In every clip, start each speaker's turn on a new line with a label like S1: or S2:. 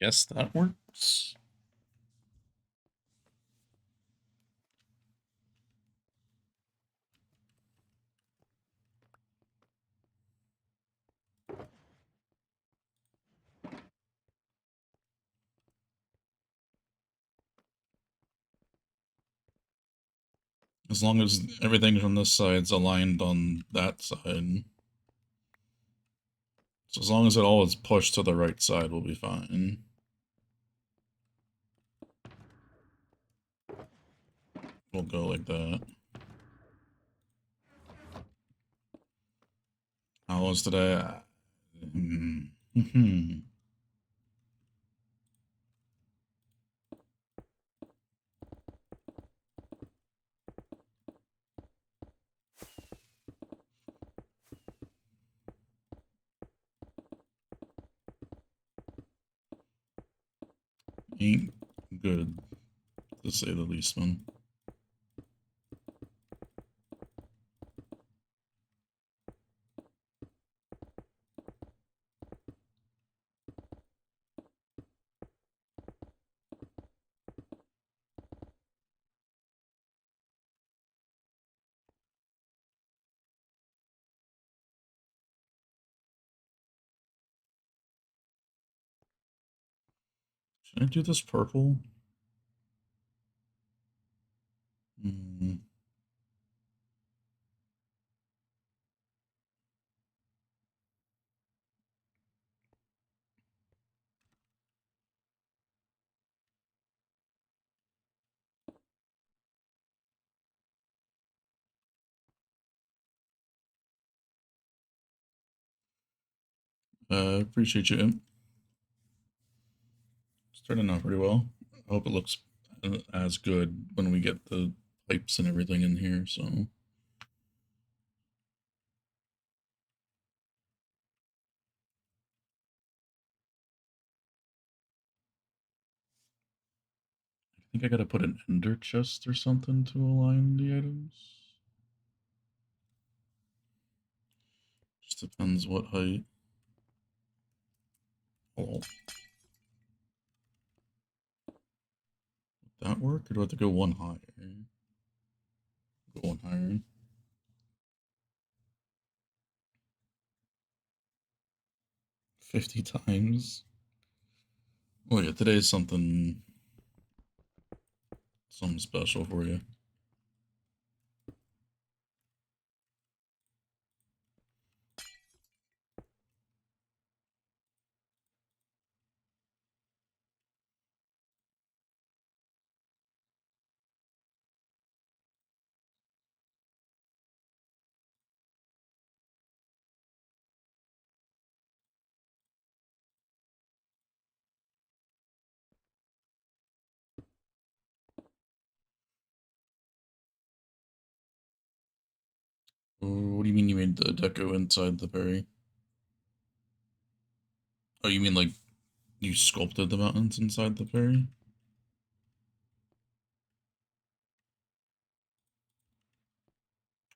S1: Guess that works. As long as everything from this side's aligned on that side. So as long as it all is pushed to the right side, we'll be fine. We'll go like that. How was today? Ain't good, to say the least, man. Should I do this purple? Appreciate you, Imp. Starting out pretty well. I hope it looks as good when we get the pipes and everything in here, so. I think I gotta put an ender chest or something to align the items. Just depends what height. Oh. Would that work, or do I have to go one higher? Go one higher. 50 times. Oh yeah, today's something special for you. What do you mean you made the deco inside the berry? Oh, you mean like you sculpted the mountains inside the berry?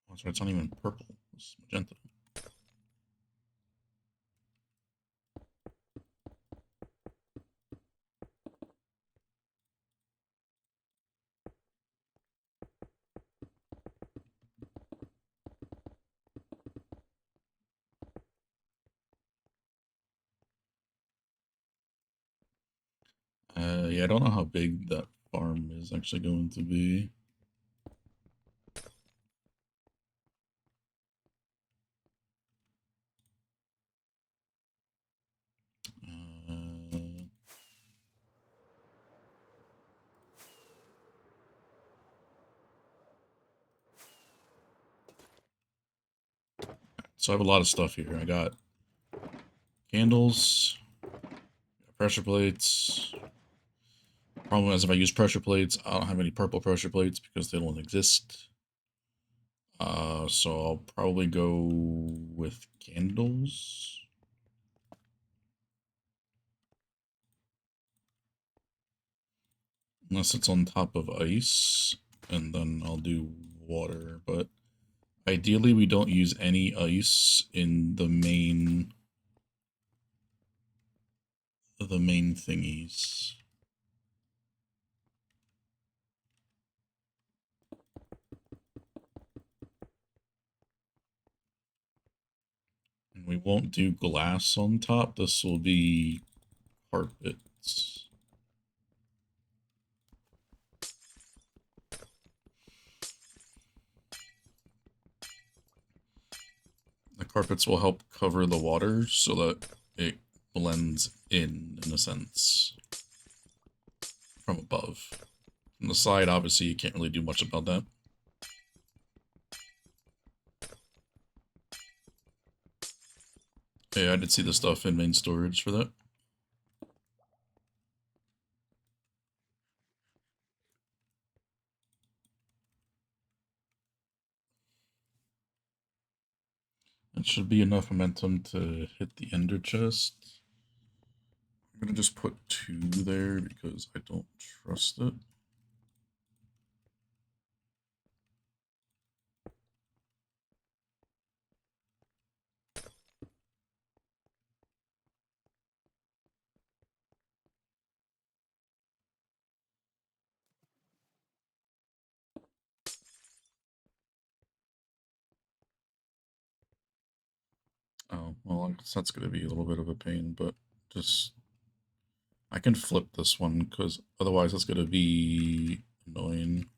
S1: Oh, sorry, it's not even purple. It's magenta. Yeah, I don't know how big that farm is actually going to be. So I have a lot of stuff here. I got candles, pressure plates. Problem is, if I use pressure plates, I don't have any purple pressure plates because they don't exist. So I'll probably go with candles. Unless it's on top of ice, and then I'll do water. But ideally, we don't use any ice in the main the main thingies. And we won't do glass on top. This will be carpets. The carpets will help cover the water so that it blends in a sense, from above. From the side, obviously, you can't really do much about that. Yeah, I did see the stuff in main storage for that. That should be enough momentum to hit the ender chest. I'm gonna just put 2 there because I don't trust it. Oh, well, I guess that's gonna be a little bit of a pain, but just... I can flip this one, because otherwise it's gonna be annoying.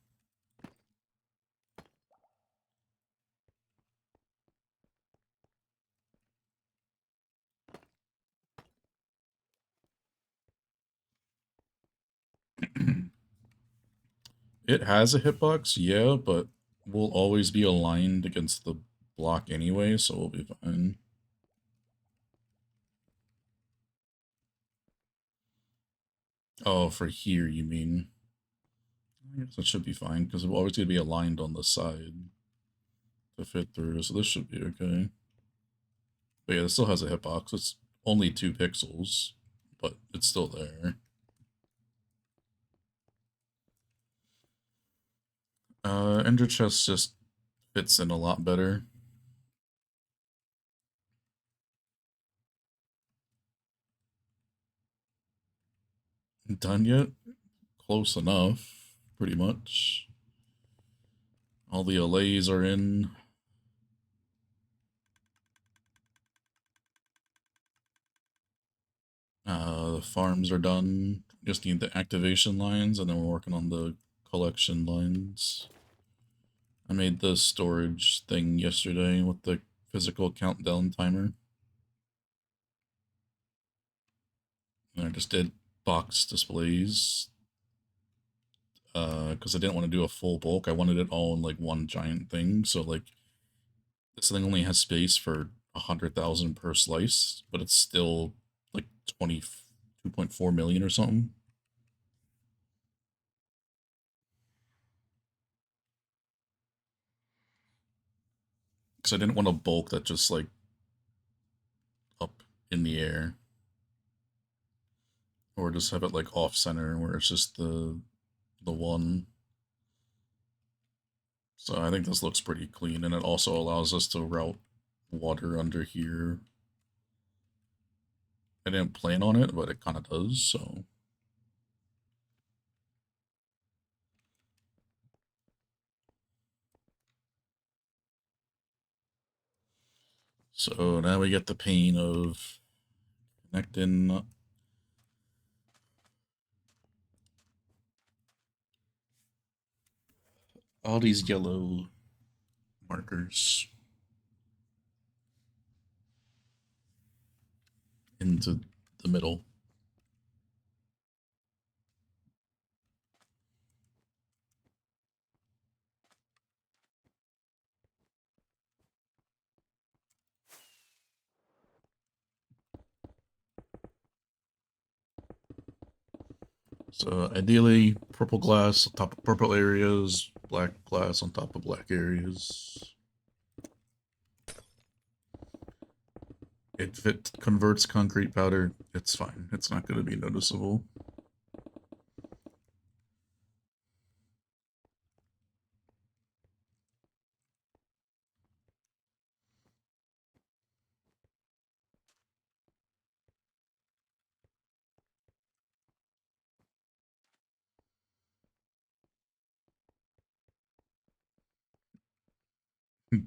S1: It has a hitbox, yeah, but we'll always be aligned against the block anyway, so we'll be fine. Oh, for here, you mean? I guess that should be fine, because we're always going to be aligned on the side to fit through, so this should be okay. But yeah, it still has a hitbox. It's only 2 pixels, but it's still there. Ender Chest just fits in a lot better. Done yet? Close enough, pretty much. All the allays are in. The farms are done. Just need the activation lines, and then we're working on the collection lines. I made the storage thing yesterday with the physical countdown timer. And I just did box displays. Because I didn't want to do a full bulk. I wanted it all in like one giant thing. So like this thing only has space for 100,000 per slice, but it's still like 22.4 million or something. Because I didn't want a bulk that just like up in the air. Or just have it like off center where it's just the one. So I think this looks pretty clean, and it also allows us to route water under here. I didn't plan on it, but it kind of does, so... So now we get the pain of connecting all these yellow markers into the middle. So ideally, purple glass on top of purple areas, black glass on top of black areas. If it converts concrete powder, it's fine. It's not going to be noticeable.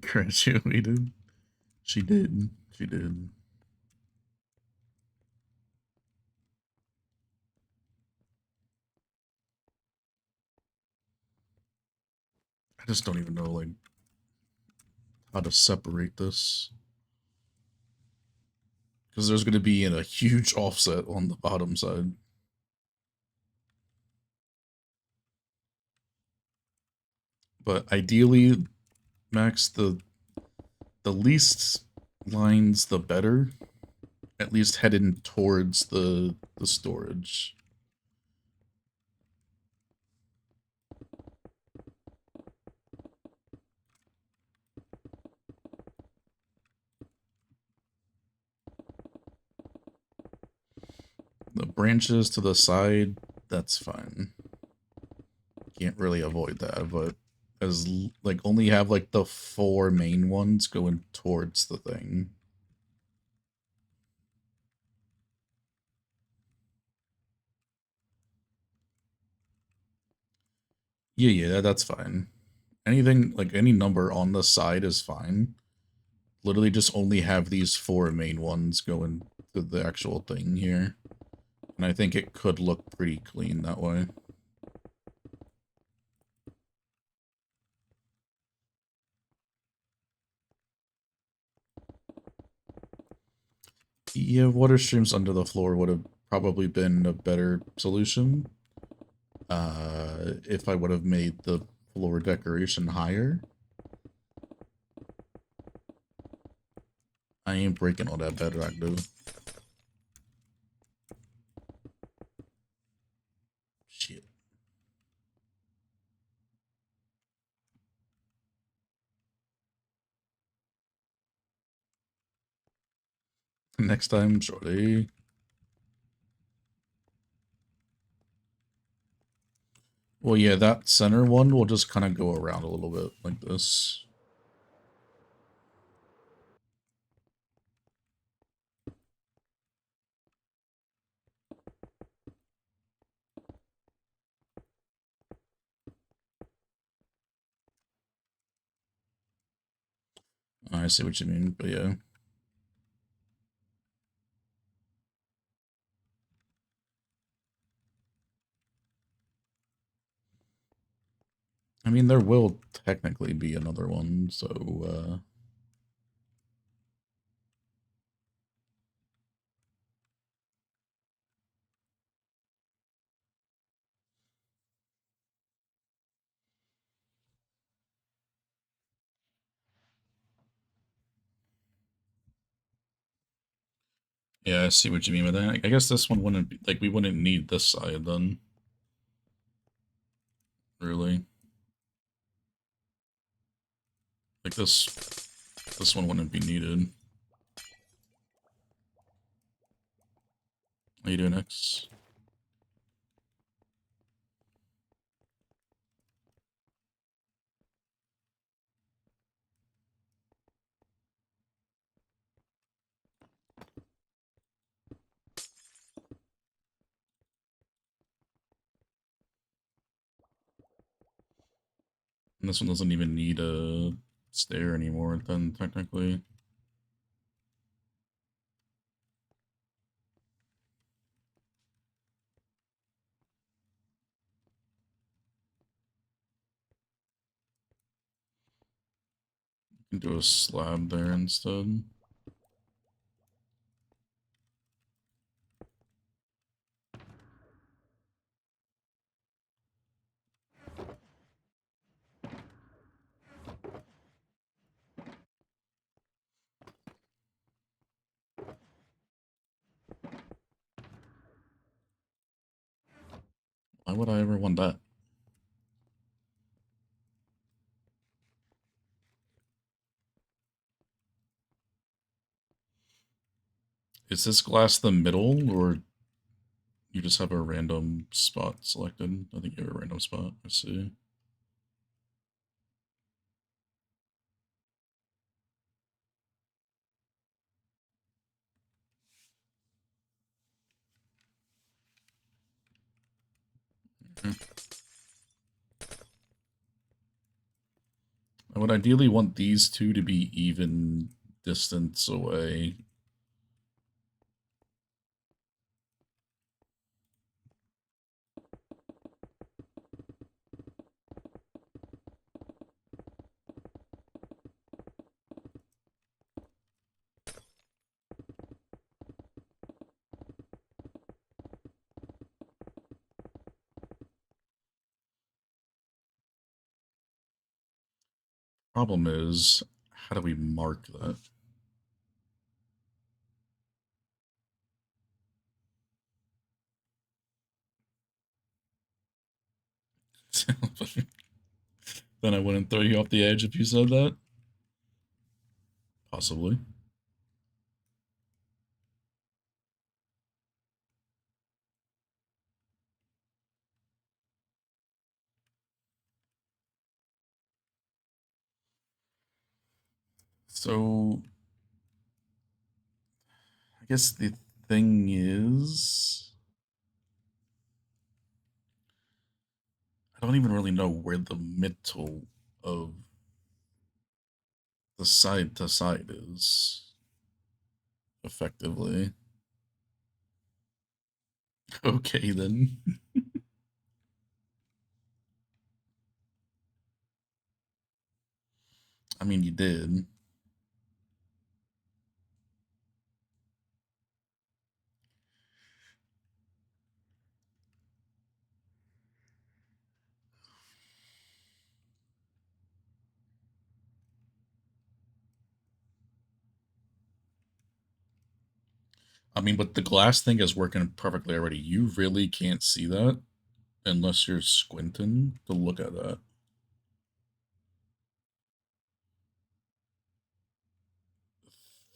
S1: Graduated. She did. She did. I just don't even know, like, how to separate this. Because there's going to be a huge offset on the bottom side. But ideally, Max, the least lines, the better. At least heading towards the storage. The branches to the side, that's fine. Can't really avoid that, but as like only have like the 4 main ones going towards the thing. Yeah, that's fine. Anything like any number on the side is fine. Literally just only have these 4 main ones going to the actual thing here. And I think it could look pretty clean that way. Yeah, water streams under the floor would have probably been a better solution. If I would have made the floor decoration higher. I ain't breaking all that bedrock, dude. Shit. Next time, shorty. Well, yeah, that center one will just kind of go around a little bit like this. I see what you mean, but yeah. I mean, there will technically be another one, so, yeah, I see what you mean with that. I guess this one wouldn't be, like, we wouldn't need this side then. Really. Like, this one wouldn't be needed. How you doing, X? And this one doesn't even need a stair anymore, then, technically. You can do a slab there instead. Why would I ever want that? Is this glass the middle, or you just have a random spot selected? I think you have a random spot. Let's see. Okay. I would ideally want these two to be even distance away. Problem is, how do we mark that? Then I wouldn't throw you off the edge if you said that? Possibly. So, I guess the thing is, I don't even really know where the middle of the side to side is, effectively. Okay, then. I mean, you did. I mean, but the glass thing is working perfectly already. You really can't see that unless you're squinting to look at that.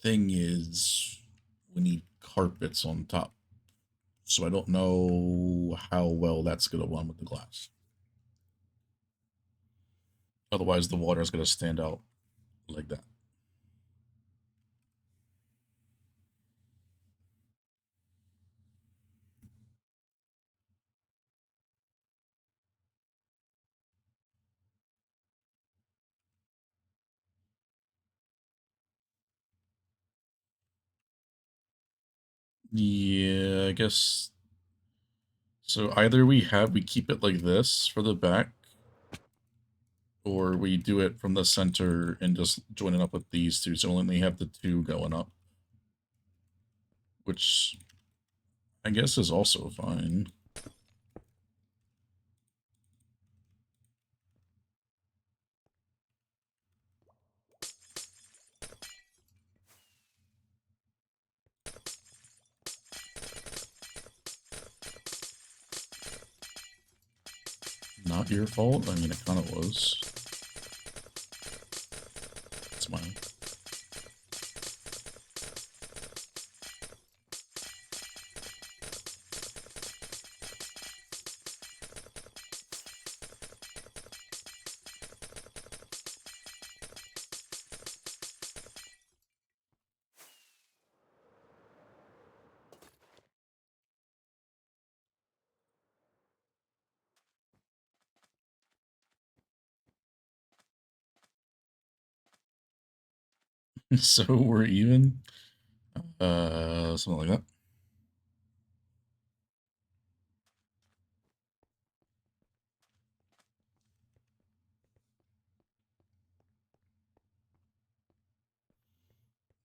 S1: Thing is, we need carpets on top. So I don't know how well that's going to run with the glass. Otherwise, the water is going to stand out like that. Yeah, I guess. So either we keep it like this for the back, or we do it from the center and just join it up with these two, so only have the two going up. Which I guess is also fine. Not your fault? I mean, it kind of was. It's mine. So we're even. Something like that.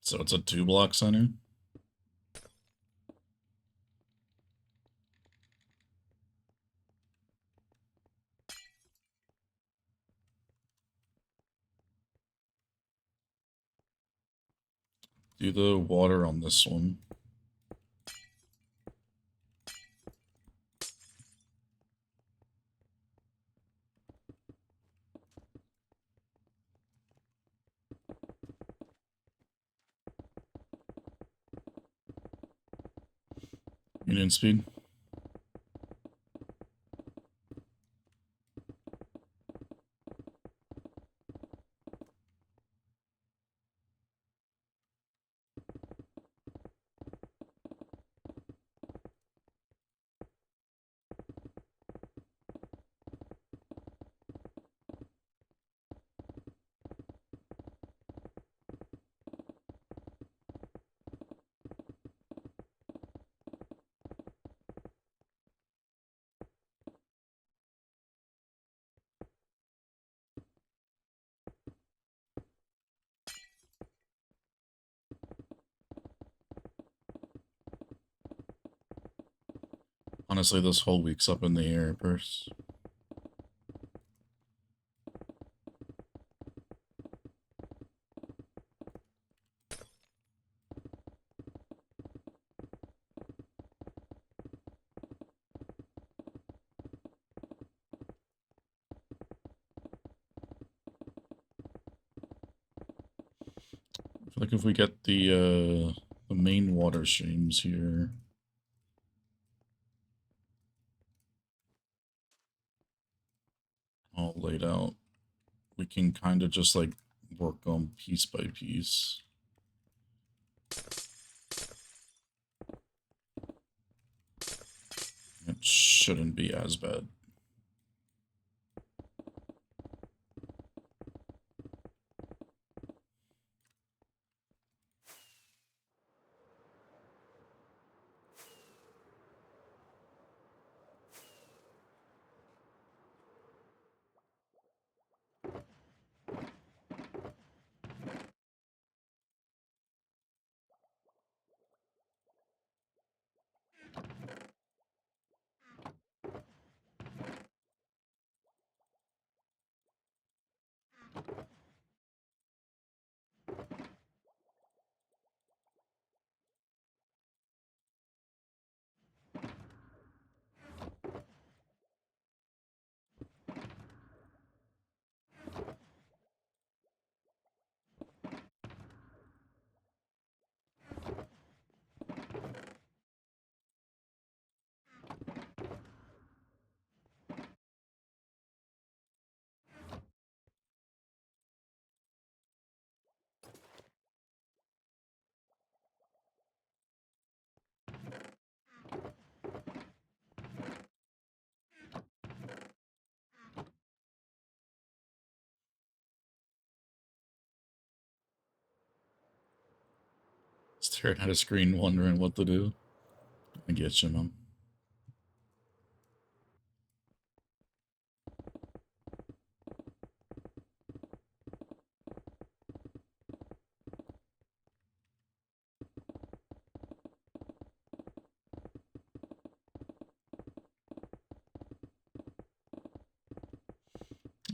S1: So it's a 2-block center. Do the water on this one. Union speed. Honestly, this whole week's up in the air, Purse. I feel like if we get the main water streams here all laid out, we can kind of just like work on piece by piece. It shouldn't be as bad. Staring at a screen wondering what to do. I get you, man.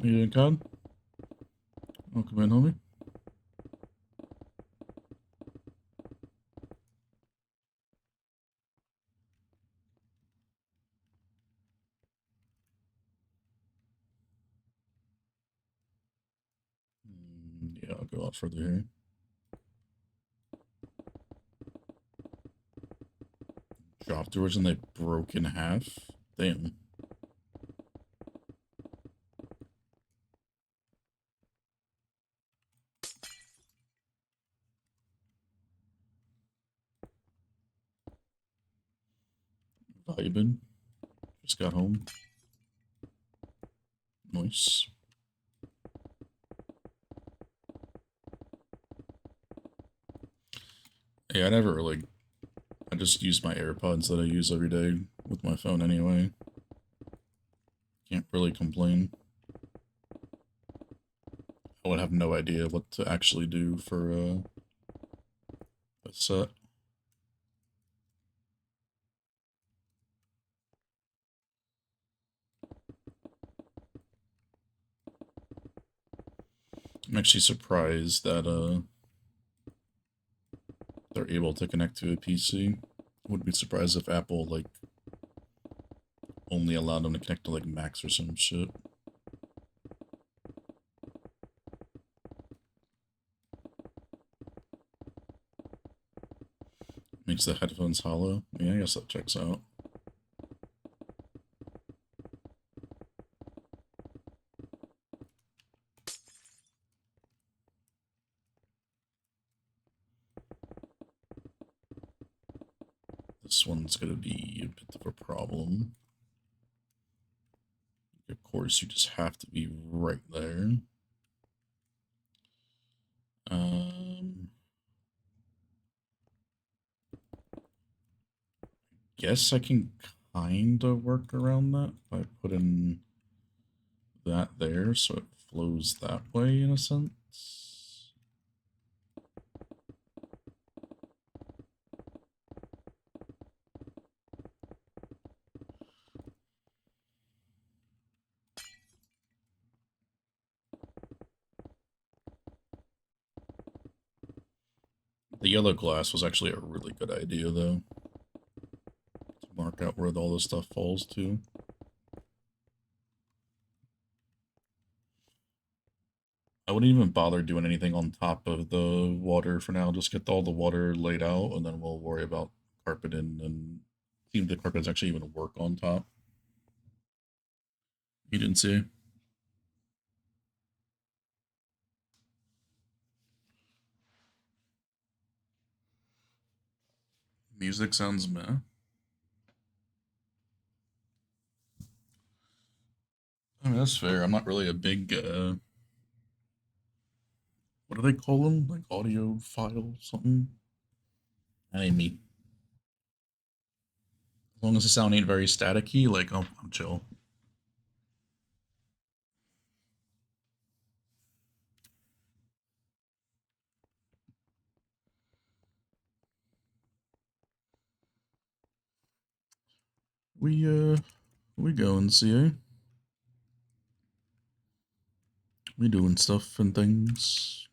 S1: You doing, Cod? Welcome in, homie. Yeah, I'll go out further here. Drop doors and they broke in half? Damn. Vibin. Just got home. Nice. Yeah, I just use my AirPods that I use every day with my phone anyway. Can't really complain. I would have no idea what to actually do for a set. I'm actually surprised that they're able to connect to a PC. Would be surprised if Apple like only allowed them to connect to like Macs or some shit. Makes the headphones hollow. Yeah, I guess that checks out. This one's gonna be a bit of a problem. Of course, you just have to be right there. Guess I can kind of work around that by putting that there so it flows that way in a sense. The yellow glass was actually a really good idea, though. To mark out where all this stuff falls to. I wouldn't even bother doing anything on top of the water for now. Just get all the water laid out, and then we'll worry about carpeting and see if the carpets actually even work on top. You didn't see? Music sounds meh. I mean, that's fair. I'm not really a big, what do they call them? Like audio file something? That ain't me. As long as the sound ain't very staticky, like, I'm chill. We going, CA? We doing stuff and things.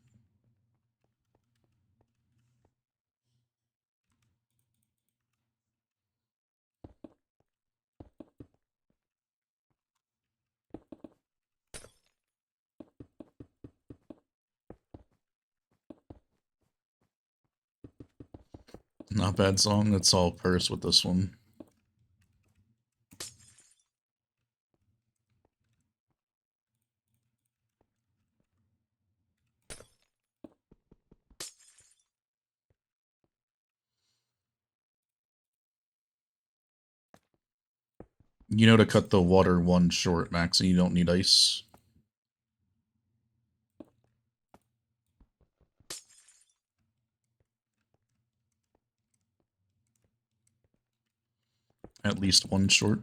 S1: Not bad song. It's all purse with this one. You know to cut the water one short, Max, and you don't need ice. At least one short.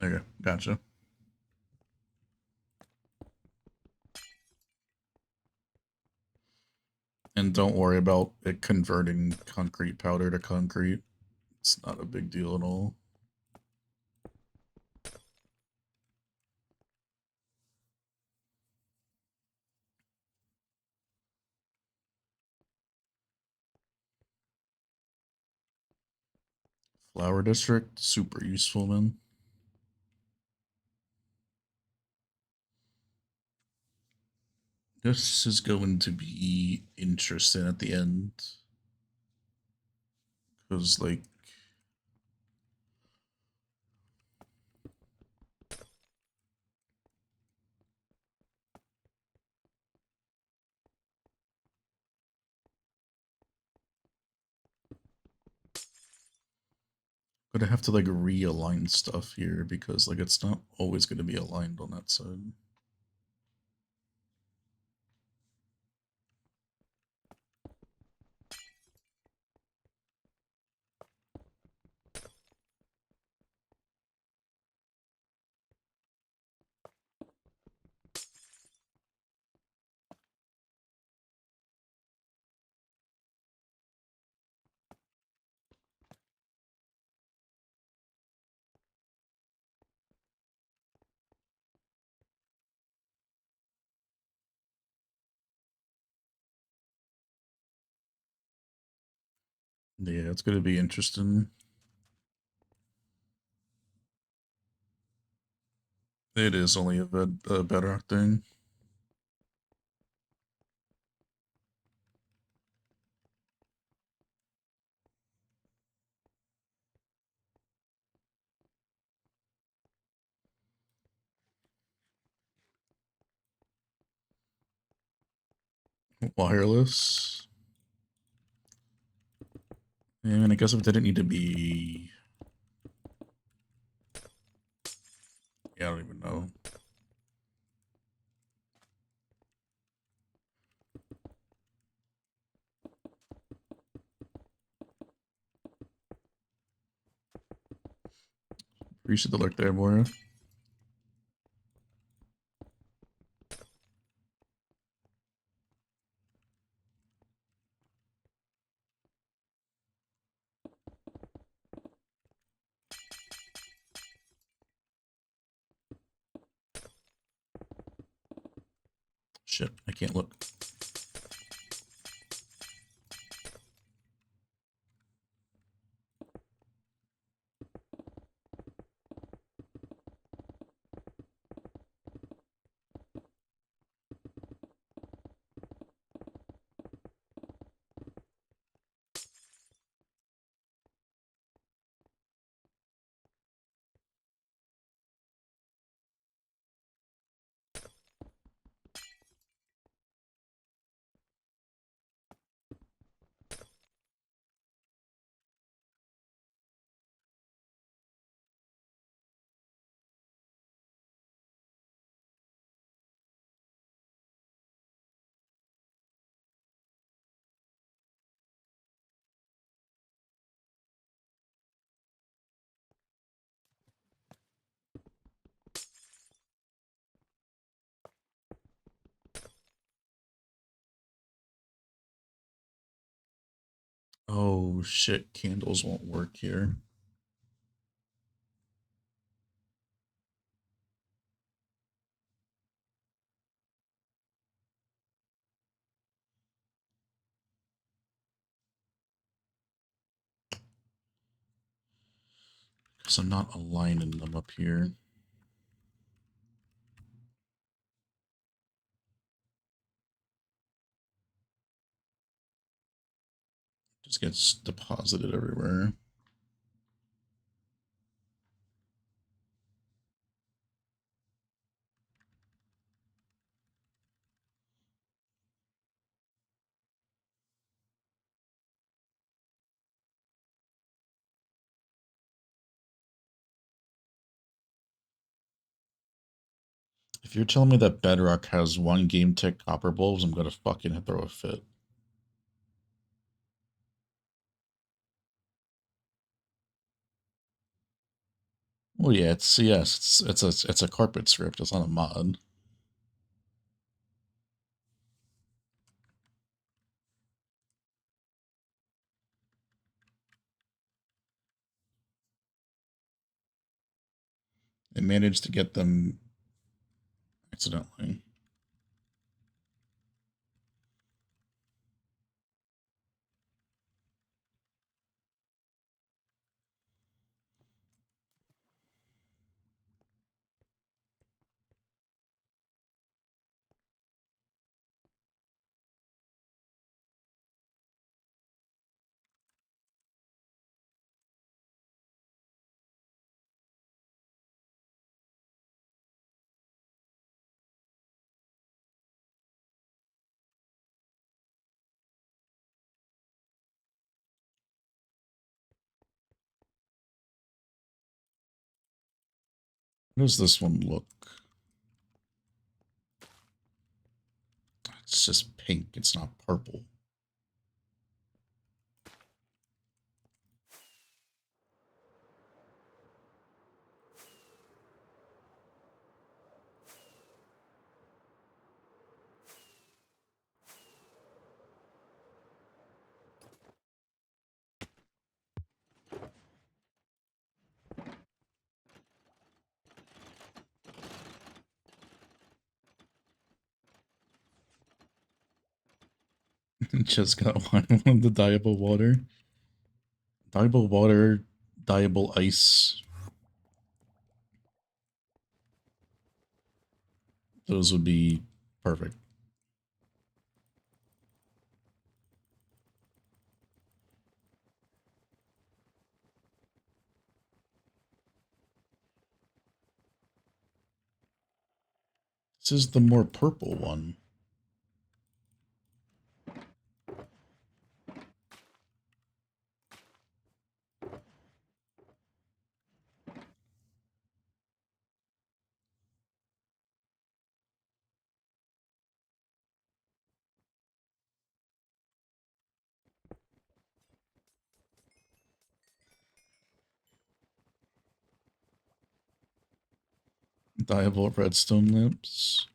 S1: Okay, gotcha. And don't worry about it converting concrete powder to concrete. It's not a big deal at all. Flower district, super useful, man. This is going to be interesting at the end. Because, like, gonna have to, like, realign stuff here because, like, it's not always gonna be aligned on that side. Yeah, it's gonna be interesting. It is only a better thing. Wireless. And I guess it didn't need to be... Yeah, I don't even know. Appreciate the look there, Moira. Shit, I can't look. Oh shit, candles won't work here. Because I'm not aligning them up here. Just gets deposited everywhere. If you're telling me that Bedrock has 1 game tick copper bulbs, I'm gonna fucking throw a fit. Well, yeah, it's CS. It's a carpet script. It's not a mod. It managed to get them accidentally. How does this one look? It's just pink. It's not purple. Just got one of the dyeable water. Dyeable water, dyeable ice. Those would be perfect. This is the more purple one. Diable redstone lamps.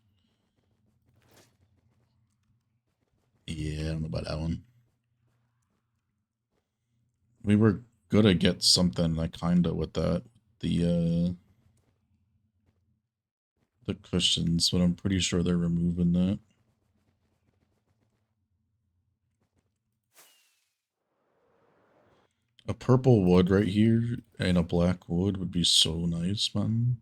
S1: Yeah, I don't know about that one. We were gonna get something like kinda with that. The cushions, but I'm pretty sure they're removing that. A purple wood right here and a black wood would be so nice, man.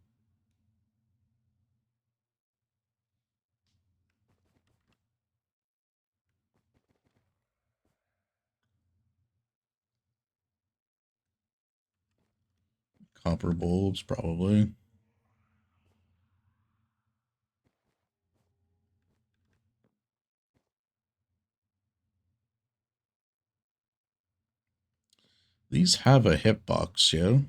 S1: Copper bulbs, probably. These have a hitbox, yeah?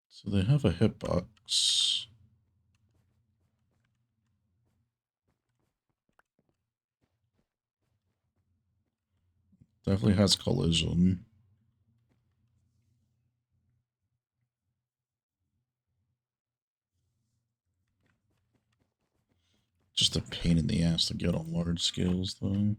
S1: So they have a hitbox. Definitely has collision. Just a pain in the ass to get on large scales, though.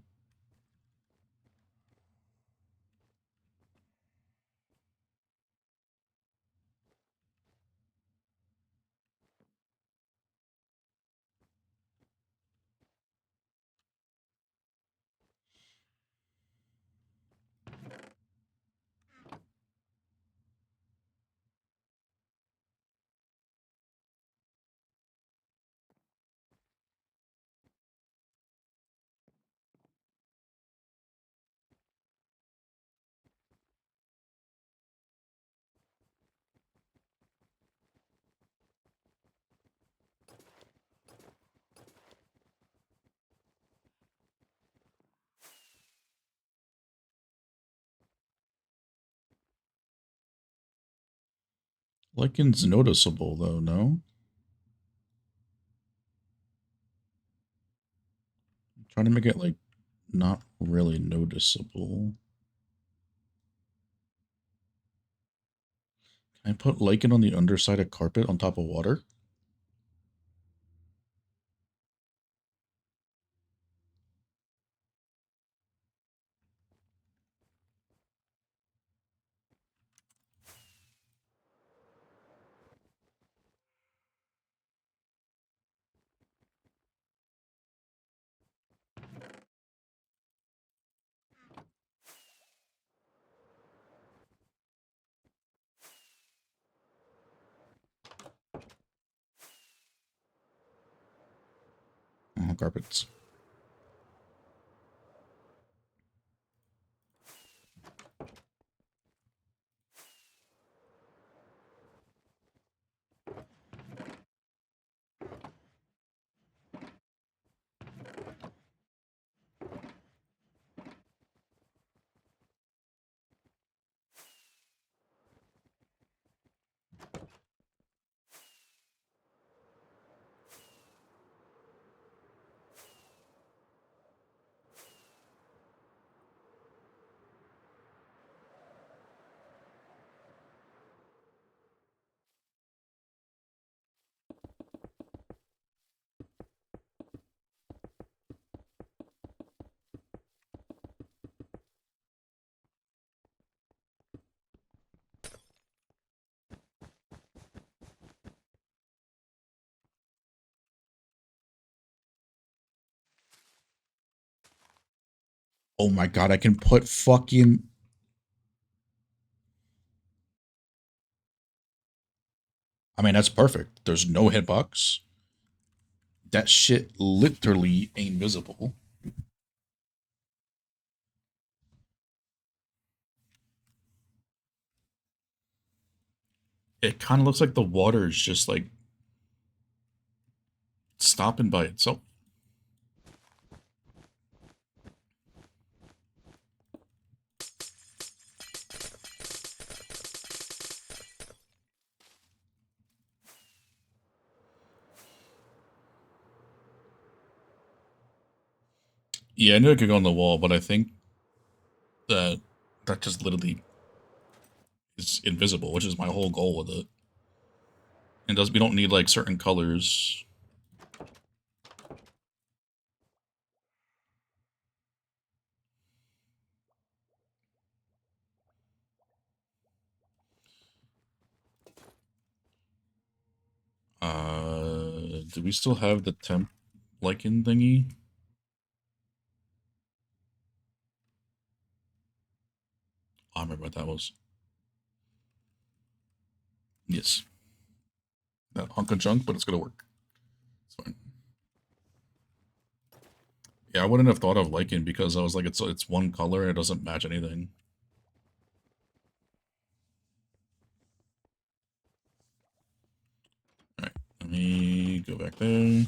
S1: Lichen's noticeable, though, no? I'm trying to make it, like, not really noticeable. Can I put lichen on the underside of carpet on top of water? Oh, carpets. Oh my god, I can put fucking... I mean, that's perfect. There's no hitbox. That shit literally ain't visible. It kind of looks like the water is just, like, stopping by itself. Yeah, I knew it could go on the wall, but I think that that just literally is invisible, which is my whole goal with it. And does we don't need like certain colors. Do we still have the temp lichen thingy? I remember what that was. Yes. That hunk of junk, but it's gonna work. It's fine. Yeah, I wouldn't have thought of lichen because I was like, it's one color and it doesn't match anything. Alright, let me go back there.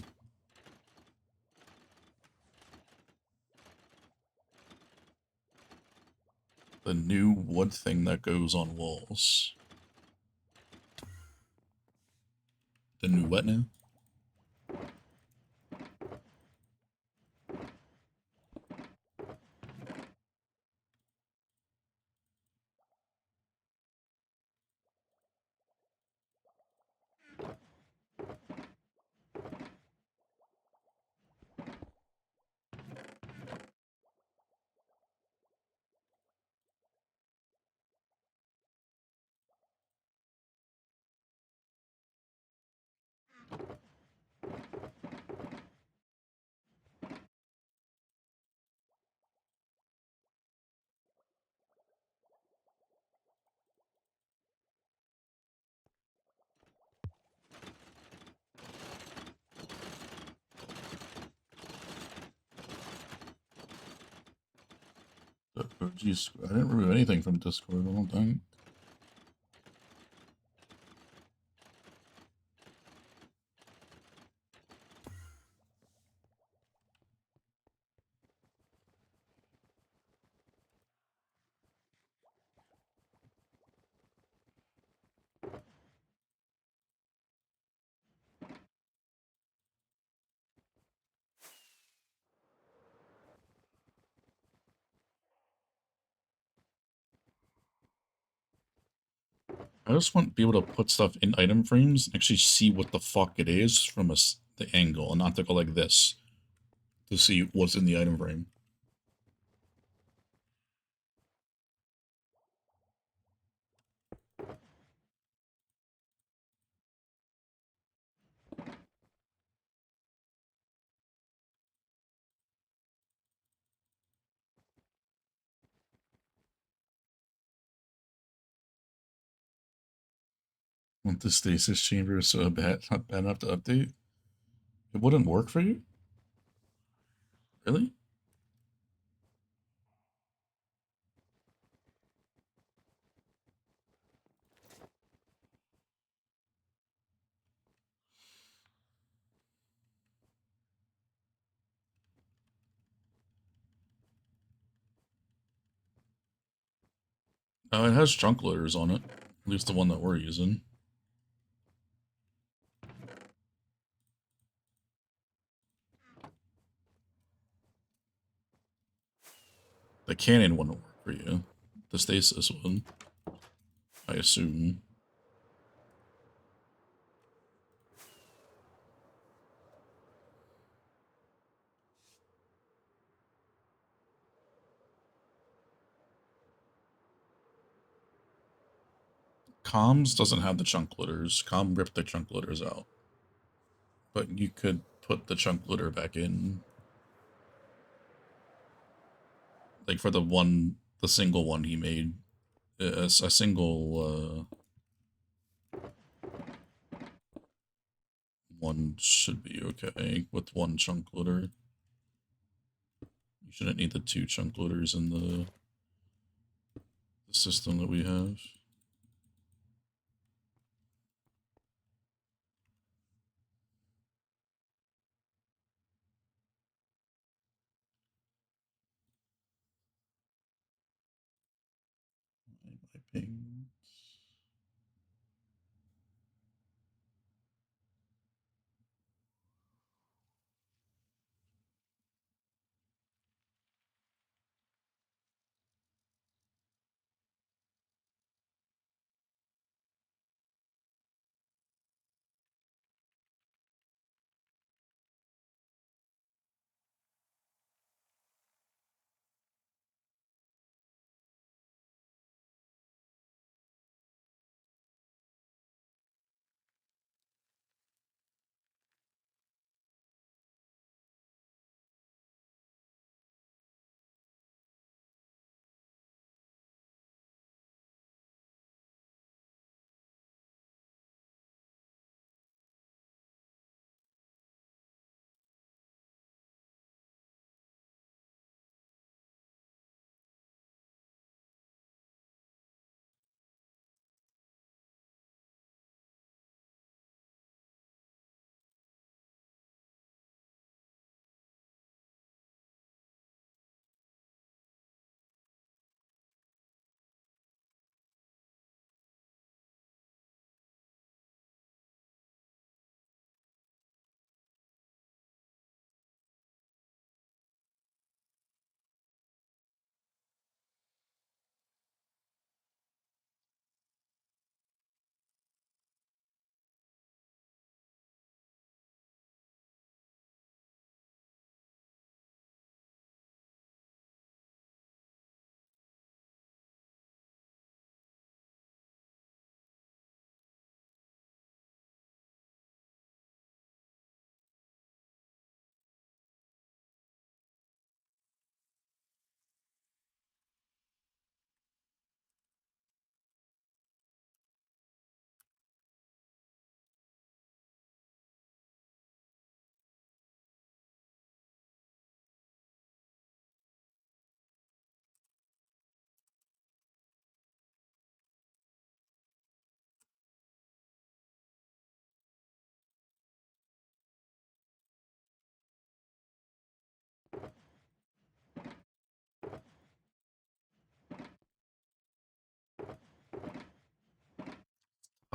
S1: The new wood thing that goes on walls. The new what now? Oh, geez, I didn't remove anything from Discord, I don't think. I just want to be able to put stuff in item frames and actually see what the fuck it is from the angle, and not to go like this to see what's in the item frame. Want the stasis chamber so bad, not bad enough to update? It wouldn't work for you? Really? It has chunk loaders on it. At least the one that we're using. The cannon wouldn't work for you. The stasis one, I assume. Comms doesn't have the chunk loaders. Com ripped the chunk loaders out. But you could put the chunk loader back in. Like for the single one he made. A single one should be okay with one chunk loader. You shouldn't need the two chunk loaders in the system that we have. My ping.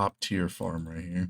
S1: top tier farm right here.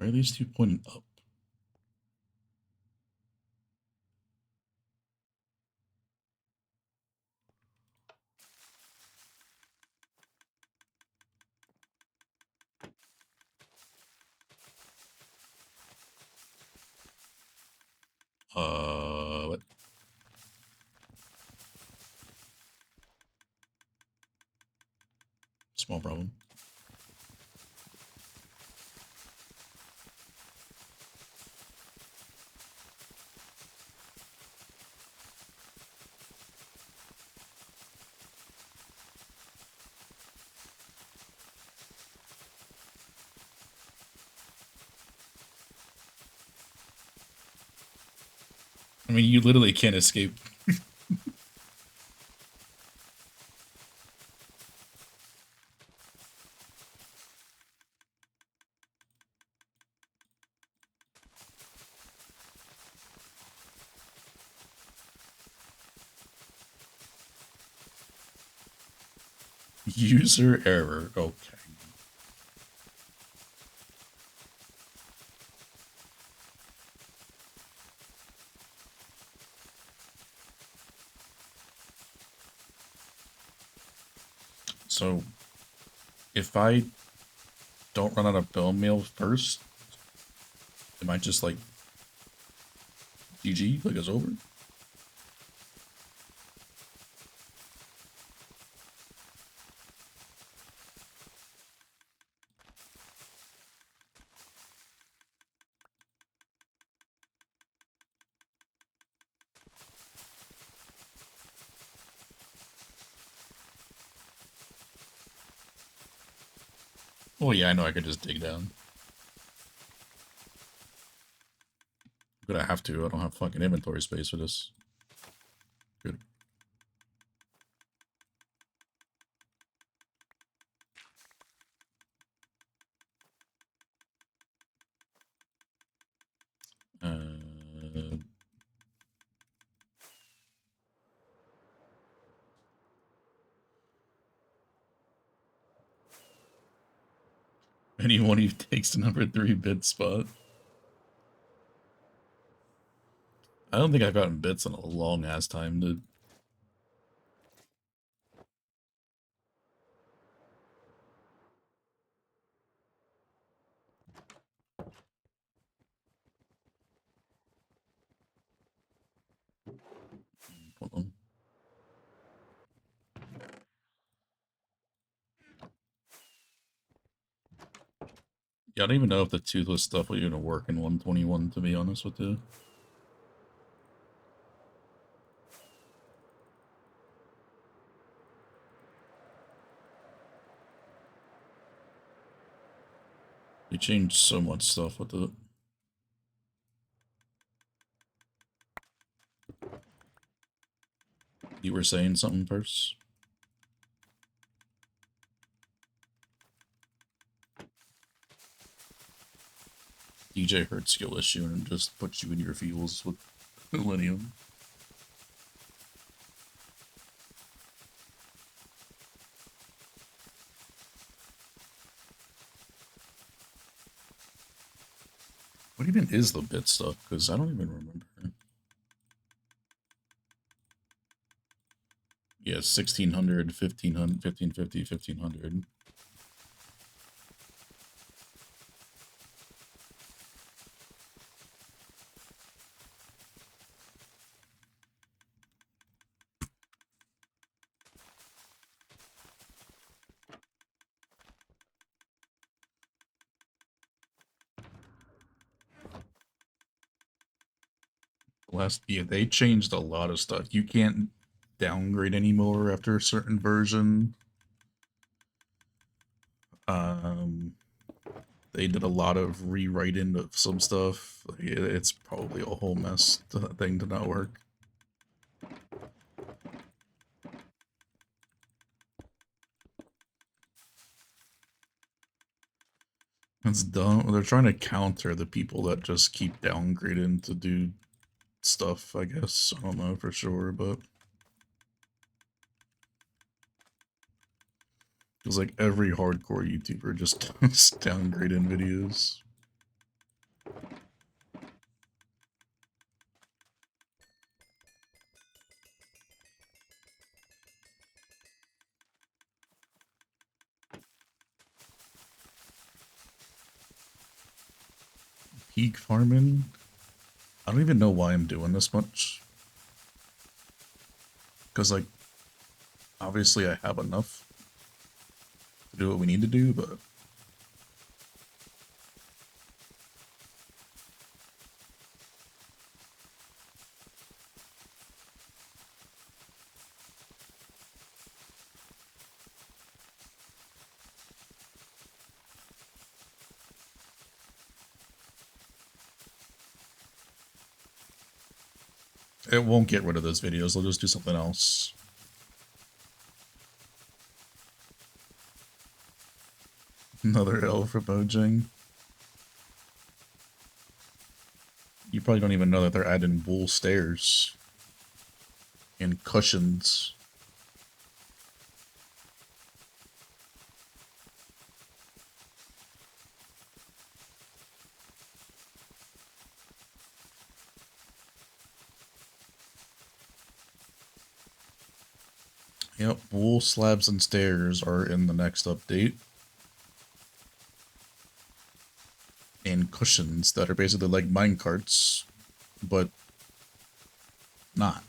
S1: Why are these two pointing up? What? Small problem. I mean, you literally can't escape. User error. Okay. So, if I don't run out of bone meal first, am I just like GG? Like it's over? Oh yeah, I know I could just dig down. I'm gonna have to. I don't have fucking inventory space for this. Good. Anyone who takes the number 3 bit spot. I don't think I've gotten bits in a long ass time, dude. Hold on. Yeah, I don't even know if the toothless stuff will even work in 121, to be honest with you. They changed so much stuff with it. You were saying something first? DJ heard skill issue and just puts you in your feels with Millennium. What even is the bit stuff? Because I don't even remember. Yeah, 1600, 1500, 1550, 1500. Yeah, they changed a lot of stuff. You can't downgrade anymore after a certain version. They did a lot of rewriting of some stuff. Like, it's probably a whole mess thing to not work. It's dumb. They're trying to counter the people that just keep downgrading to do stuff, I guess. I don't know for sure, but it's like every hardcore YouTuber just does downgrading videos. Peak farming? I don't even know why I'm doing this much. Because, like, obviously I have enough to do what we need to do, but it won't get rid of those videos. I'll just do something else. Another L for Bojang. You probably don't even know that they're adding wool stairs and cushions. Yep, wool slabs and stairs are in the next update. And cushions that are basically like minecarts, but not.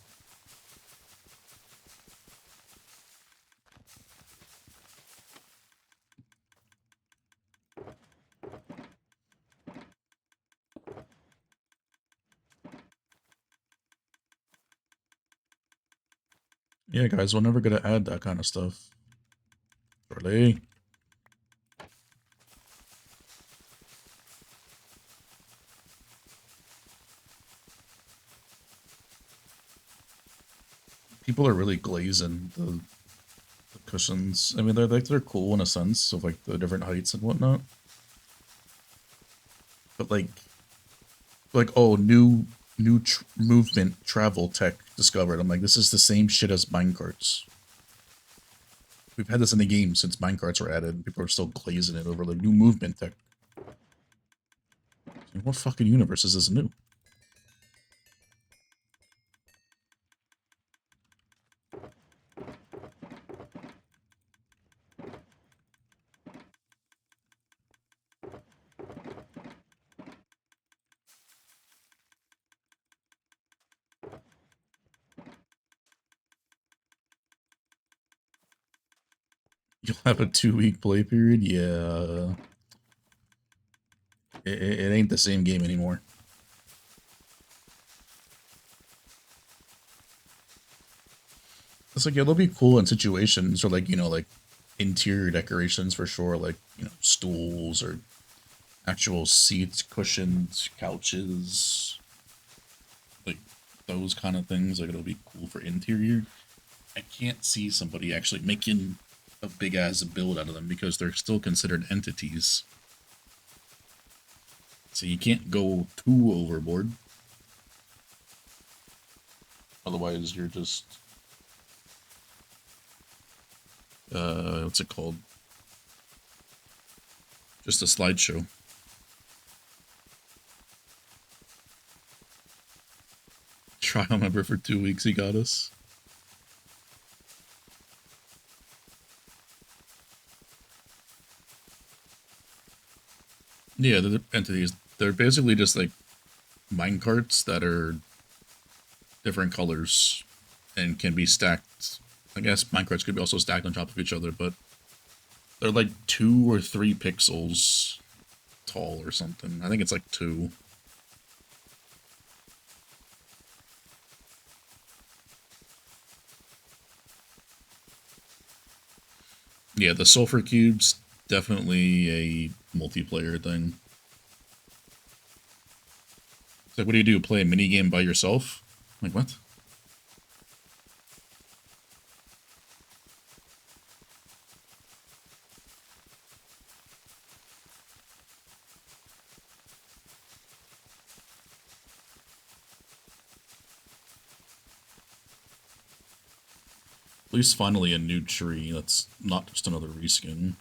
S1: Yeah, guys, we're never gonna add that kind of stuff. Surely. People are really glazing the cushions. I mean, they're cool in a sense of like the different heights and whatnot. But like oh, new movement travel tech discovered. I'm like, this is the same shit as minecarts. We've had this in the game since minecarts were added, and people are still glazing it over like new movement tech. In what fucking universe is this new? You'll have a 2-week play period? Yeah. It ain't the same game anymore. It's like, yeah, they'll be cool in situations or like, you know, like interior decorations for sure, like, you know, stools or actual seats, cushions, couches, like those kind of things. Like, it'll be cool for interior. I can't see somebody actually making a big ass build out of them because they're still considered entities. So you can't go too overboard. Otherwise, you're just what's it called? Just a slideshow. Trial member for 2 weeks, he got us. Yeah, the entities. They're basically just like minecarts that are different colors and can be stacked. I guess minecarts could be also stacked on top of each other, but they're like 2 or 3 pixels tall or something. I think it's like 2. Yeah, the sulfur cubes definitely a multiplayer thing. It's like, what do? Play a mini game by yourself? Like, what? At least finally a new tree that's not just another reskin.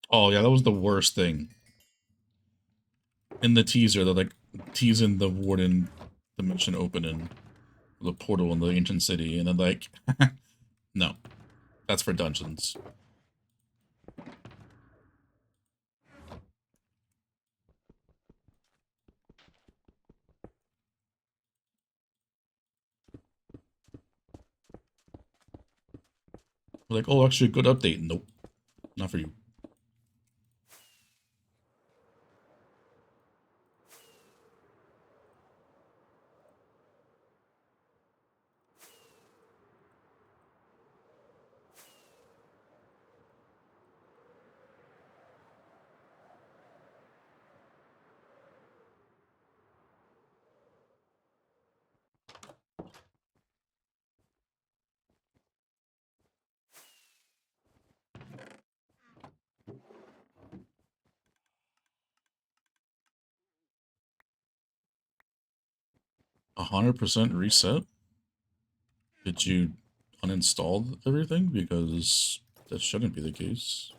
S1: Oh yeah, that was the worst thing. In the teaser, they're like teasing the warden dimension opening, the portal in the ancient city, and then like, no, that's for dungeons. Like, oh, actually, good update. Nope, not for you. 100% reset? Did you uninstall everything? Because that shouldn't be the case.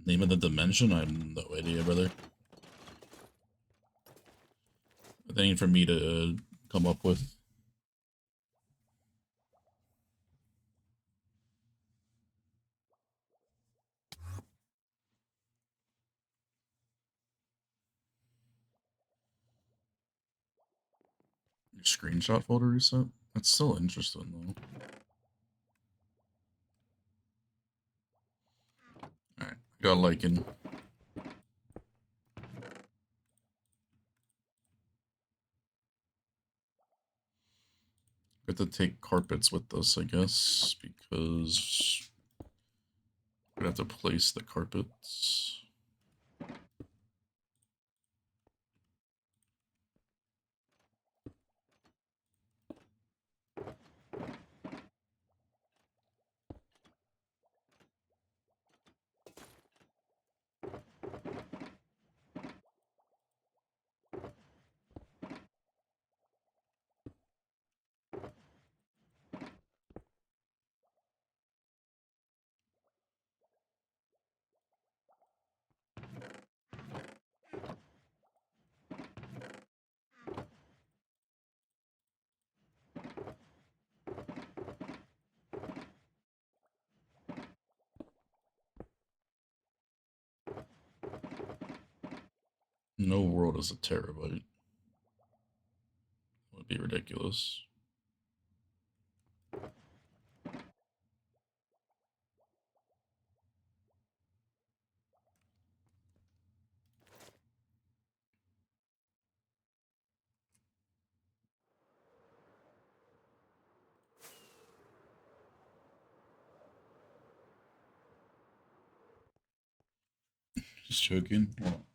S1: Name of the dimension? I have no idea, brother. That ain't for me to come up with. Your screenshot folder reset? That's still interesting, though. Alright, got Lycan. Got to take carpets with us, I guess, because we're gonna have to place the carpets. No world is a terabyte. That would be ridiculous. Just joking. Well,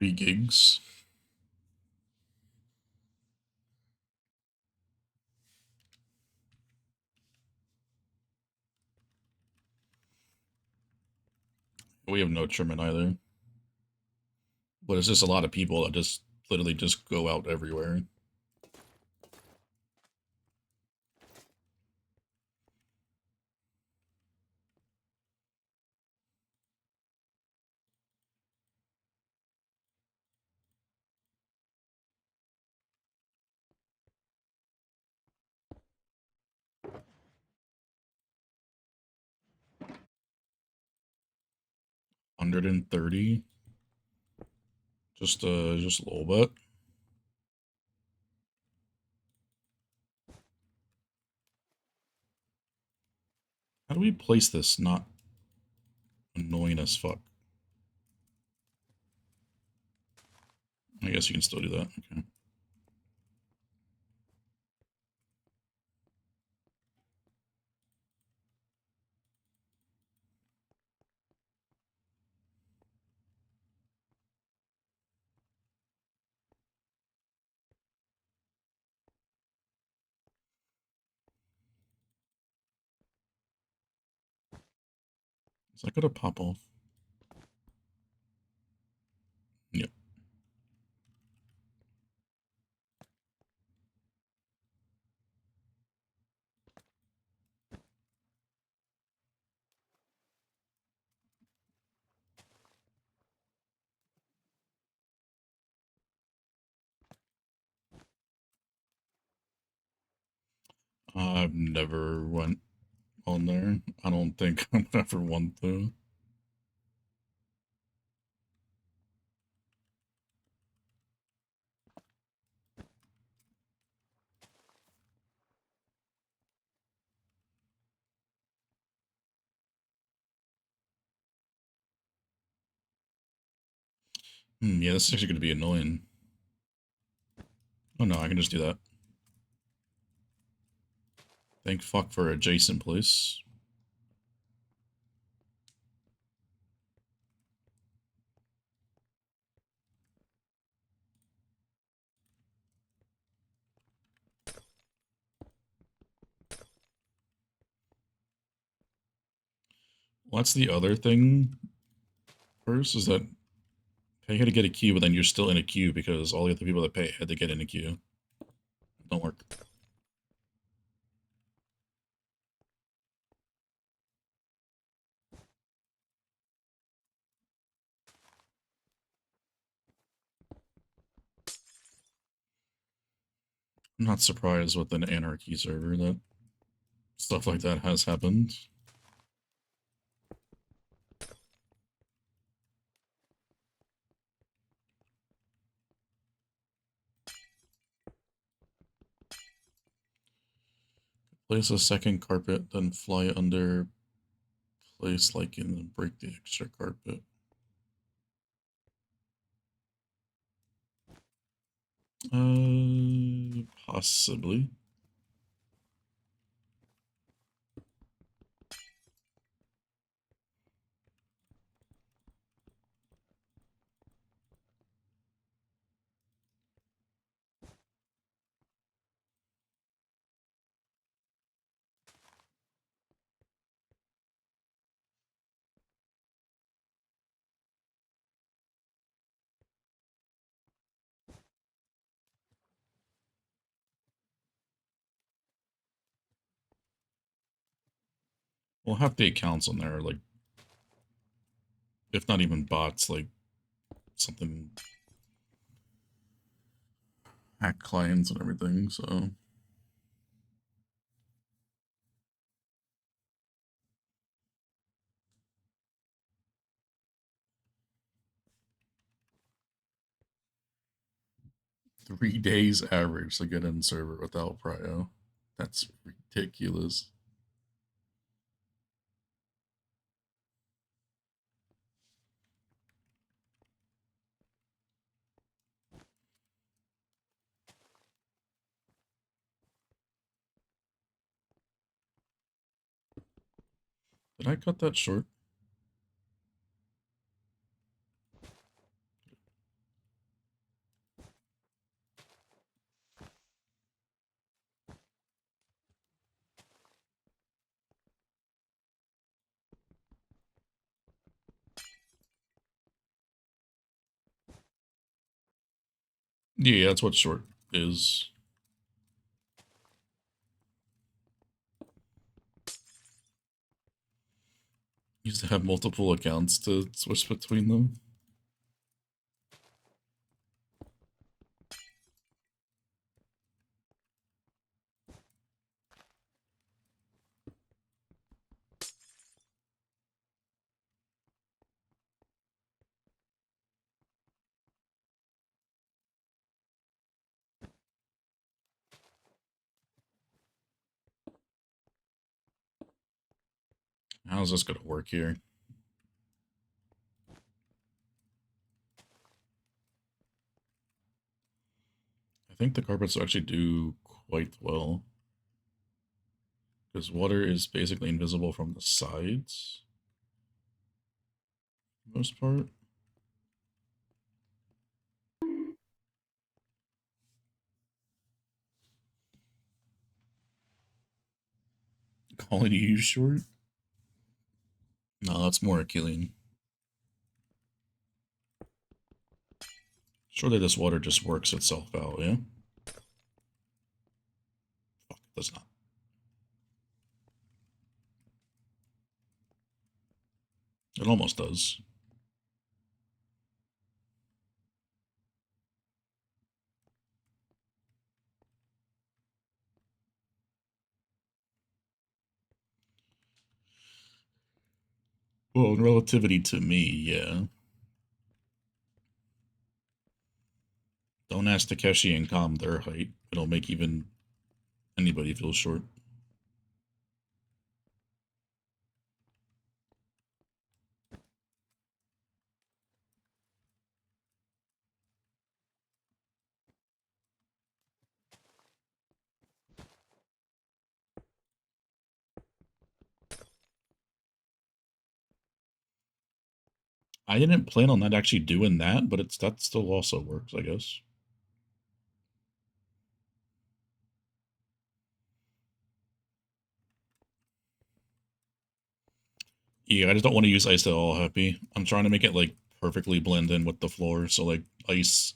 S1: $40 gigs. We have no trimment either. But it's just a lot of people that just literally just go out everywhere. $130. Just a little bit. How do we place this not annoying as fuck? I guess you can still do that. Okay. Is that gonna pop off? Yep. I've never went on there. I don't think I would ever want to. Yeah, this is actually going to be annoying. Oh no, I can just do that. Thank fuck for adjacent place. Well, that's the other thing first, is that pay had to get a queue, but then you're still in a queue because all the other people that pay had to get in a queue. Don't work. I'm not surprised with an anarchy server that stuff like that has happened. Place a second carpet, then fly under. Place like in and break the extra carpet. Possibly. Well, half the accounts on there are like, if not even bots, like something hack clients and everything, so 3 days average to get in server without prio. That's ridiculous. Did I cut that short? Yeah, that's what short is. Used to have multiple accounts to switch between them. How's this gonna work here? I think the carpets actually do quite well. Because water is basically invisible from the sides. For the most part. Calling you short? No, that's more Achillean. Surely this water just works itself out, yeah? Fuck, it does not. It almost does. Well, in relativity to me, yeah. Don't ask Takeshi and Calm their height. It'll make even anybody feel short. I didn't plan on that actually doing that, but that still also works, I guess. Yeah, I just don't want to use ice at all, Happy. I'm trying to make it like perfectly blend in with the floor, so like ice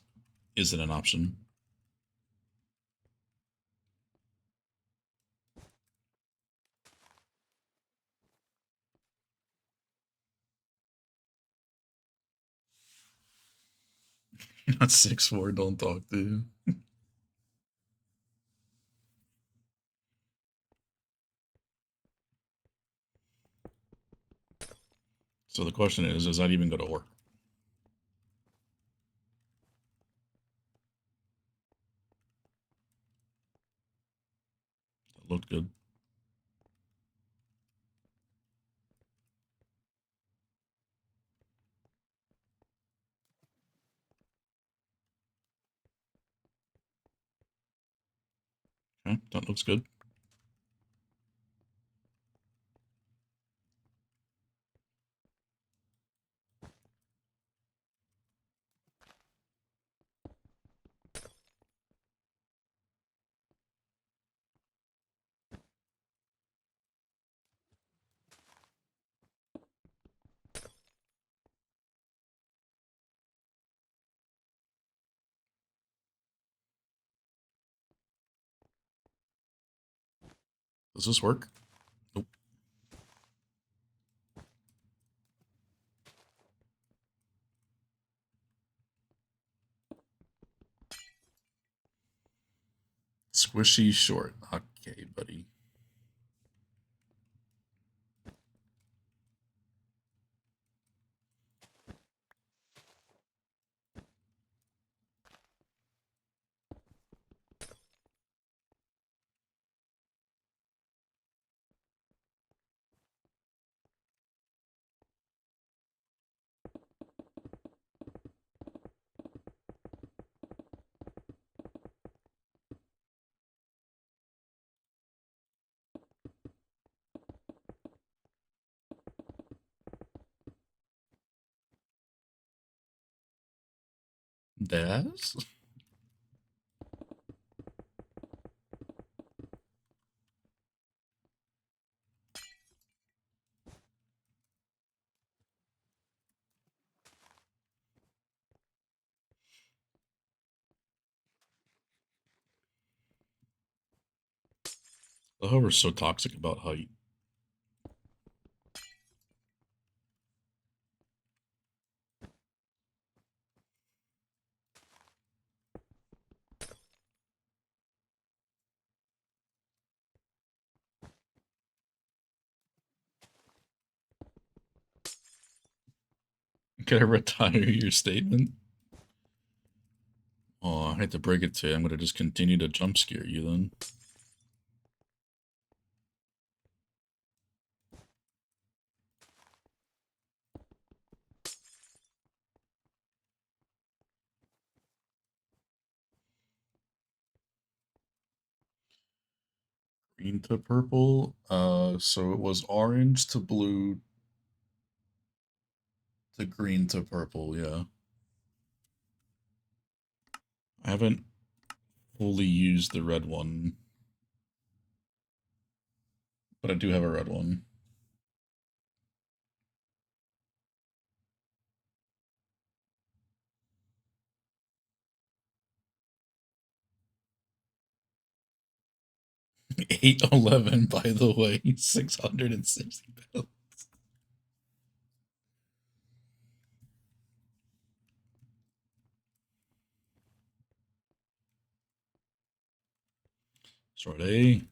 S1: isn't an option. You're not 6'4", don't talk to you. So the question is that even gonna work? That looked good. Okay, that looks good. Does this work? Nope. Squishy short. Okay, buddy. Daz? Oh, we're so toxic about height. Can I retire your statement? Oh, I hate to break it to you. I'm gonna just continue to jump scare you then. Green to purple. So it was orange to blue to green to purple, yeah. I haven't fully used the red one, but I do have a red one. $811, by the way. 660 pounds. Sorry.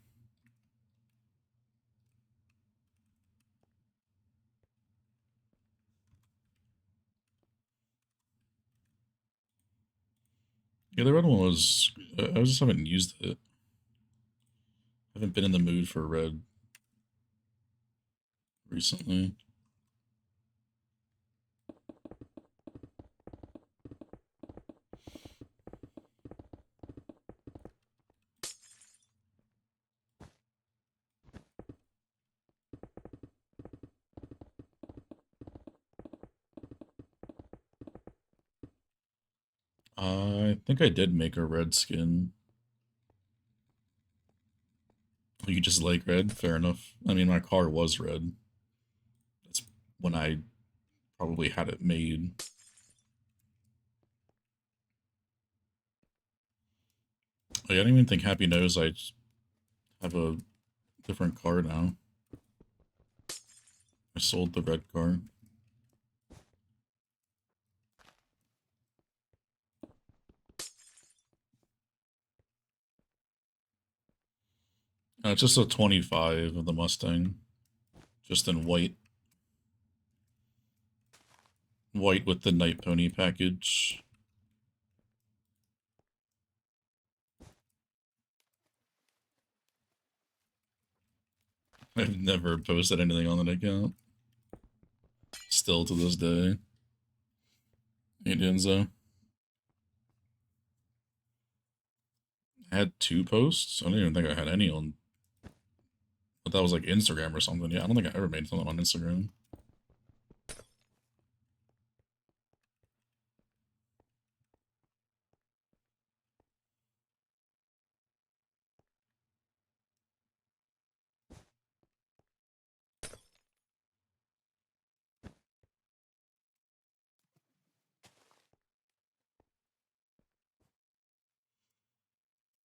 S1: Yeah, the red one was. I just haven't used it. I haven't been in the mood for red recently. I think I did make a red skin. You just like red? Fair enough. I mean, my car was red. That's when I probably had it made. Like, I don't even think Happy knows I have a different car now. I sold the red car. It's just a 25 of the Mustang. Just in white. White with the Night Pony package. I've never posted anything on that account. Still to this day. Hey, Denzo. I had 2 posts? I don't even think I had any on. But that was like Instagram or something. Yeah, I don't think I ever made something on Instagram.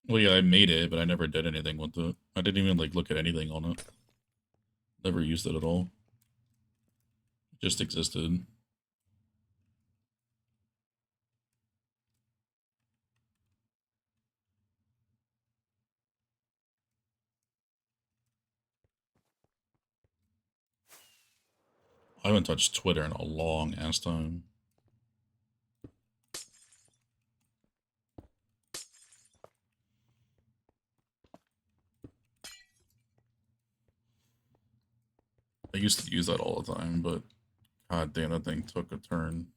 S1: Well, yeah, I made it, but I never did anything with it. I didn't even like look at anything on it. Never used it at all. It just existed. I haven't touched Twitter in a long ass time. I used to use that all the time, but god damn, that thing took a turn.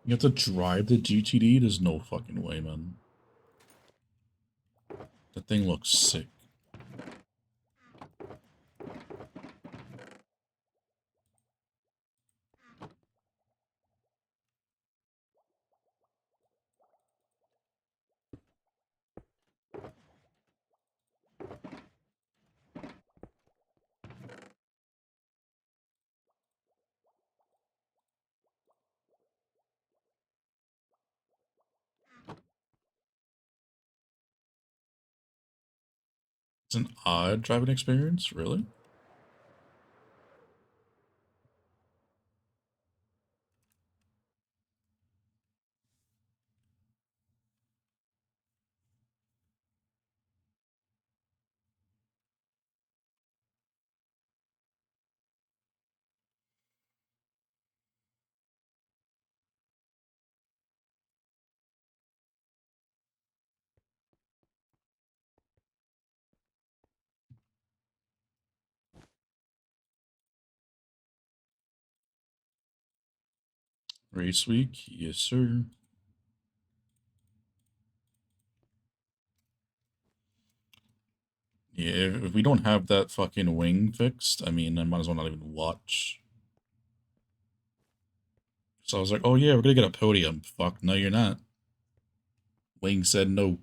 S1: You have to drive the GTD? There's no fucking way, man. That thing looks sick. an odd driving experience, really? Race week? Yes, sir. Yeah, if we don't have that fucking wing fixed, I mean, I might as well not even watch. So I was like, oh yeah, we're gonna get a podium. Fuck, no, you're not. Wing said no.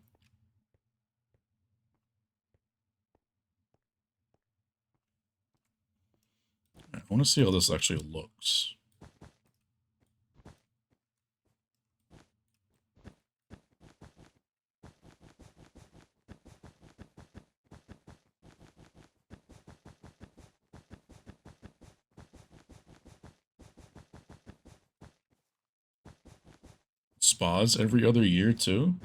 S1: I want to see how this actually looks. Spas every other year, too?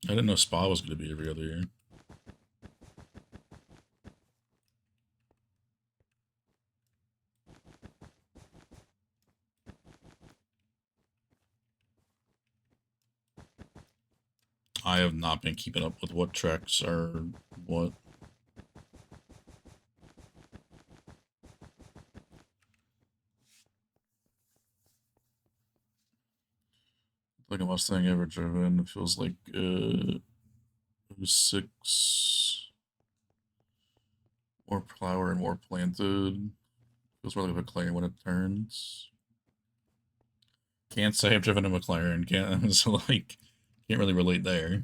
S1: I didn't know spa was going to be every other year. I have not been keeping up with what tracks are what. Like a Mustang ever driven. It feels like 06. More power and more planted. Feels more like a McLaren when it turns. Can't say I've driven a McLaren. Can't so like can't really relate there.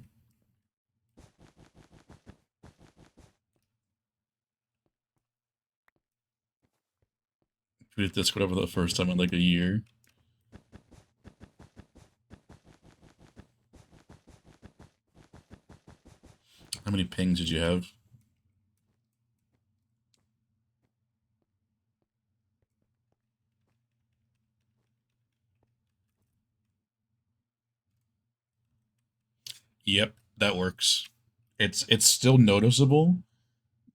S1: We did Discord over the first time in like a year. How many pings did you have? Yep, that works. It's still noticeable,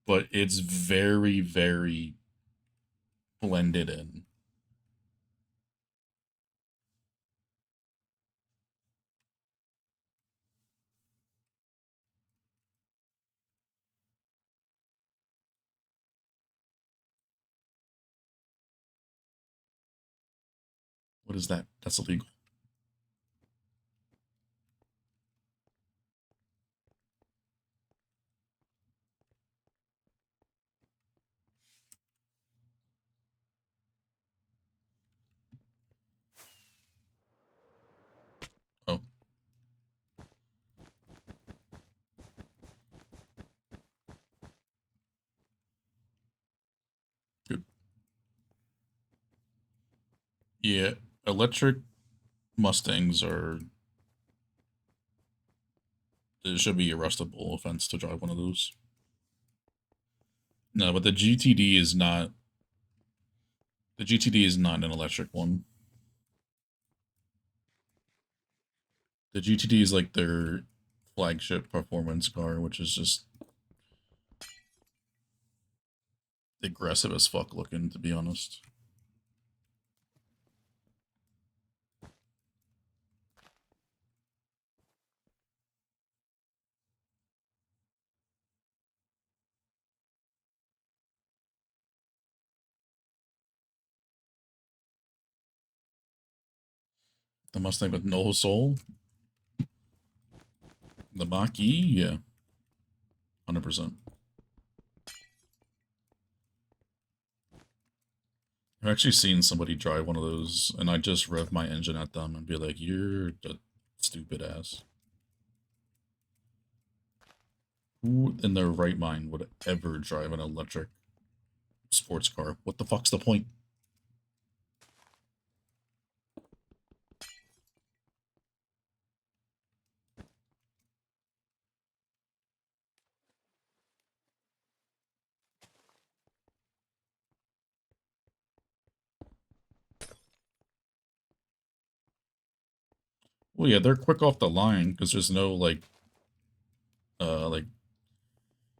S1: but it's very, very blended in. What is that? That's illegal. Oh, good. Yeah, electric Mustangs are. It should be arrestable offense to drive one of those. No, but the GTD is not. The GTD is not an electric one. The GTD is like their flagship performance car, which is just aggressive as fuck looking, to be honest. The Mustang with no soul, the Mach-E, yeah, 100%. I've actually seen somebody drive one of those, and I just rev my engine at them and be like, "You're a stupid ass." Who in their right mind would ever drive an electric sports car? What the fuck's the point? Well, yeah, they're quick off the line because there's no like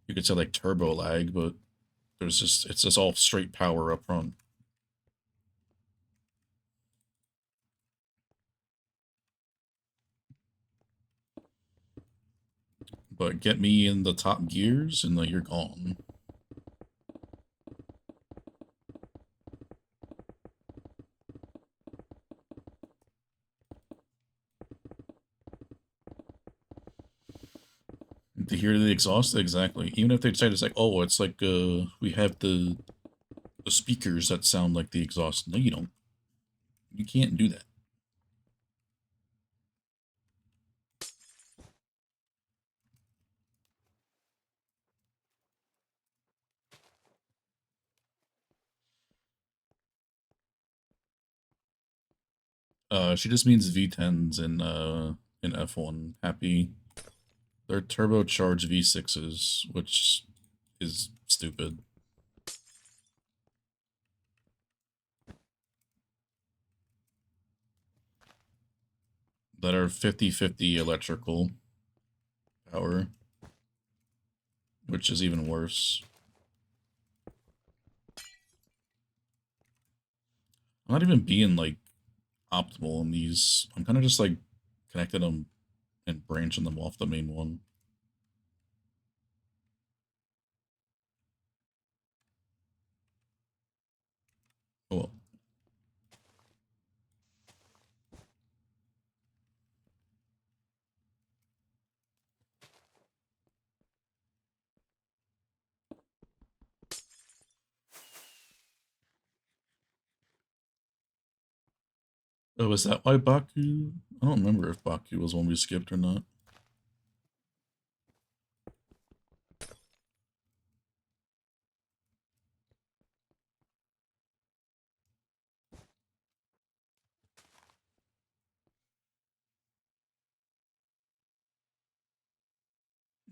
S1: you could say like turbo lag, but it's just all straight power up front. But get me in the top gears and you're gone. To hear the exhaust, exactly. Even if they say it's like, oh, it's like we have the speakers that sound like the exhaust. No, you don't. You can't do that. She just means V10s in F1. Happy. They're turbocharged V6s, which is stupid. That are 50/50 electrical power, which is even worse. I'm not even being like optimal in these. I'm kind of just like connecting them and branching them off the main one. Oh, well. Oh, is that why Baku? I don't remember if Baku was one we skipped or not.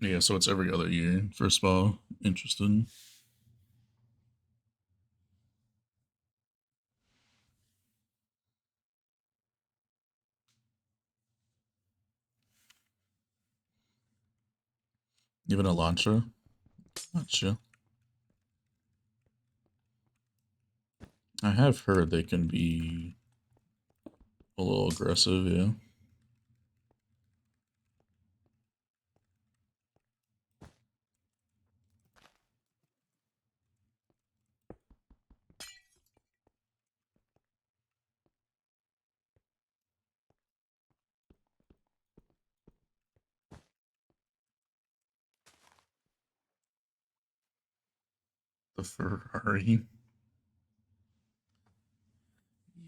S1: Yeah, so it's every other year for Spa. Interesting. Even Elantra? Gotcha. I have heard they can be a little aggressive, yeah. The Ferrari.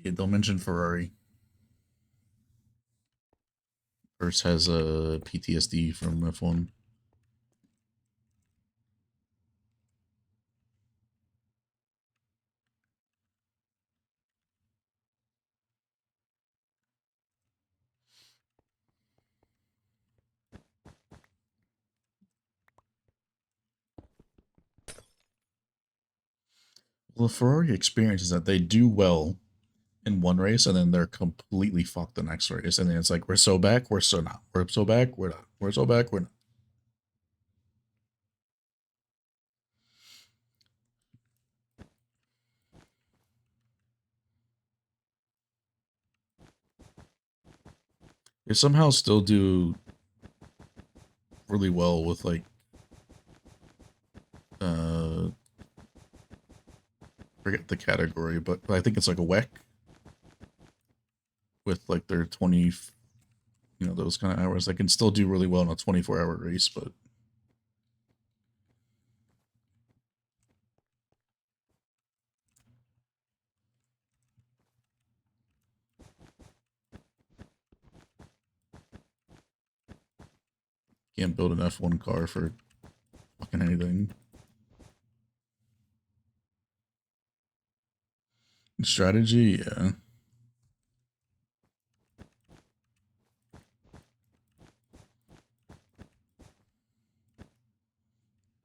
S1: Yeah, don't mention Ferrari. First has a PTSD from F1. Well, the Ferrari experience is that they do well in one race and then they're completely fucked the next race. And then it's like, we're so back, we're so not. We're so back, we're not. We're so back, we're not. They somehow still do really well with like uh forget the category, but I think it's like a WEC with like their 20, those kind of hours. They can still do really well in a 24-hour race, but can't build an F1 car for fucking anything. Strategy, yeah.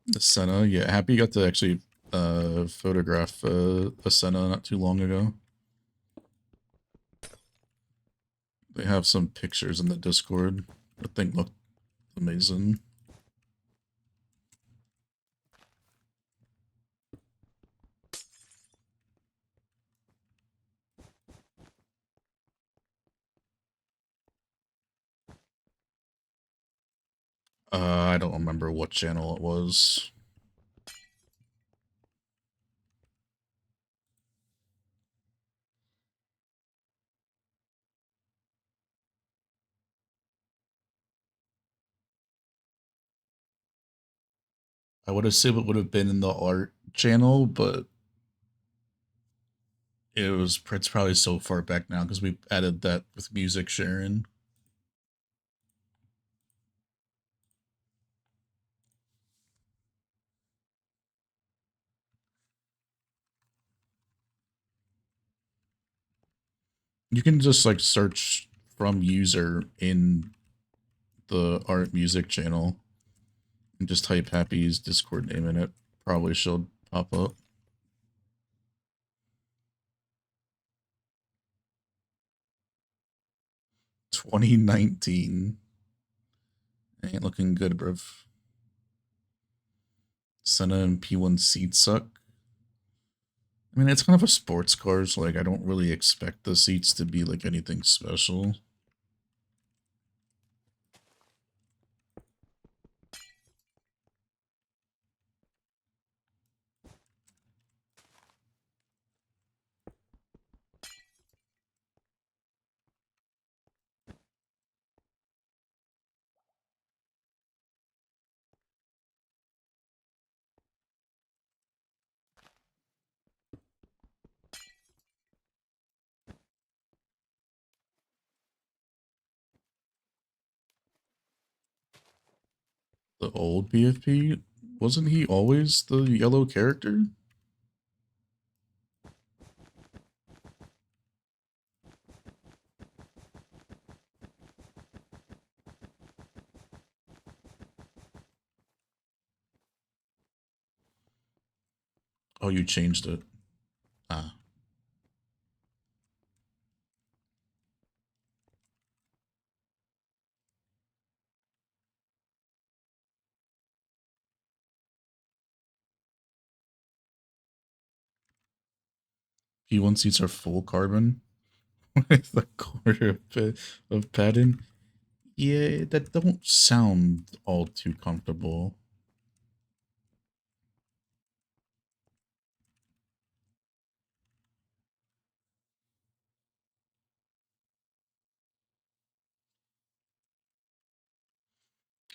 S1: The Senna, yeah. Happy got to actually photograph a Senna not too long ago. They have some pictures in the Discord. The thing looked amazing. I don't remember what channel it was. I would assume it would have been in the art channel, but it's probably so far back now because we added that with music sharing. You can just like search from user in the art music channel and just type Happy's Discord name in it. Probably should pop up. 2019. Ain't looking good, bruv. Senna and P1 seat suck. I mean, it's kind of a sports car, so like I don't really expect the seats to be like anything special. The old BFP, wasn't he always the yellow character? Oh, you changed it. Ah. P1 seats are full carbon with a quarter of padding. Yeah, that don't sound all too comfortable.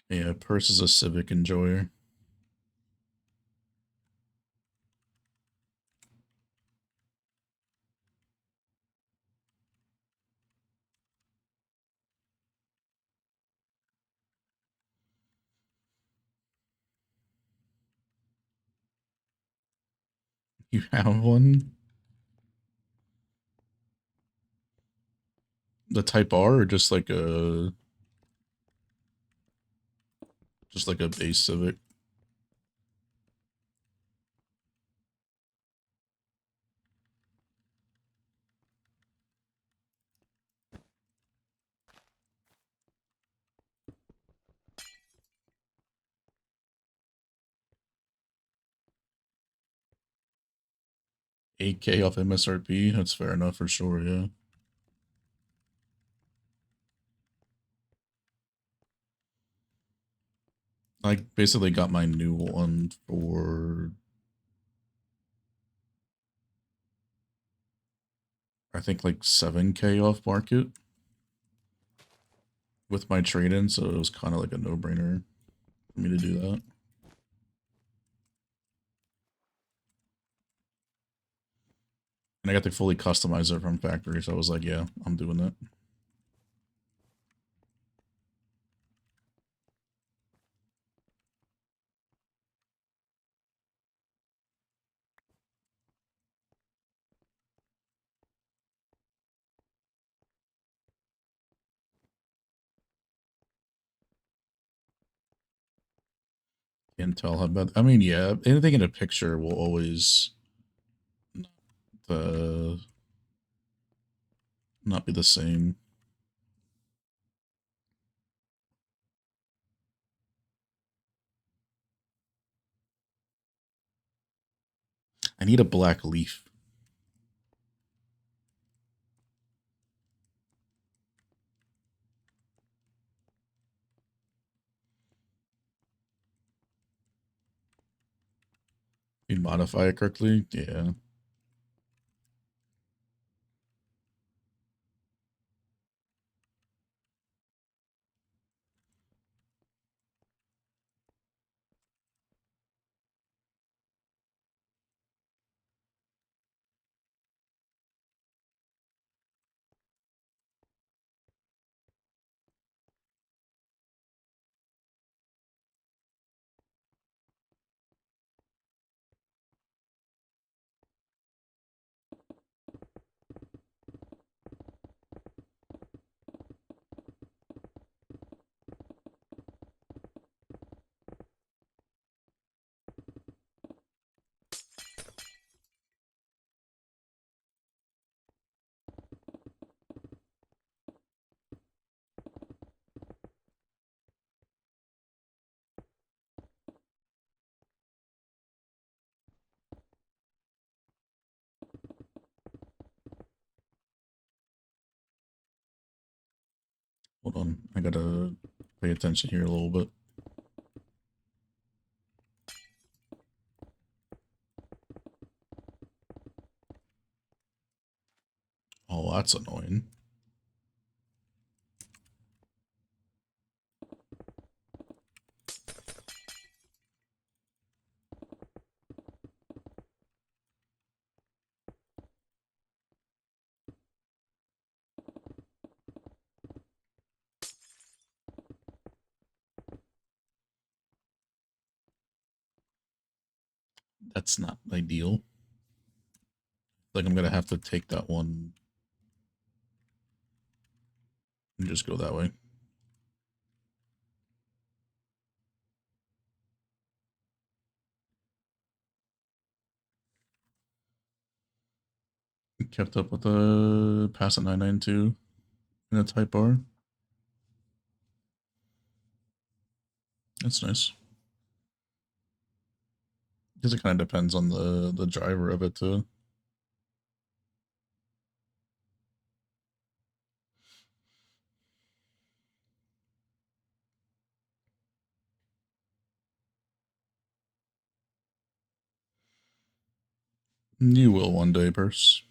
S1: Yeah, Purse is a Civic enjoyer. You have one? The Type R or just like a base Civic? $8K off MSRP? That's fair enough for sure, yeah. I basically got my new one for I think like 7K off market with my trade-in, so it was kind of like a no-brainer for me to do that. And I got to fully customize it from factory, so I was like, yeah, I'm doing that. Can't tell how bad. I mean, yeah, anything in a picture will always uh, not be the same. I need a black leaf. You modify it correctly? Yeah. Hold on. I gotta pay attention here a little bit. Oh, that's annoying. That's not ideal. Like, I'm gonna have to take that one and just go that way. Kept up with the pass at 992 in a type bar. That's nice. Because it kind of depends on the driver of it too. You will one day, Purse.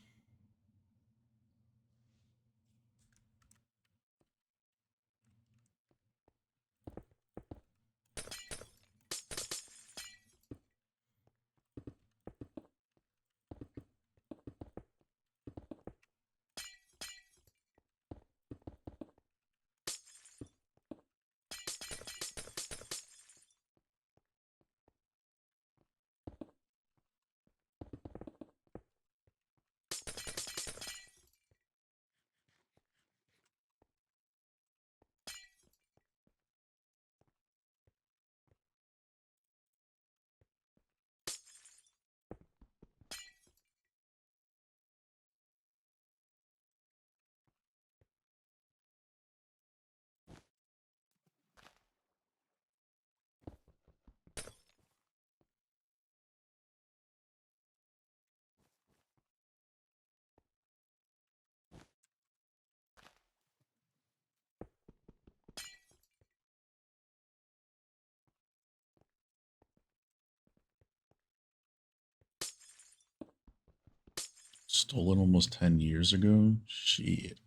S1: Stolen almost 10 years ago? Shit.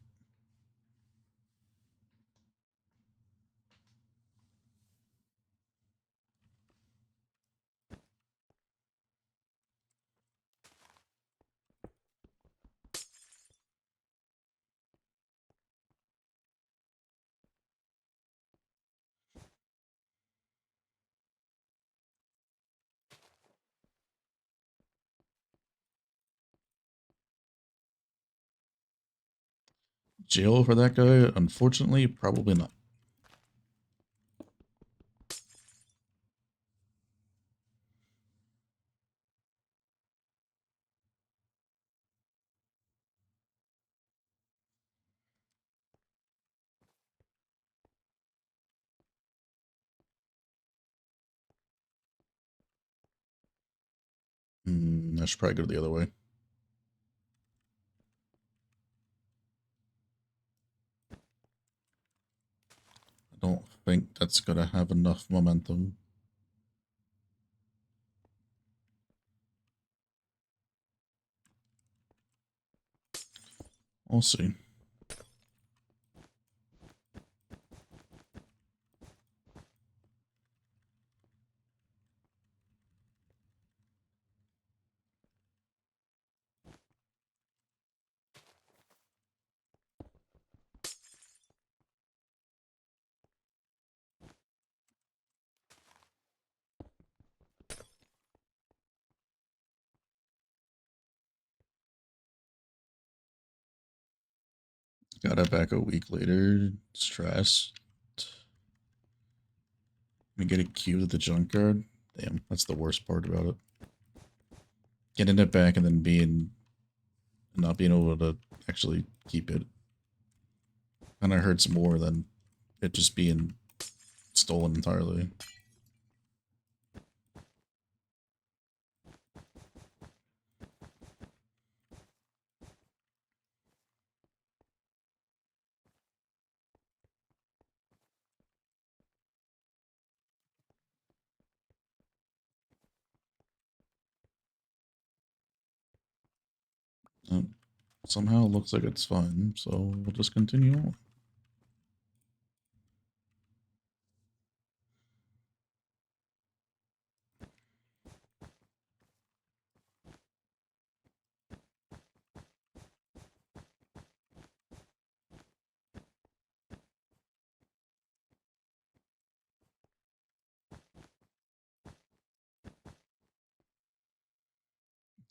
S1: Jail for that guy? Unfortunately, probably not. I should probably go the other way. I don't think that's gonna have enough momentum. We'll see. Got it back a week later. Stressed. We get it queued at the junkyard. Damn, that's the worst part about it. Getting it back and then not being able to actually keep it kind of hurts more than it just being stolen entirely. Somehow it looks like it's fine, so we'll just continue on.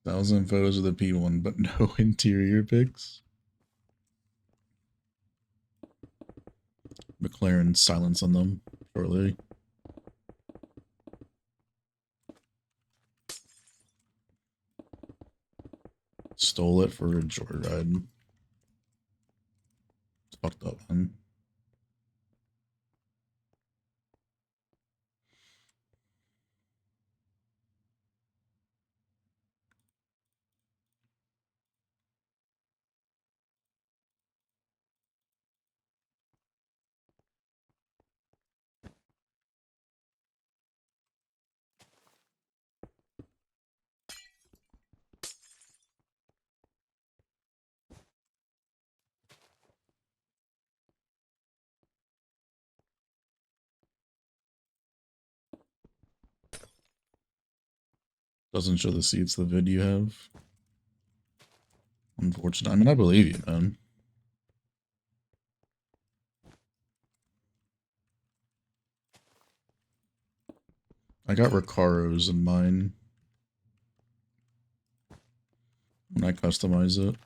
S1: Thousand photos of the P1, but no interior pics. McLaren silence on them shortly. Stole it for a joyride. It's fucked up, man. Doesn't show the seats the vid you have. Unfortunate. I mean, I believe you, man. I got Recaros in mine when I customize it.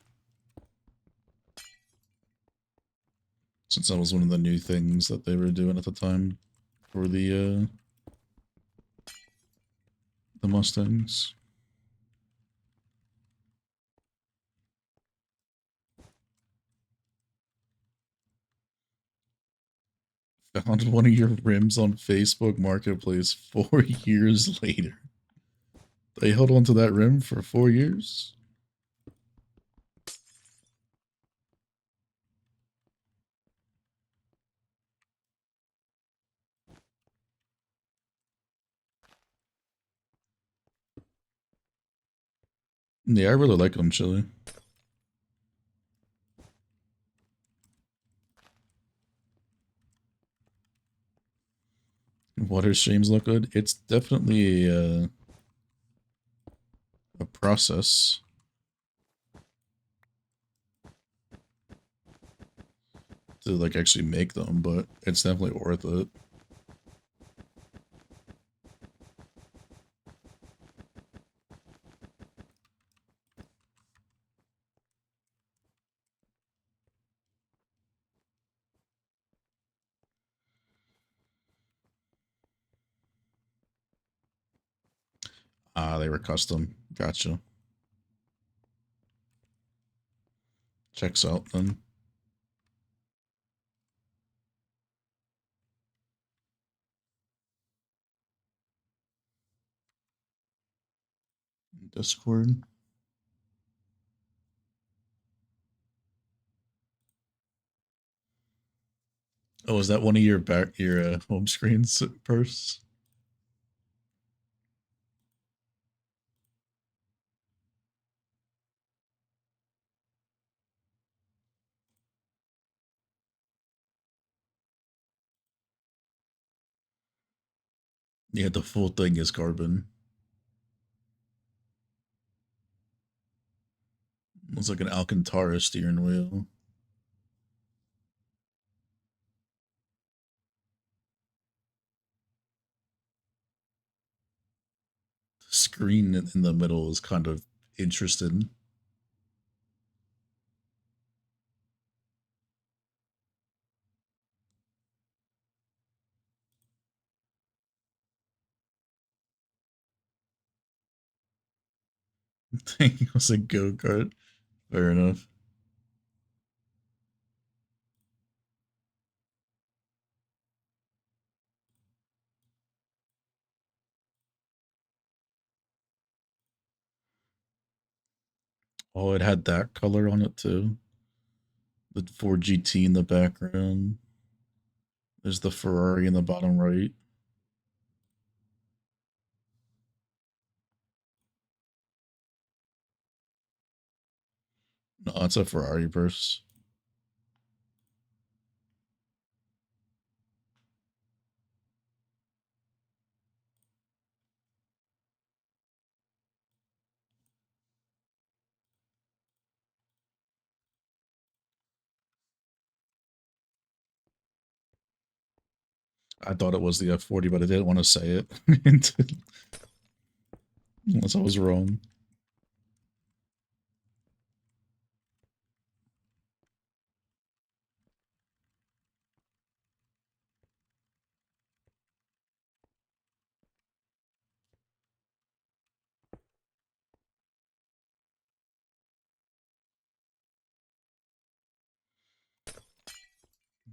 S1: Since that was one of the new things that they were doing at the time for the Mustangs. Found one of your rims on Facebook Marketplace 4 years later. They held on to that rim for 4 years? Yeah, I really like them, Chili. Water streams look good. It's definitely a process. To like actually make them, but it's definitely worth it. Ah, they were custom. Gotcha. Checks out then. Discord. Oh, is that one of your home screens, Purse? Yeah, the full thing is carbon. Looks like an Alcantara steering wheel. The screen in the middle is kind of interesting. It was a go-kart. Fair enough. Oh, it had that color on it too. The Ford GT in the background. There's the Ferrari in the bottom right. No, it's a Ferrari Purse. I thought it was the F40, but I didn't want to say it unless I was wrong.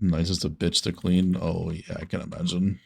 S1: Nicest a bitch to clean. Oh yeah, I can imagine.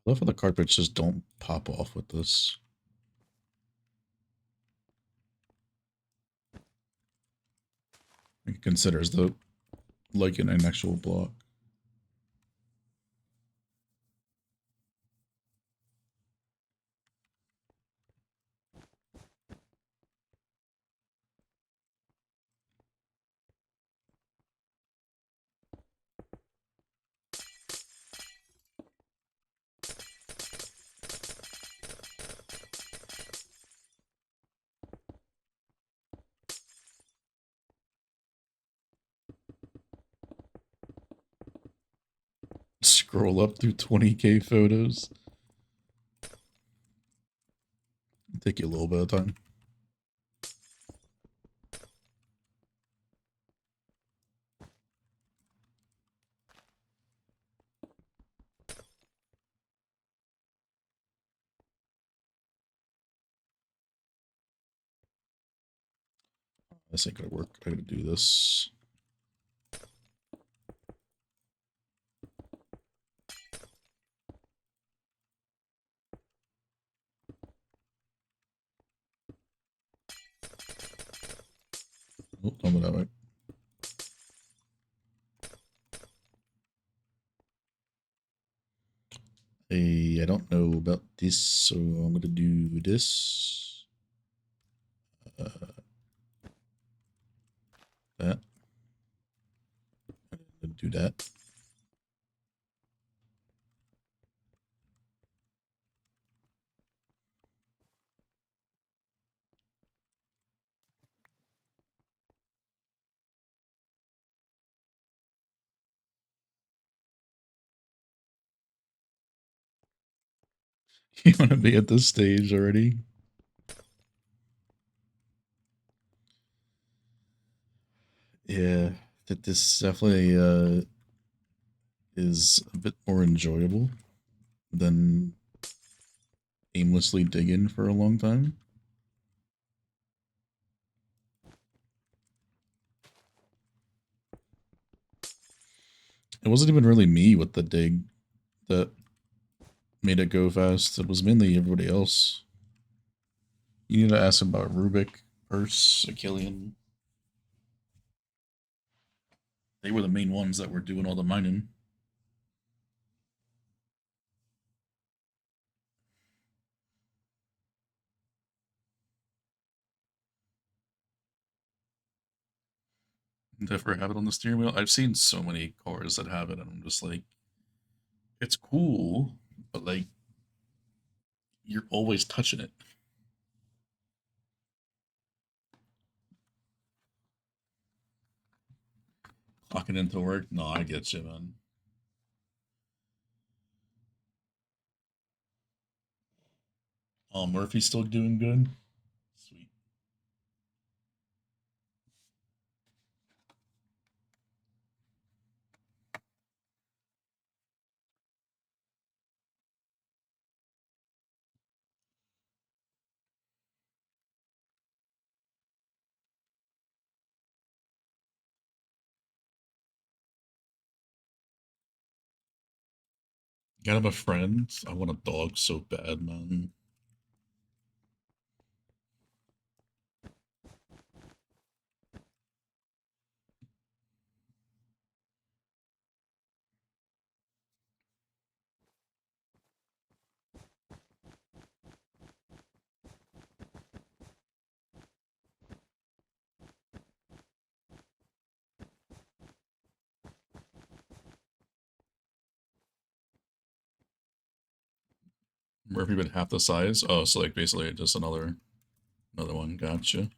S1: I love how the carpets just don't pop off with this. It considers the like in an actual block. Scroll up through 20K photos. Take you a little bit of time. This ain't gonna work. I gotta do this. Oh, don't go that way. Hey, I don't know about this, so I'm gonna do this. That. And do that. You want to be at this stage already? Yeah, that this definitely is a bit more enjoyable than aimlessly digging for a long time. It wasn't even really me with the dig that made it go fast. It was mainly everybody else. You need to ask about Rubik, Purse, Achillean. They were the main ones that were doing all the mining. Never have it on the steering wheel. I've seen so many cars that have it, and I'm just like, it's cool, but like, you're always touching it. Clocking into work. No, I get you, man. Oh, Murphy's still doing good. Sweet. Got him a friend. I want a dog so bad, man. Murphy been half the size. Oh, so like basically just another one. Gotcha.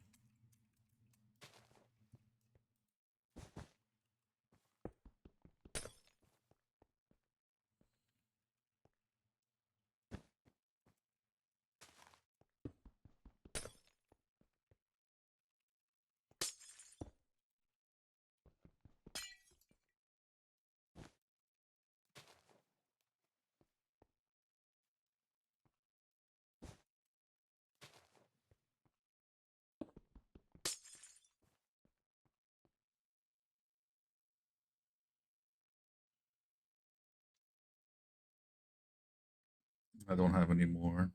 S1: I don't have any more.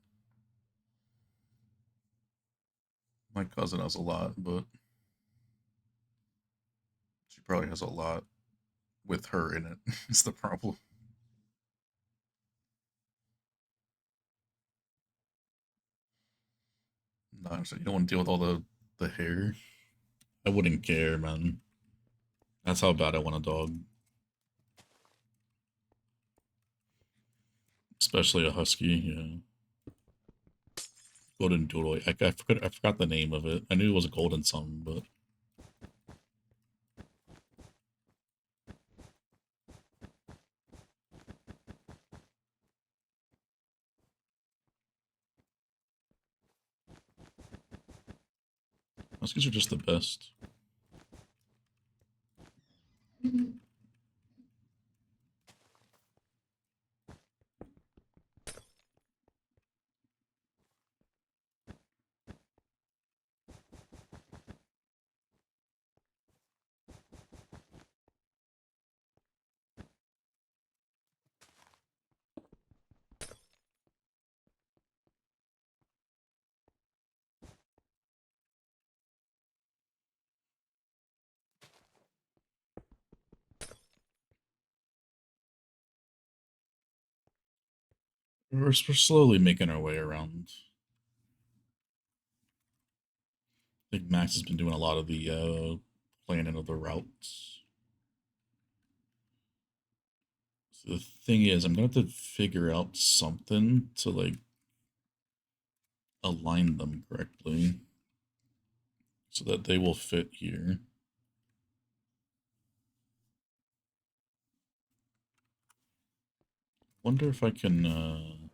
S1: My cousin has a lot, but she probably has a lot with her in it. It's the problem. No, so you don't want to deal with all the hair. I wouldn't care, man. That's how bad I want a dog, especially a husky. Yeah, golden doodle. I forgot the name of it. I knew it was a golden something, but huskies are just the best. We're slowly making our way around. I think Max has been doing a lot of the planning of the routes. So the thing is, I'm gonna have to figure out something to like align them correctly so that they will fit here. Wonder if I can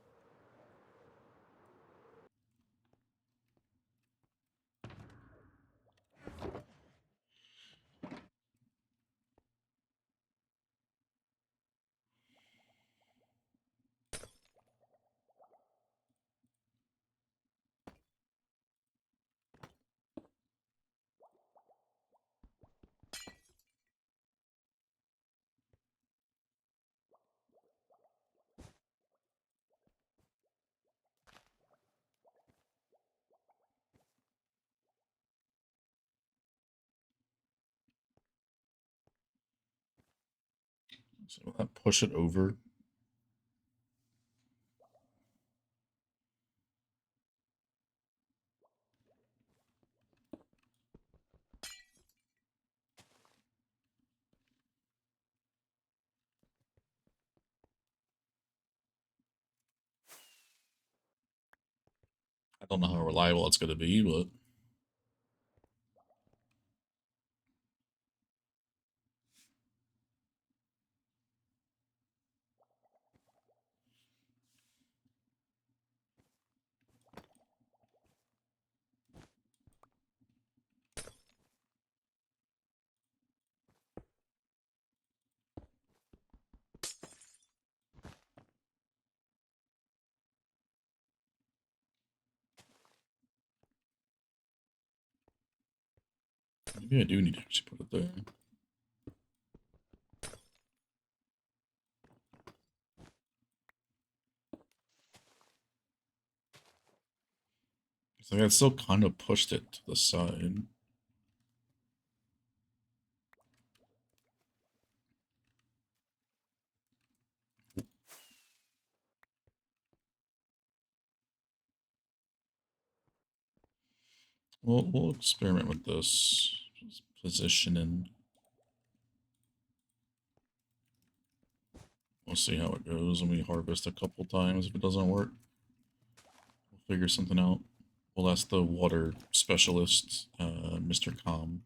S1: So will that push it over? I don't know how reliable it's going to be, but maybe I do need to actually put it there. So I still kind of pushed it to the side. We'll experiment with this. Just positioning. We'll see how it goes when we harvest a couple times. If it doesn't work, we'll figure something out. We'll ask the water specialist, Mr. Com.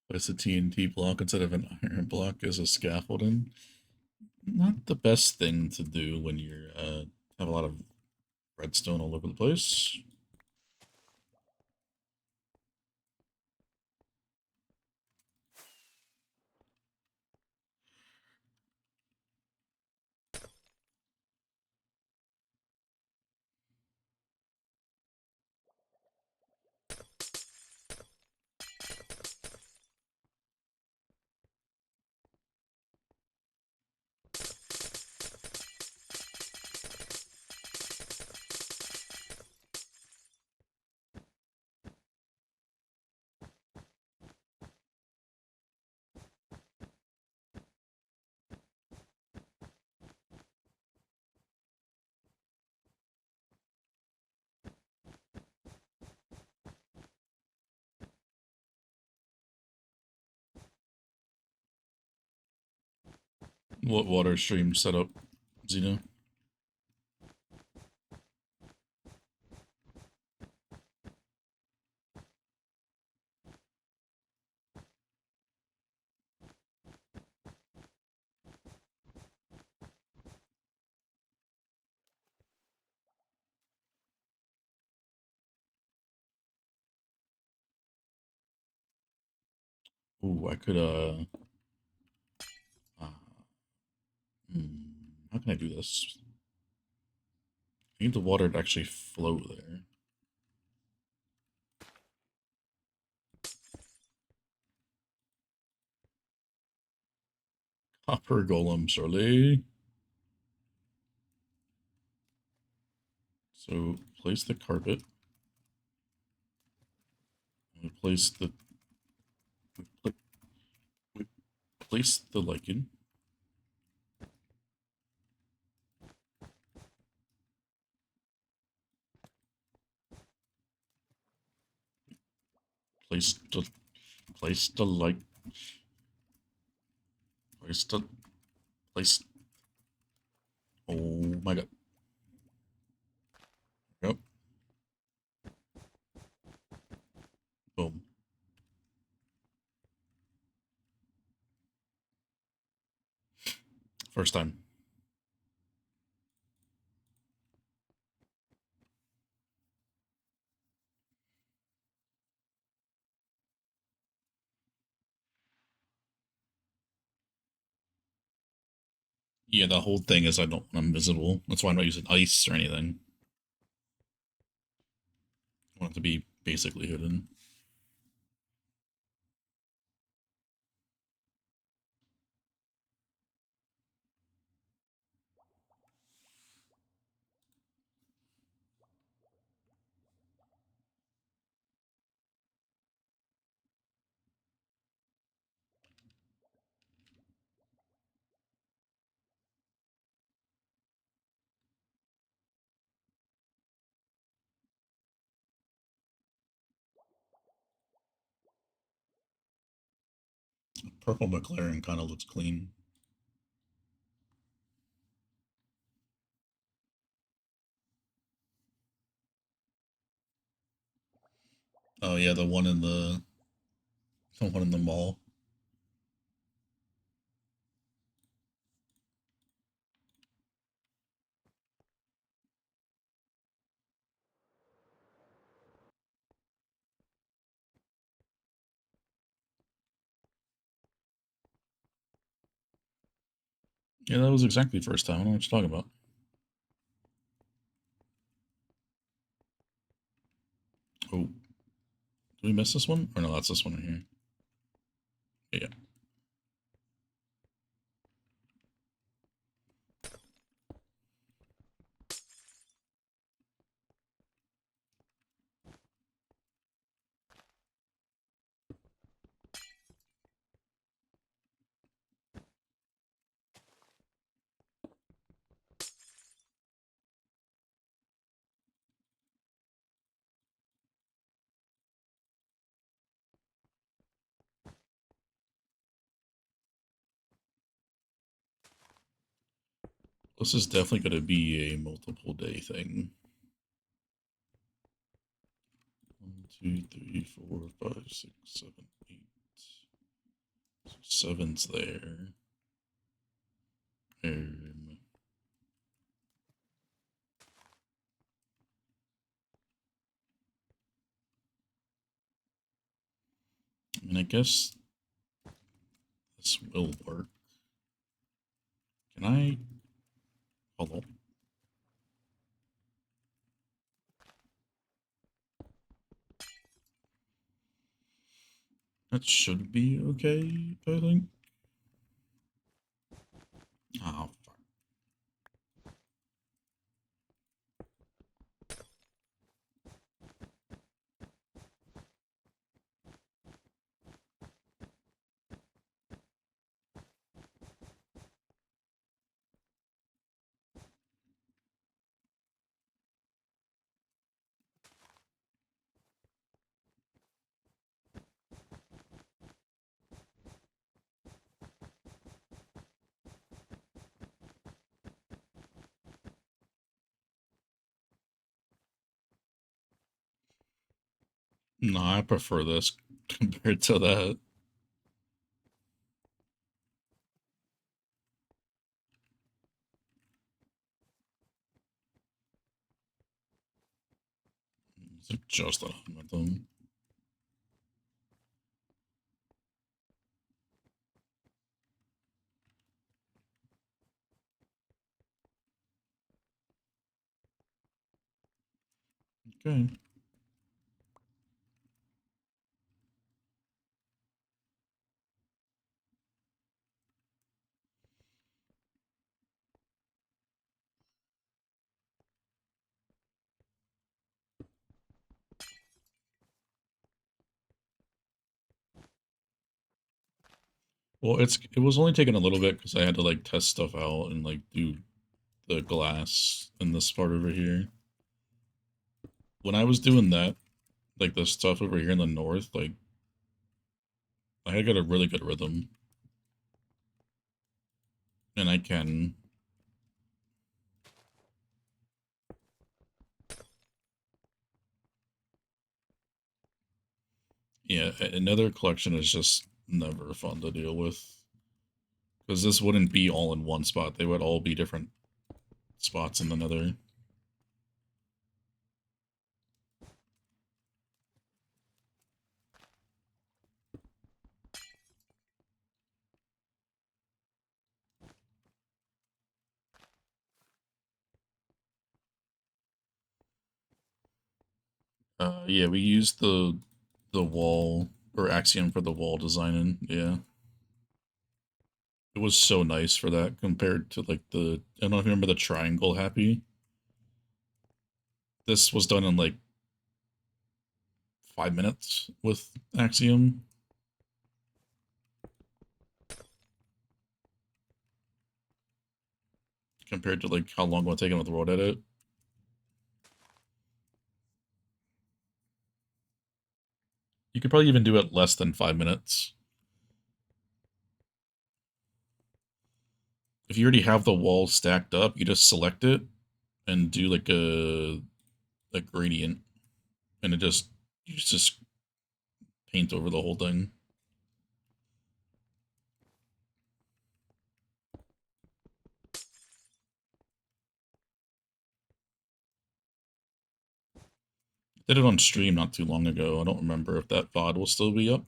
S1: Place a TNT block instead of an iron block as a scaffolding. Not the best thing to do when you're have a lot of redstone all over the place. What water stream setup, Zeno? Ooh, I could uh how can I do this? I need the water to actually flow there. Copper golem, surely. So place the carpet. We place the we place the lichen. Place the place the like place the place. Oh my god. Yep. Boom. First time. Yeah, the whole thing is I don't want them visible. That's why I'm not using ice or anything. I want it to be basically hidden. Purple McLaren kind of looks clean. Oh yeah, the one in the mall. Yeah, that was exactly the first time. I don't know what you're talking about. Oh, did we miss this one? Or no, that's this one right here. Yeah. This is definitely going to be a multiple day thing. 1, 2, 3, 4, 5, 6, 7, 8. So 7's there. I mean, I guess this will work. Can I? Hold on. That should be okay, I think. Oh, fuck. No, I prefer this compared to that. It's just a momentum. Okay. Well, it was only taking a little bit because I had to like test stuff out and like do the glass in this part over here. When I was doing that, like the stuff over here in the north, like I had got a really good rhythm, and I can. Yeah, another collection is just never fun to deal with because this wouldn't be all in one spot. They would all be different spots in the nether. Yeah, we used the wall or Axiom for the wall designing. Yeah, it was so nice for that compared to like the I don't know if you remember the triangle happy. This was done in like 5 minutes with Axiom compared to like how long it would take with World Edit. You could probably even do it less than 5 minutes. If you already have the wall stacked up, you just select it and do like a gradient, and it just you just paint over the whole thing. Did it on stream not too long ago. I don't remember if that VOD will still be up.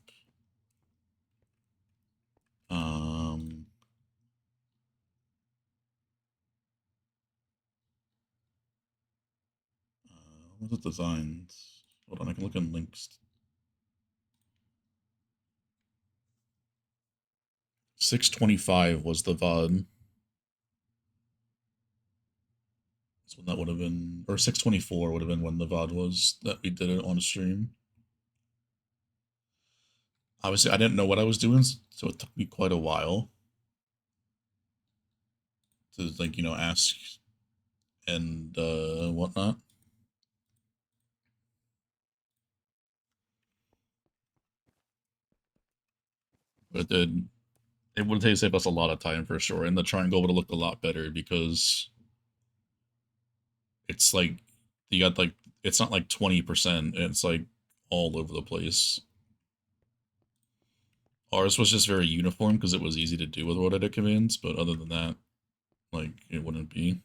S1: Um, what's the designs? Hold on, I can look in links. 625 was the VOD. That's when that would have been, or 624 would have been when the VOD was that we did it on stream. Obviously, I didn't know what I was doing, so it took me quite a while to like ask and whatnot. But it would have saved us a lot of time for sure, and the triangle would have looked a lot better because it's like you got like it's not like 20%. It's like all over the place. Ours was just very uniform because it was easy to do with road edit commands, but other than that, like it wouldn't be.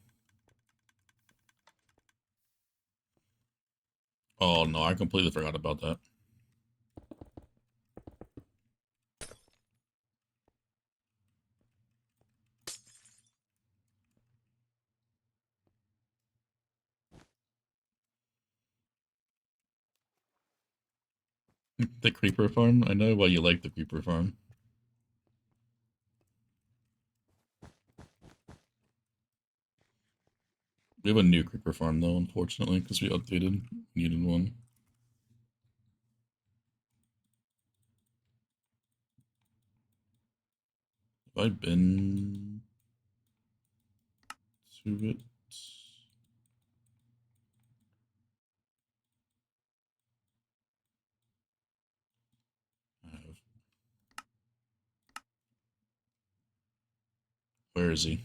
S1: Oh no, I completely forgot about that. The creeper farm. I know why you like the creeper farm. We have a new creeper farm though, unfortunately, because we updated. Needed one. Have I been to it? I have. Where is he?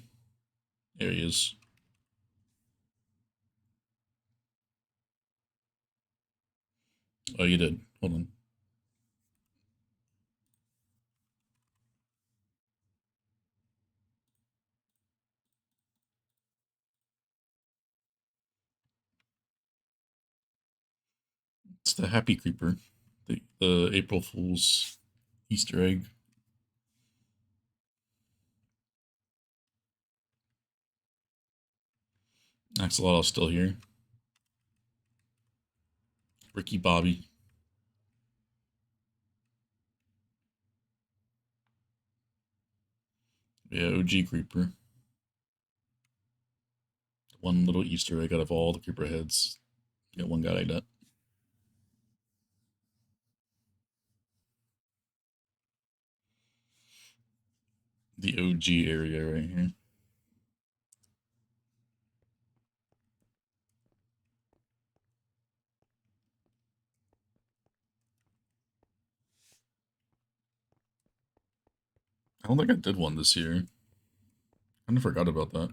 S1: There he is. Oh, you did. Hold on. It's the Happy Creeper, the April Fool's Easter egg. Axolotl's still here. Ricky Bobby. Yeah, OG Creeper. One little Easter egg out of all the Creeper heads. You got one guy like that. The OG area right here. I don't think I did one this year. I kind of forgot about that.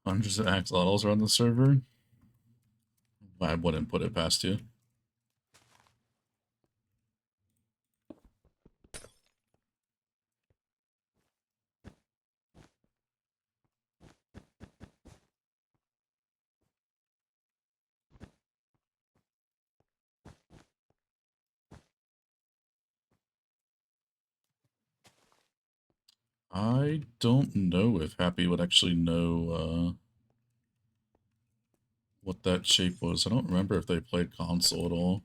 S1: Hundreds of axolotls around the server. I wouldn't put it past you. I don't know if Happy would actually know what that shape was. I don't remember if they played console at all.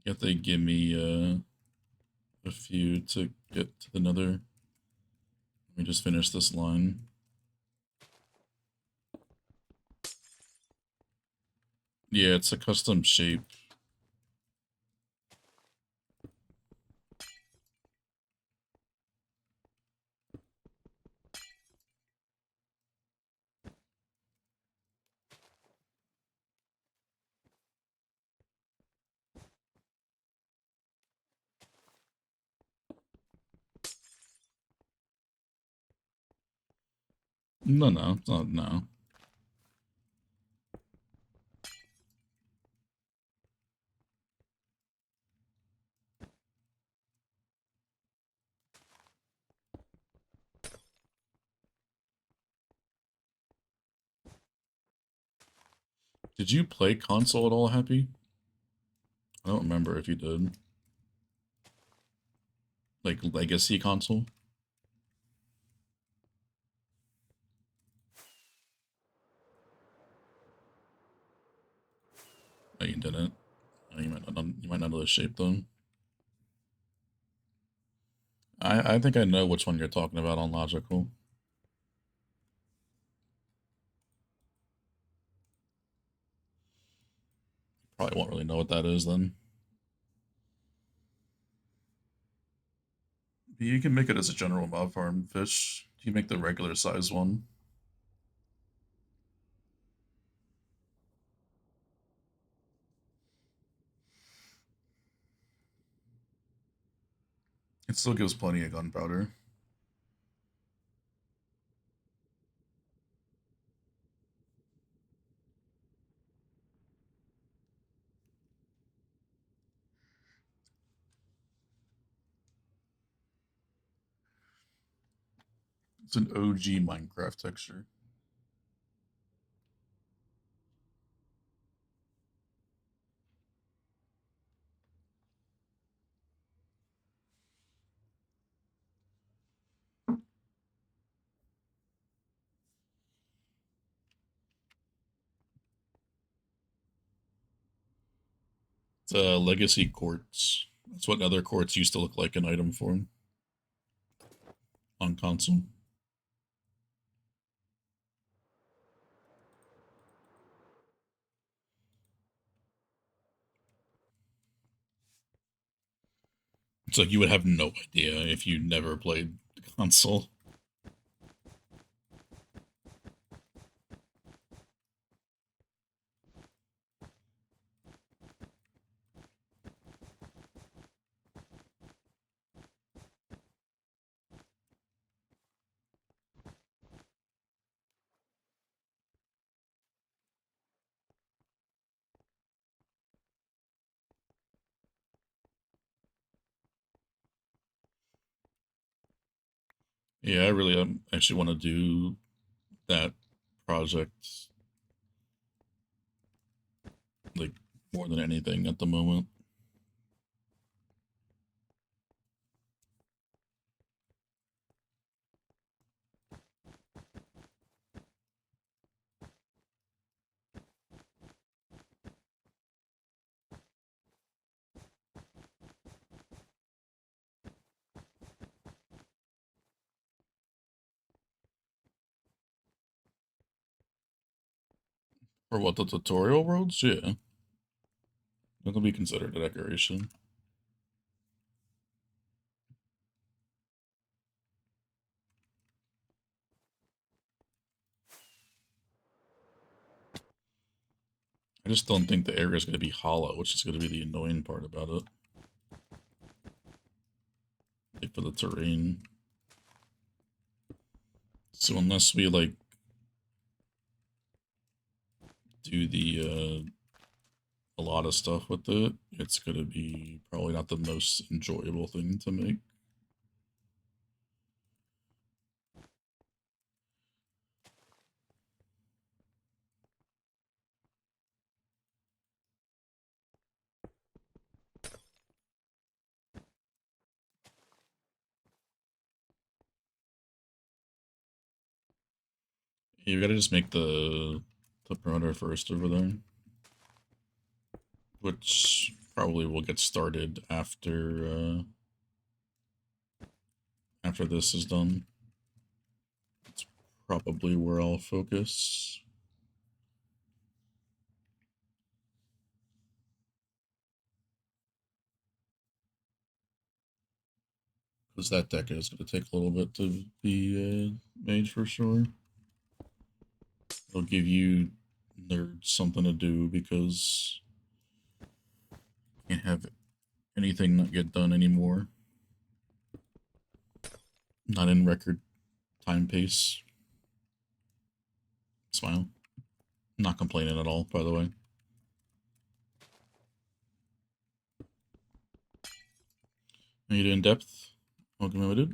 S1: Yet they give me a few to get to the nether. Let me just finish this line. Yeah, it's a custom shape. No, it's not, no. Did you play console at all, Happy? I don't remember if you did. Like, Legacy console? No, you didn't. Oh, you might not know the shape, though. I think I know which one you're talking about on Logical. Probably won't really know what that is, then. You can make it as a general mob farm fish. You make the regular size one. It still gives plenty of gunpowder. It's an OG Minecraft texture. It's a legacy quartz. That's what other quartz used to look like in item form on console. It's like you would have no idea if you never played the console. Yeah, I really actually want to do that project like more than anything at the moment. For what, the tutorial worlds? Yeah, that'll be considered a decoration. I just don't think the area is going to be hollow, which is going to be the annoying part about it. Like for the terrain. So unless we like do the a lot of stuff with it, it's going to be probably not the most enjoyable thing to make. You gotta just make the perimeter first over there, which probably will get started after this is done. It's probably where I'll focus. Because that deck is going to take a little bit to be made for sure. It'll give you nerds something to do because you can't have anything not get done anymore. Not in record time pace. Smile. Not complaining at all, by the way. Are you doing depth? Welcome limited.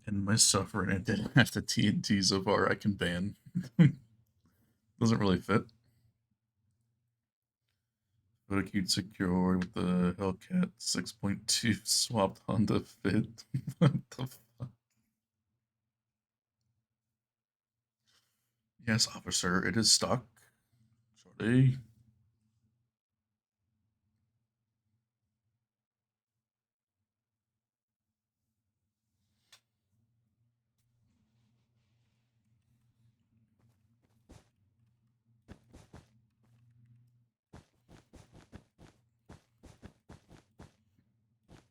S1: And my suffering, I didn't have to TNT so far. I can ban. Doesn't really fit. But a cute secure with the Hellcat 6.2 swapped Honda Fit. What the fuck? Yes, officer, it is stuck. Shorty.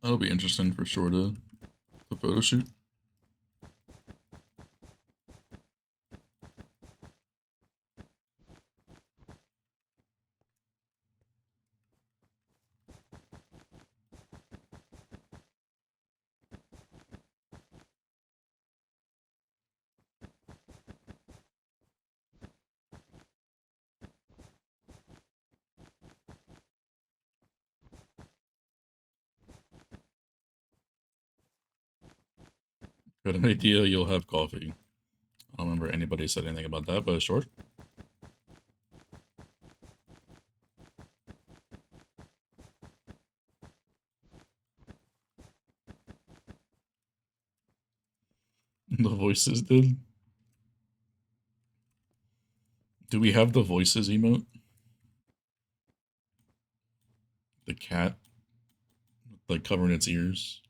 S1: That'll be interesting for sure to photo shoot. Got an idea, you'll have coffee. I don't remember anybody said anything about that, but sure. The voices did. Do we have the voices emote? The cat, like covering its ears.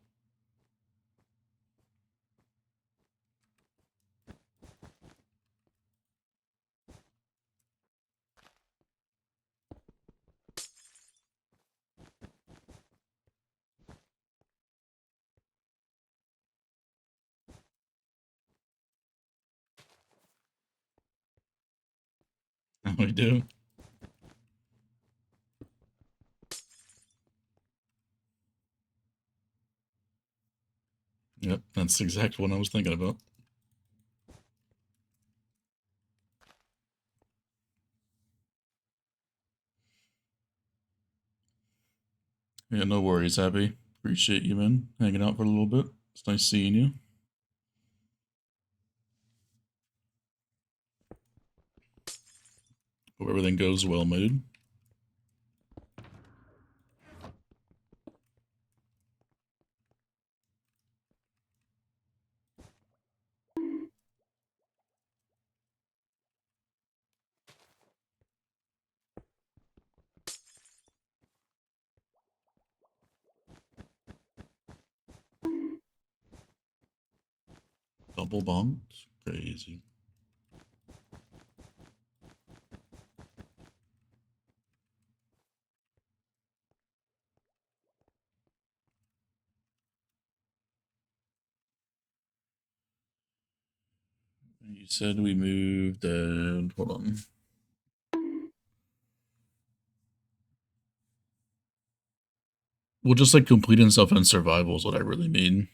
S1: We do. Yep, that's exactly what I was thinking about. Yeah, no worries, Abby. Appreciate you, man. Hanging out for a little bit. It's nice seeing you. Hope everything goes well, mate. Double bonked? Crazy. You said we moved, hold on. Well, just like completing stuff in survival is what I really mean.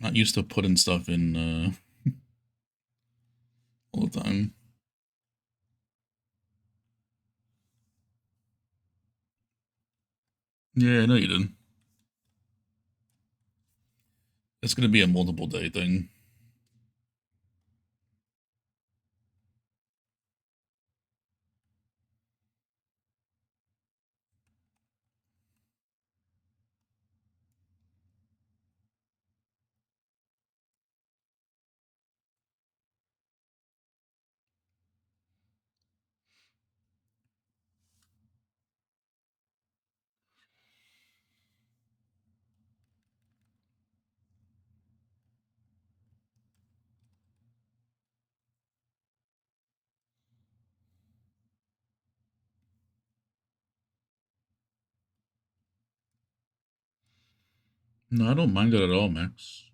S1: Not used to putting stuff in all the time. Yeah, I know you did. It's gonna be a multiple day thing. No, I don't mind it at all, Max.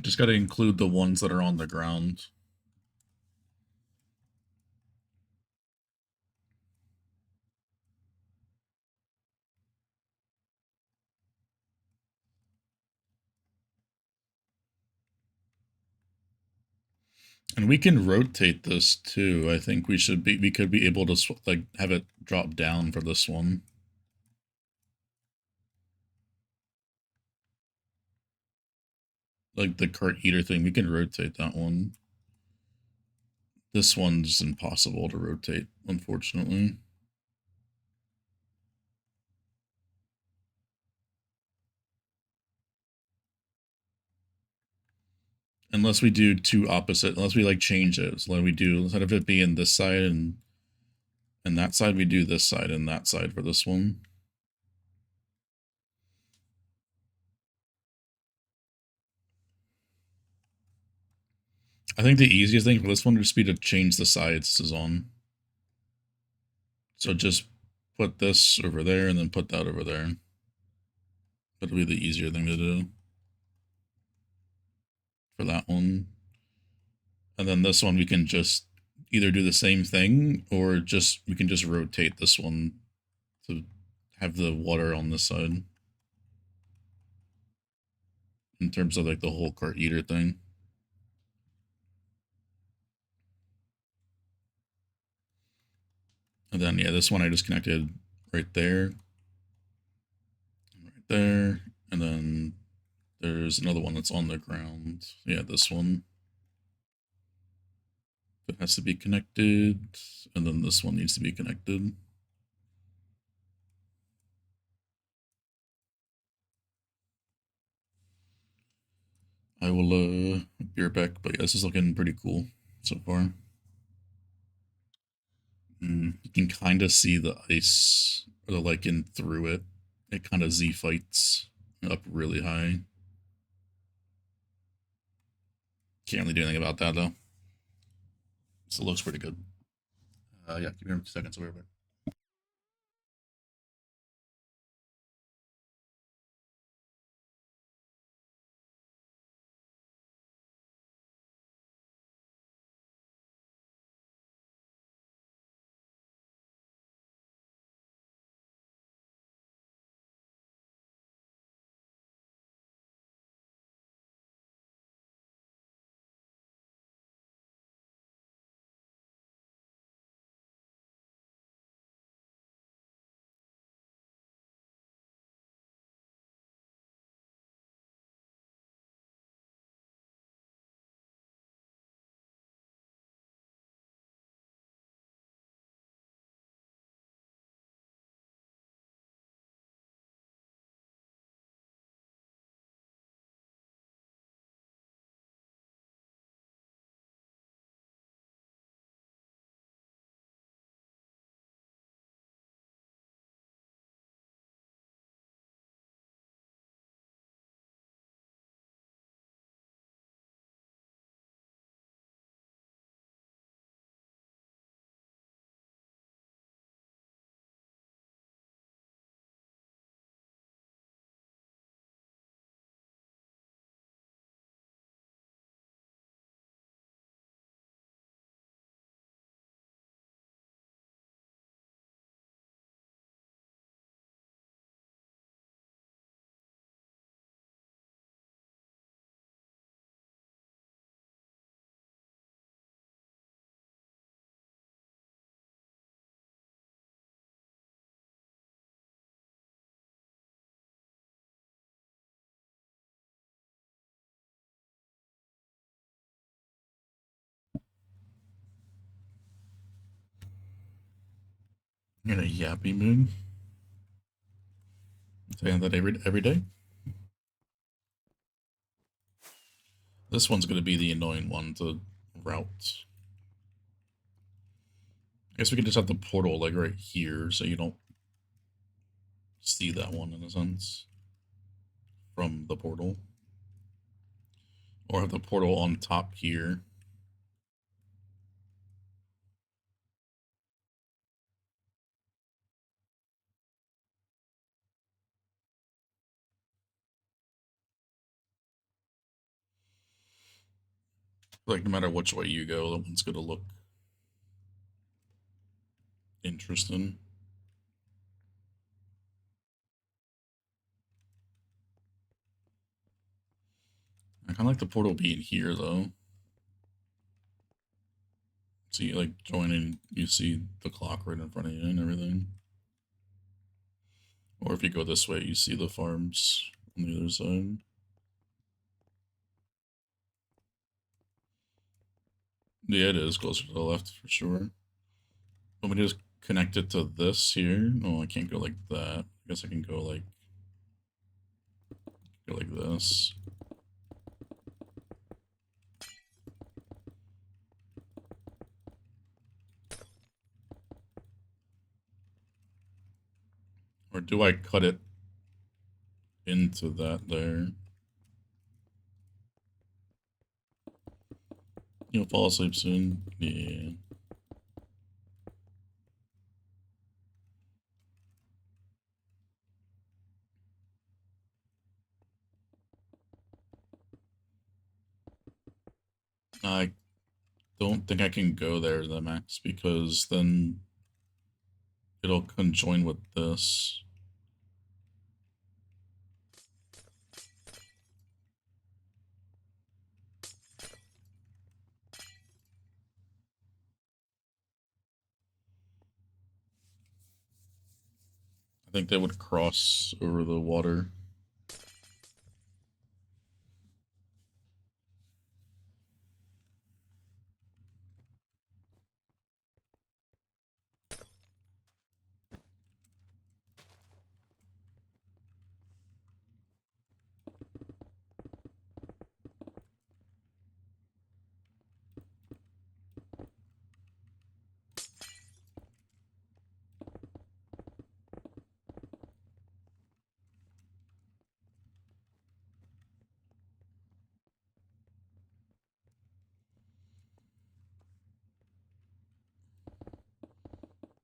S1: Just got to include the ones that are on the ground. And we can rotate this too. I think we could be able to like have it drop down for this one. Like the cart eater thing, we can rotate that one. This one's impossible to rotate, unfortunately. Unless we do two opposite, unless we like change it. So like we do, instead of it being this side and that side, we do this side and that side for this one. I think the easiest thing for this one would just be to change the sides this is on. So just put this over there and then put that over there. That'll be the easier thing to do for that one. And then this one we can just either do the same thing or just we can just rotate this one to have the water on this side. In terms of like the whole cart eater thing. And then yeah, this one I just connected right there. Right there. And then there's another one that's on the ground. Yeah, this one. It has to be connected. And then this one needs to be connected. I will be right back, but yeah, this is looking pretty cool so far. You can kind of see the ice or the lichen through it. It kind of Z fights up really high. Can't really do anything about that though. So it looks pretty good. Yeah, give me 2 seconds. I'll be right back. In a yappy mood. Saying that every day. This one's gonna be the annoying one to route. I guess we can just have the portal like right here, so you don't see that one in a sense from the portal, or have the portal on top here. Like no matter which way you go, that one's gonna look interesting. I kind of like the portal being here though. So you like joining, you see the clock right in front of you and everything. Or if you go this way, you see the farms on the other side. Yeah, it is closer to the left for sure. Let me just connect it to this here. No, I can't go like that. I guess I can go like this. Or do I cut it into that there? You'll fall asleep soon. Yeah. I don't think I can go there, the max, because then it'll conjoin with this. I think they would cross over the water.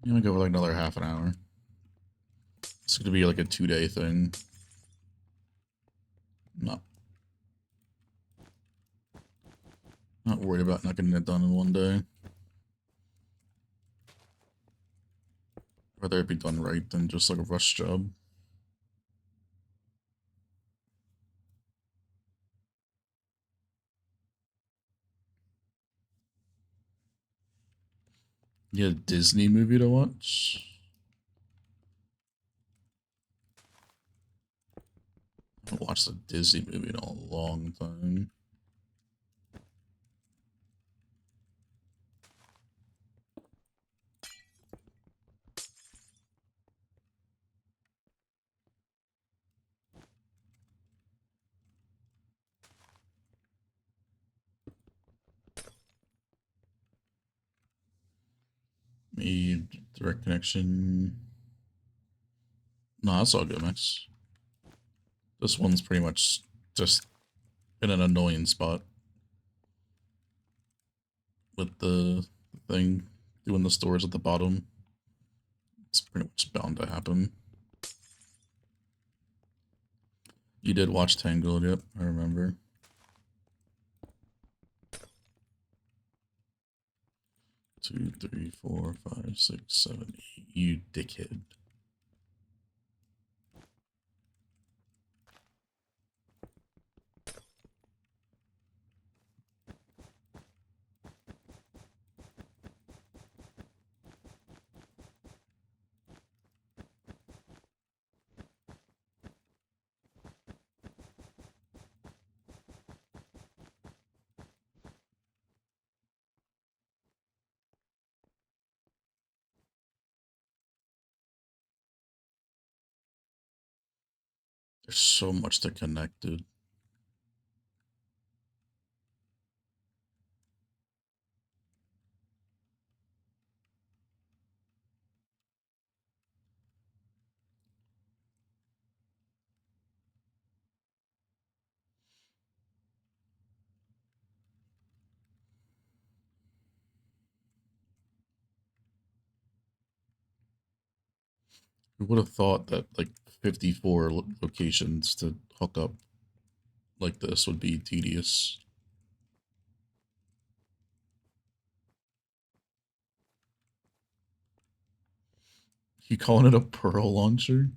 S1: I'm gonna go for like another half an hour. It's gonna be like a 2-day thing. Not not worried about not getting it done in one day. Rather it be done right than just like a rush job. You had a Disney movie to watch? I haven't watched a Disney movie in a long time. Me direct connection. No, that's all good, Max. This one's pretty much just in an annoying spot with the thing doing the stores at the bottom. It's pretty much bound to happen. You did watch Tangled, yep, I remember. 2, 3, 4, 5, 6, 7, 8. You dickhead. There's so much to connect, dude. Who would have thought that like 54 locations to hook up like this would be tedious? You calling it a pearl launcher?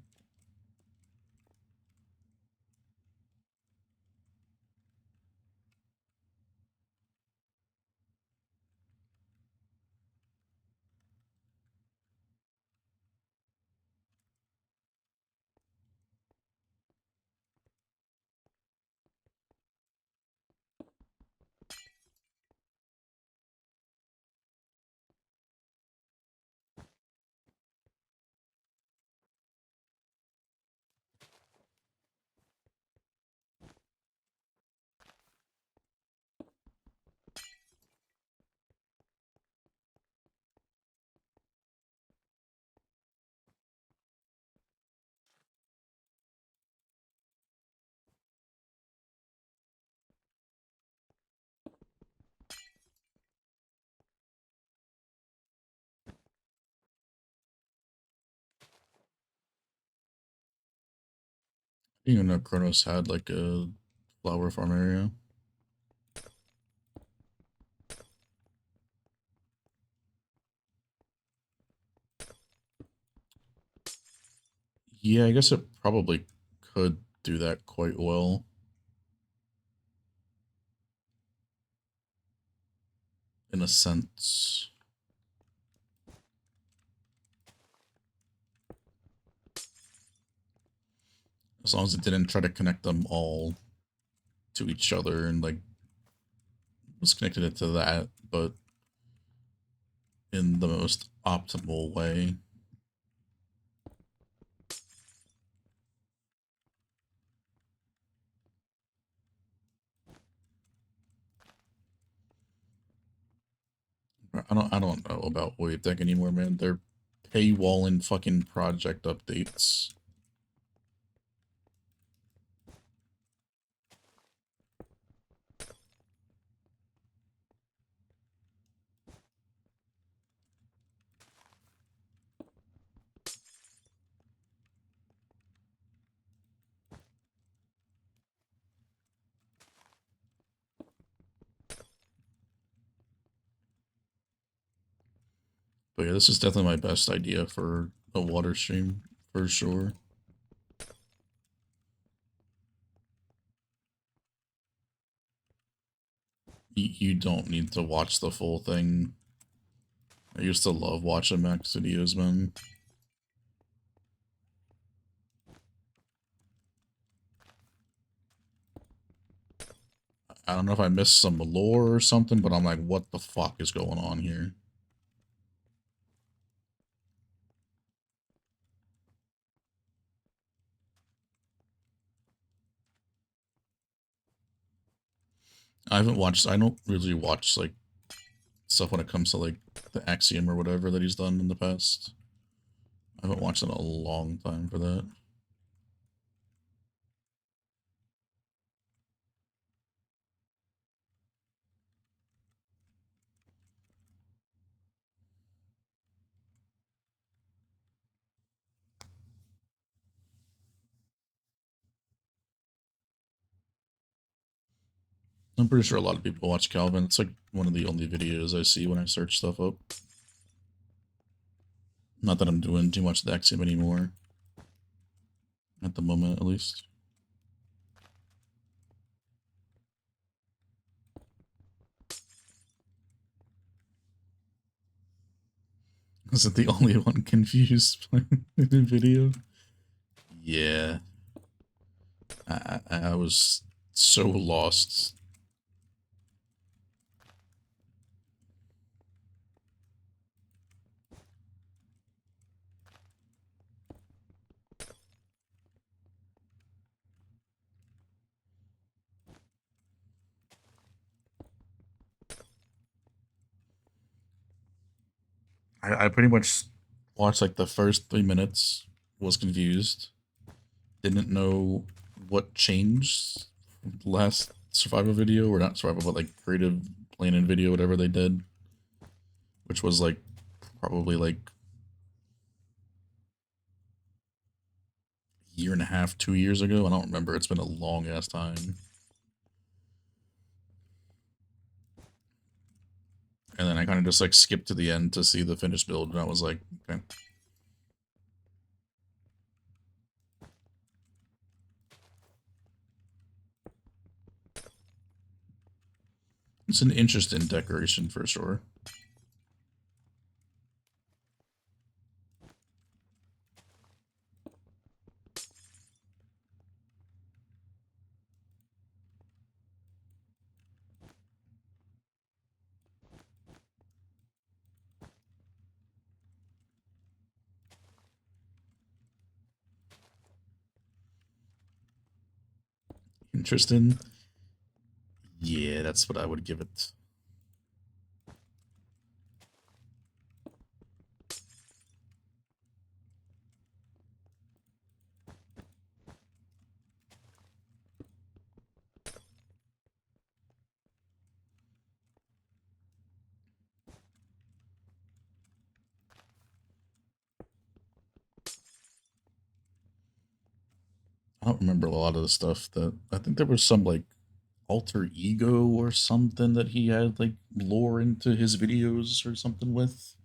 S1: I didn't even know Kronos had like a flower farm area. Yeah, I guess it probably could do that quite well. In a sense. As long as it didn't try to connect them all to each other and like was connected it to that, but in the most optimal way. I don't know about Wave Deck anymore, man. They're paywalling fucking project updates. But yeah, this is definitely my best idea for a water stream, for sure. You don't need to watch the full thing. I used to love watching Max videos, man. I don't know if I missed some lore or something, but I'm like, what the fuck is going on here? I don't really watch like stuff when it comes to like the Axiom or whatever that he's done in the past. I haven't watched it in a long time for that. I'm pretty sure a lot of people watch Calvin. It's like one of the only videos I see when I search stuff up. Not that I'm doing too much of the Axiom anymore. At the moment, at least. Was it the only one confused playing the video? Yeah. I was so lost. I pretty much watched like the first 3 minutes, was confused, didn't know what changed from the last survival video, or not survival, but like creative planning video, whatever they did, which was like probably like a year and a half, 2 years ago. I don't remember. It's been a long ass time. And then I kind of just like skipped to the end to see the finished build, and I was like, okay. It's an interesting decoration for sure. Interesting. Yeah, that's what I would give it. I don't remember a lot of the stuff that I think there was some like alter ego or something that he had like lore into his videos or something with.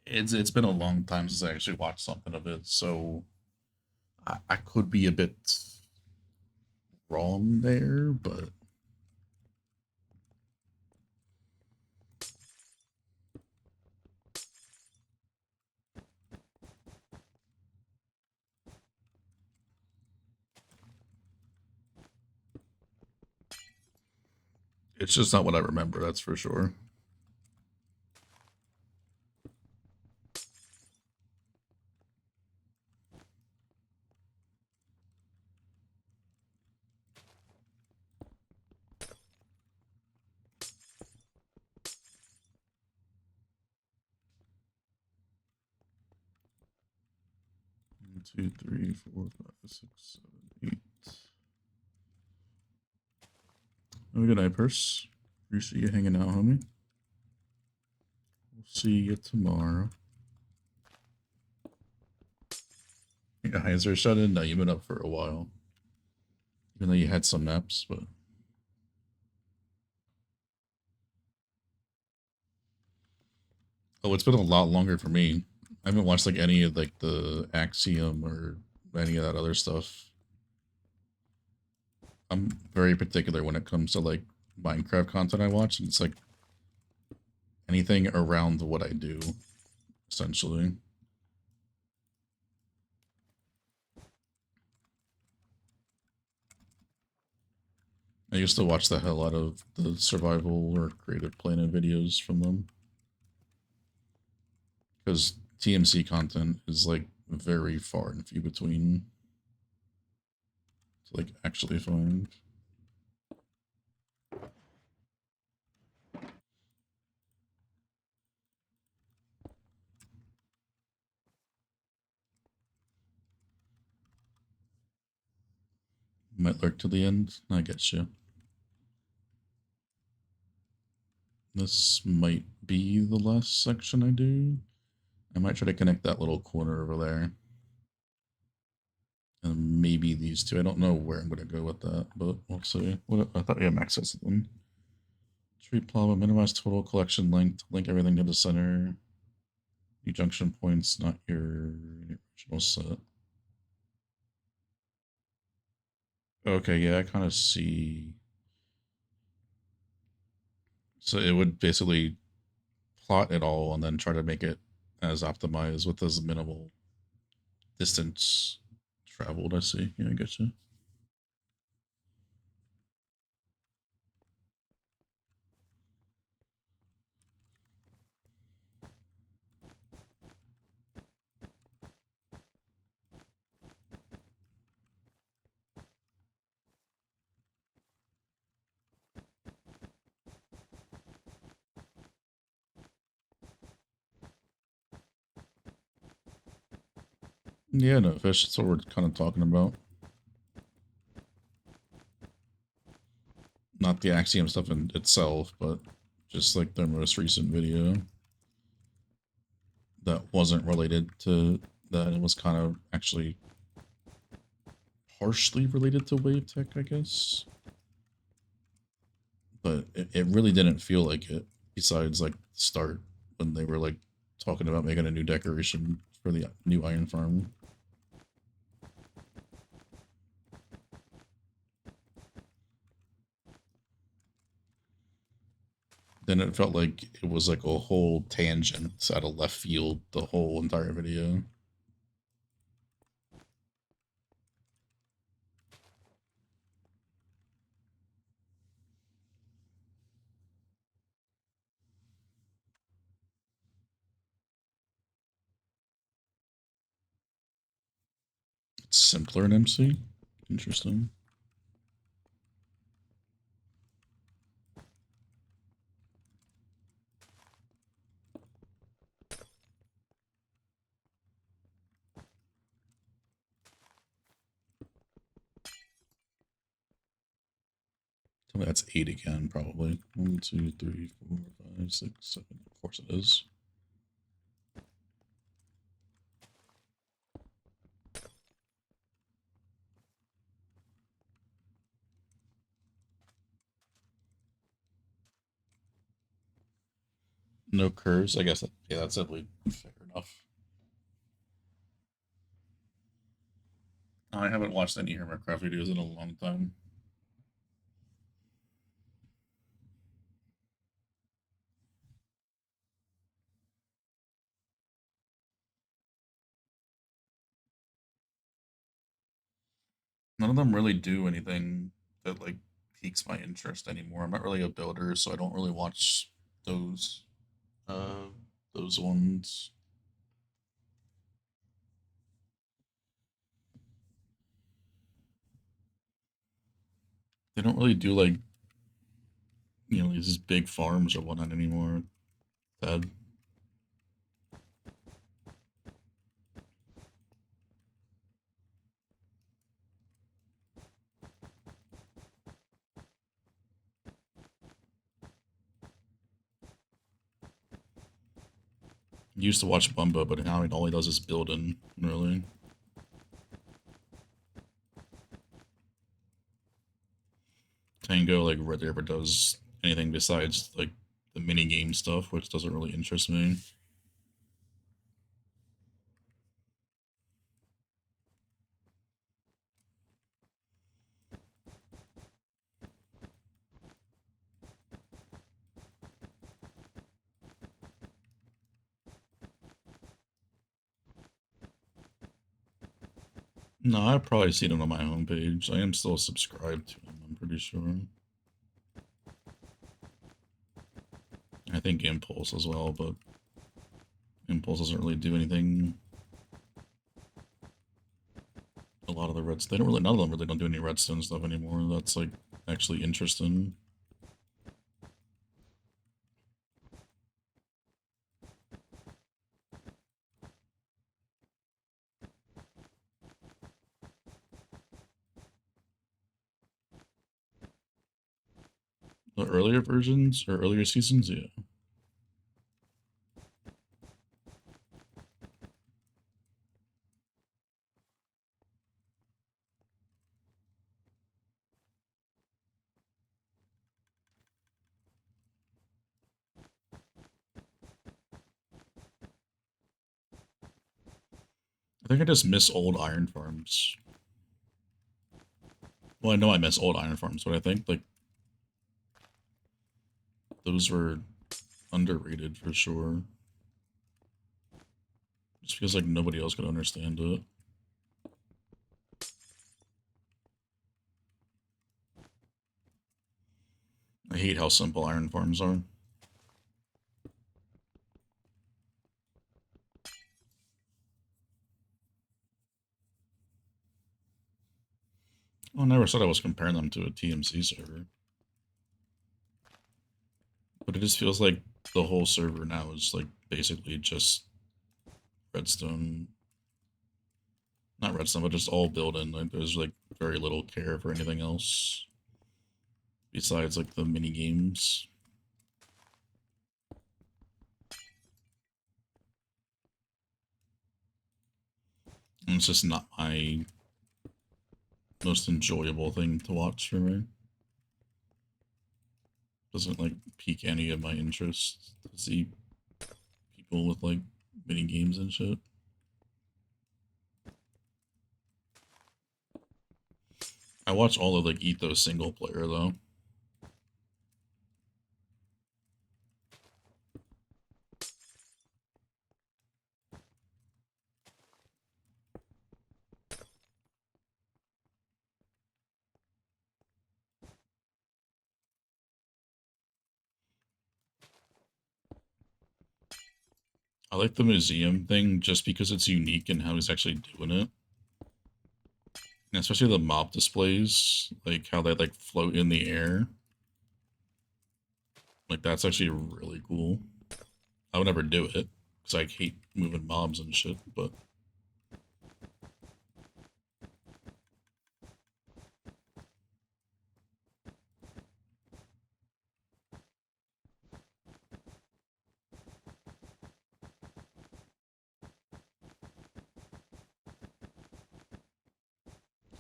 S1: It's been a long time since I actually watched something of it, so I could be a bit wrong there, but it's just not what I remember, that's for sure. One, two, three, four, five, six, 7, 8. Have a good night, Purse. Appreciate you hanging out, homie. We'll see you tomorrow. Your eyes are shut in? No, you've been up for a while. Even though you had some naps, but oh, it's been a lot longer for me. I haven't watched like any of like the Axiom or any of that other stuff. I'm very particular when it comes to like Minecraft content I watch, and it's like anything around what I do, essentially. I used to watch the hell out of the survival or creative planning videos from them, because TMC content is like very far and few between to like actually find. Might lurk to the end. I get you. This might be the last section I do. I might try to connect that little corner over there. And maybe these two. I don't know where I'm going to go with that, but we'll see. What, I thought we had access to them. Tree plot, minimize total collection length, link everything to the center. New junction points, not your original set. Okay, yeah, I kind of see. So it would basically plot it all and then try to make it as optimized with as minimal distance traveled. I see. Yeah, I get you. Yeah, no fish. That's what we're kind of talking about. Not the Axiom stuff in itself, but just like their most recent video that wasn't related to that. It was kind of actually partially related to wave tech, I guess. But it really didn't feel like it, besides like start when they were like talking about making a new decoration for the new iron farm. Then it felt like it was like a whole tangent out of left field the whole entire video. It's simpler in MC. Interesting. Tell me that's 8 again, probably. 1, 2, 3, 4, 5, 6, 7. Of course it is. No curves. I guess that, yeah, that's definitely fair enough. I haven't watched any Hermitcraft videos in a long time. None of them really do anything that like piques my interest anymore. I'm not really a builder, so I don't really watch those uh those ones. They don't really do like, these big farms or whatnot anymore. That used to watch Bumba, but now all he does is building, really. Tango like rarely ever does anything besides like the mini game stuff, which doesn't really interest me. No, I've probably seen it on my homepage. I am still subscribed to him, I'm pretty sure. I think Impulse as well, but Impulse doesn't really do anything. A lot of the Reds, they don't really, none of them really don't do any Redstone stuff anymore. That's like actually interesting. The earlier versions or earlier seasons, yeah. I think I just miss old iron farms. Well, I know I miss old iron farms, but I think like those were underrated for sure. Just because like nobody else could understand it. I hate how simple iron farms are. I never said I was comparing them to a TMC server. But it just feels like the whole server now is like basically just redstone Not redstone, but just all built-in. Like there's like very little care for anything else besides like the mini games. And it's just not my most enjoyable thing to watch for me. Doesn't like pique any of my interest to see people with like mini games and shit. I watch all of like Ethos single player though. I like the museum thing just because it's unique in how he's actually doing it. And especially the mob displays, like how they like float in the air. Like that's actually really cool. I would never do it because I hate moving mobs and shit, but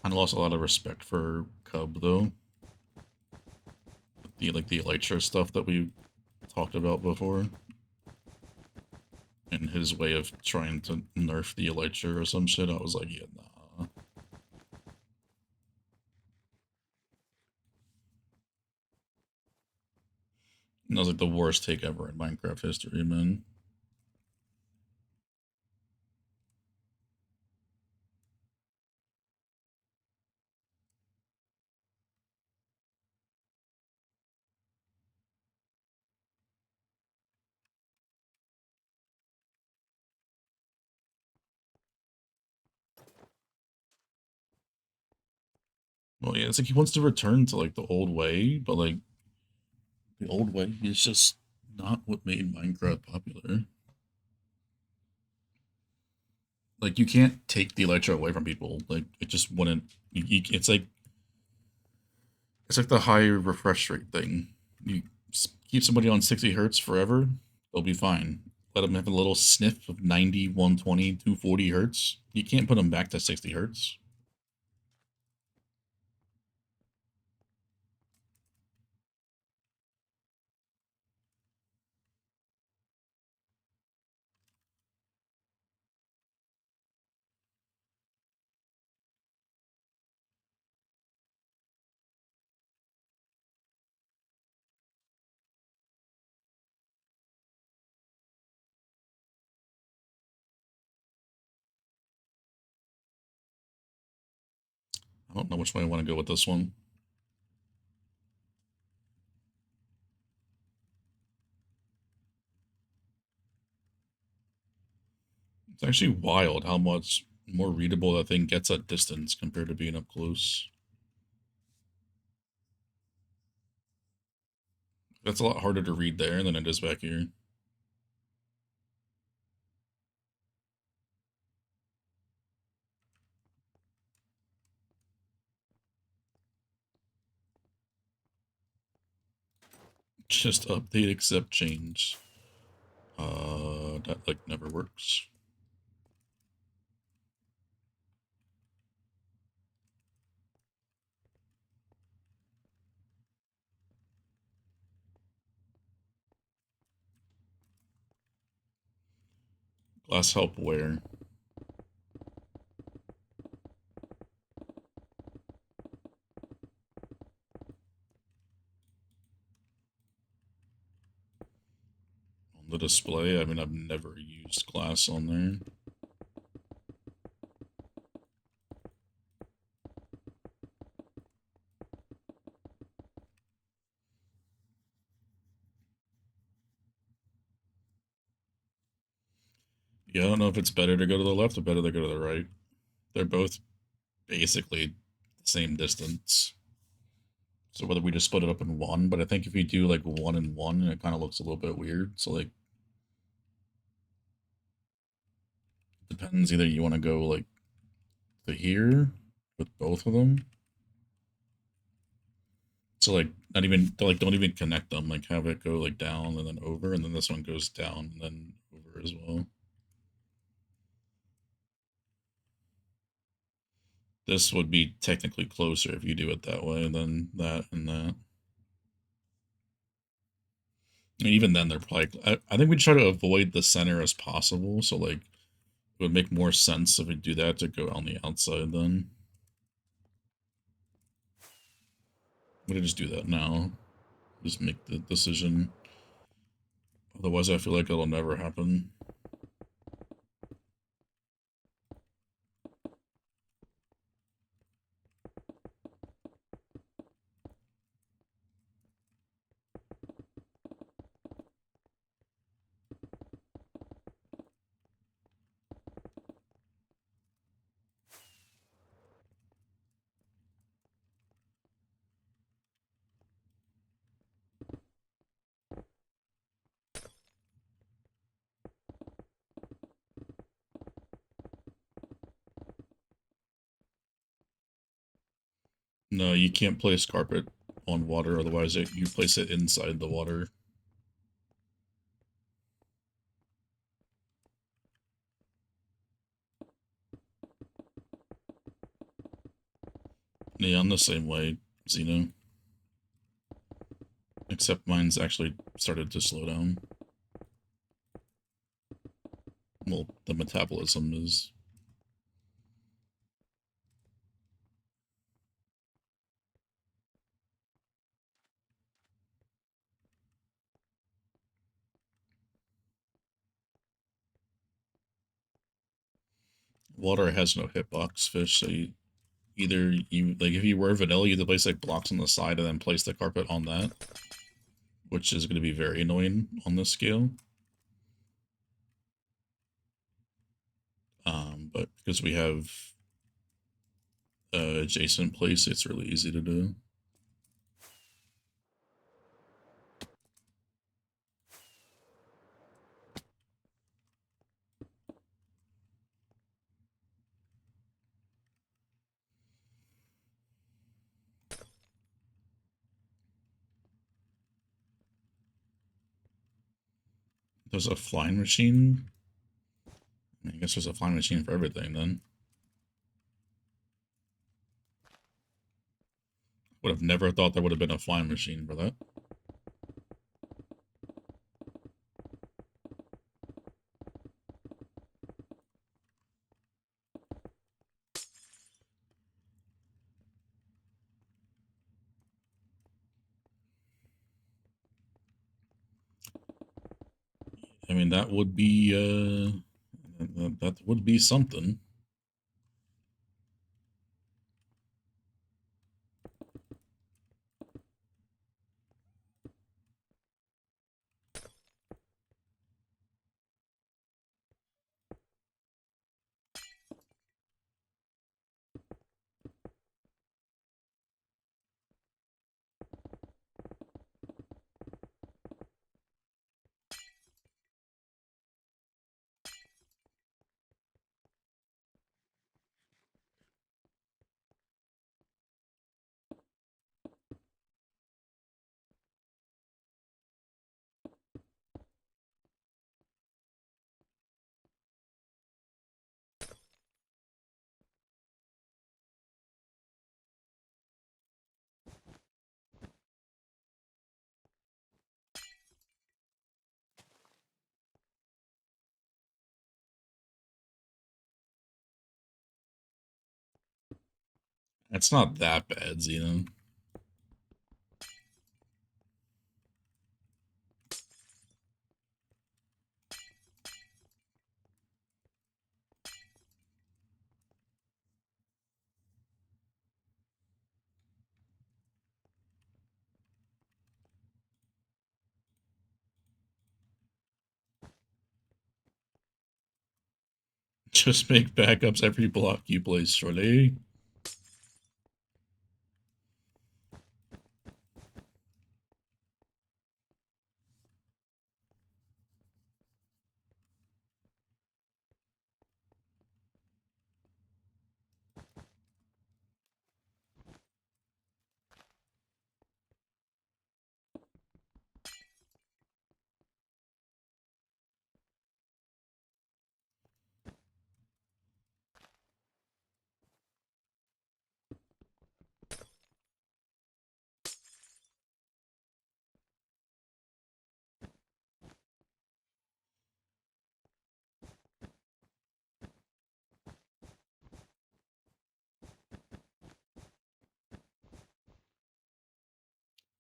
S1: I lost a lot of respect for Cub though. The like the elytra stuff that we talked about before. And his way of trying to nerf the elytra or some shit, I was like, yeah, nah. And that was like the worst take ever in Minecraft history, man. Well, yeah, it's like he wants to return to like the old way, but like the old way is just not what made Minecraft popular. Like you can't take the elytra away from people. Like it just wouldn't. It's like the high refresh rate thing. You keep somebody on 60 hertz forever, they'll be fine. Let them have a little sniff of 90, 120, 240 hertz. You can't put them back to 60 hertz. I don't know which way I want to go with this one. It's actually wild how much more readable that thing gets at distance compared to being up close. That's a lot harder to read there than it is back here. Just update accept change. That like never works. Glass help where? On the display? I mean, I've never used glass on there. Yeah, I don't know if it's better to go to the left or better to go to the right. They're both basically the same distance. So whether we just split it up in one, but I think if you do like one and one, it kind of looks a little bit weird. So like, depends. Either you want to go like to here with both of them. So like not even like don't even connect them. Like have it go like down and then over, and then this one goes down and then over as well. This would be technically closer if you do it that way than that and that. And even then, they're probably. I think we try to avoid the center as possible. So like, it would make more sense if we do that to go on the outside. Then we just do that now. Just make the decision. Otherwise, I feel like it'll never happen. No, you can't place carpet on water. Otherwise, you place it inside the water. Yeah, I'm the same way, Xeno. Except mine's actually started to slow down. Well, the metabolism is. Water has no hitbox fish, so either you like if you were vanilla, you either place like blocks on the side and then place the carpet on that, which is going to be very annoying on this scale. But because we have adjacent place, it's really easy to do. There's a flying machine. I guess there's a flying machine for everything then. Would have never thought there would have been a flying machine for that. I mean, that would be that would be something. It's not that bad, Xeno. Just make backups every block you place, surely.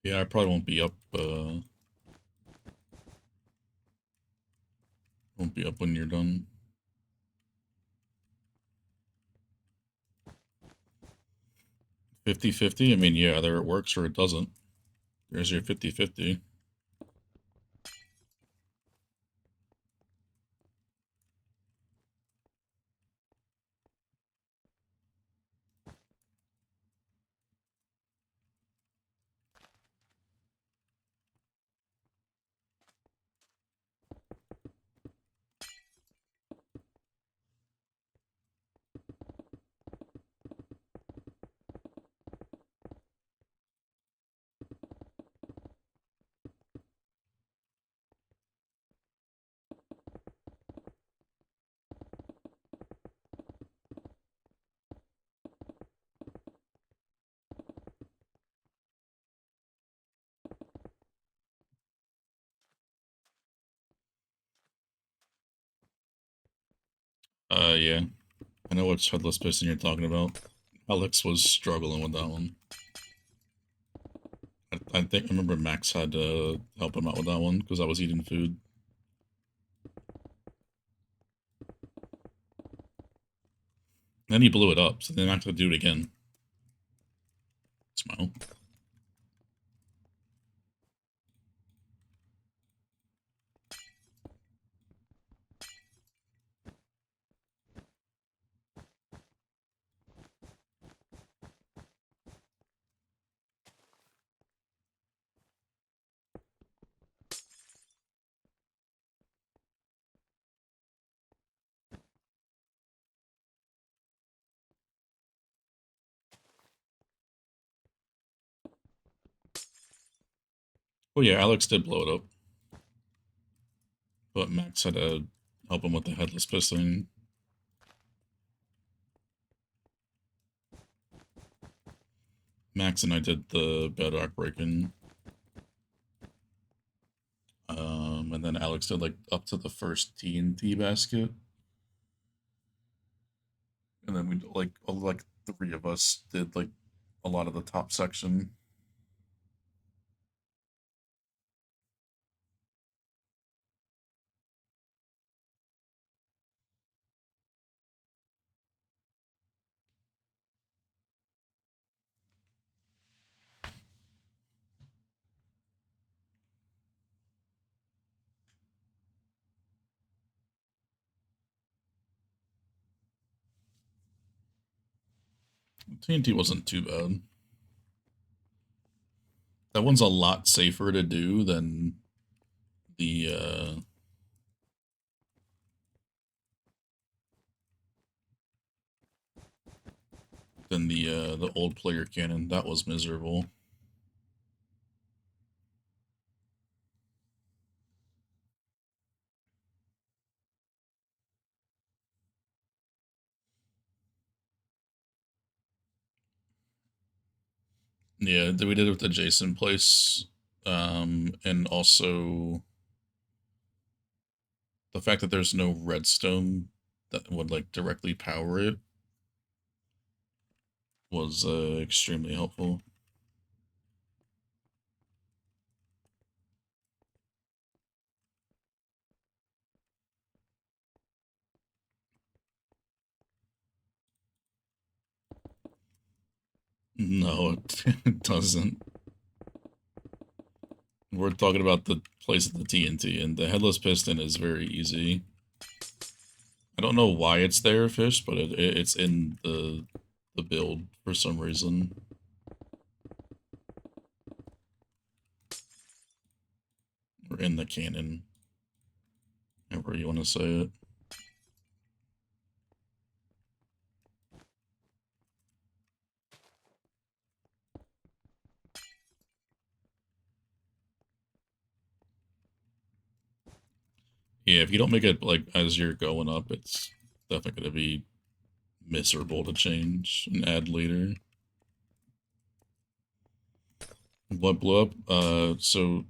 S1: Yeah, I probably won't be up, when you're done. 50-50? I mean, yeah, either it works or it doesn't. There's your 50-50. Yeah. I know which headless piston you're talking about. Alex was struggling with that one. I remember Max had to help him out with that one because I was eating food. Then he blew it up, so then I have to do it again. Smile. Well, yeah, Alex did blow it up, but Max had to help him with the headless piston. Max and I did the bedrock breaking. And then Alex did like up to the first TNT basket. And then we like three of us did like a lot of the top section. TNT wasn't too bad. That one's a lot safer to do the uh than the old player cannon. That was miserable. Yeah, we did it with the Jason place. And also the fact that there's no redstone that would like directly power it was extremely helpful. No, it doesn't. We're talking about the place of the TNT, and the headless piston is very easy. I don't know why it's there, Fish, but it's in the build for some reason. Or in the cannon. However you want to say it. Yeah, if you don't make it like as you're going up, it's definitely gonna be miserable to change and add later. What blew up? So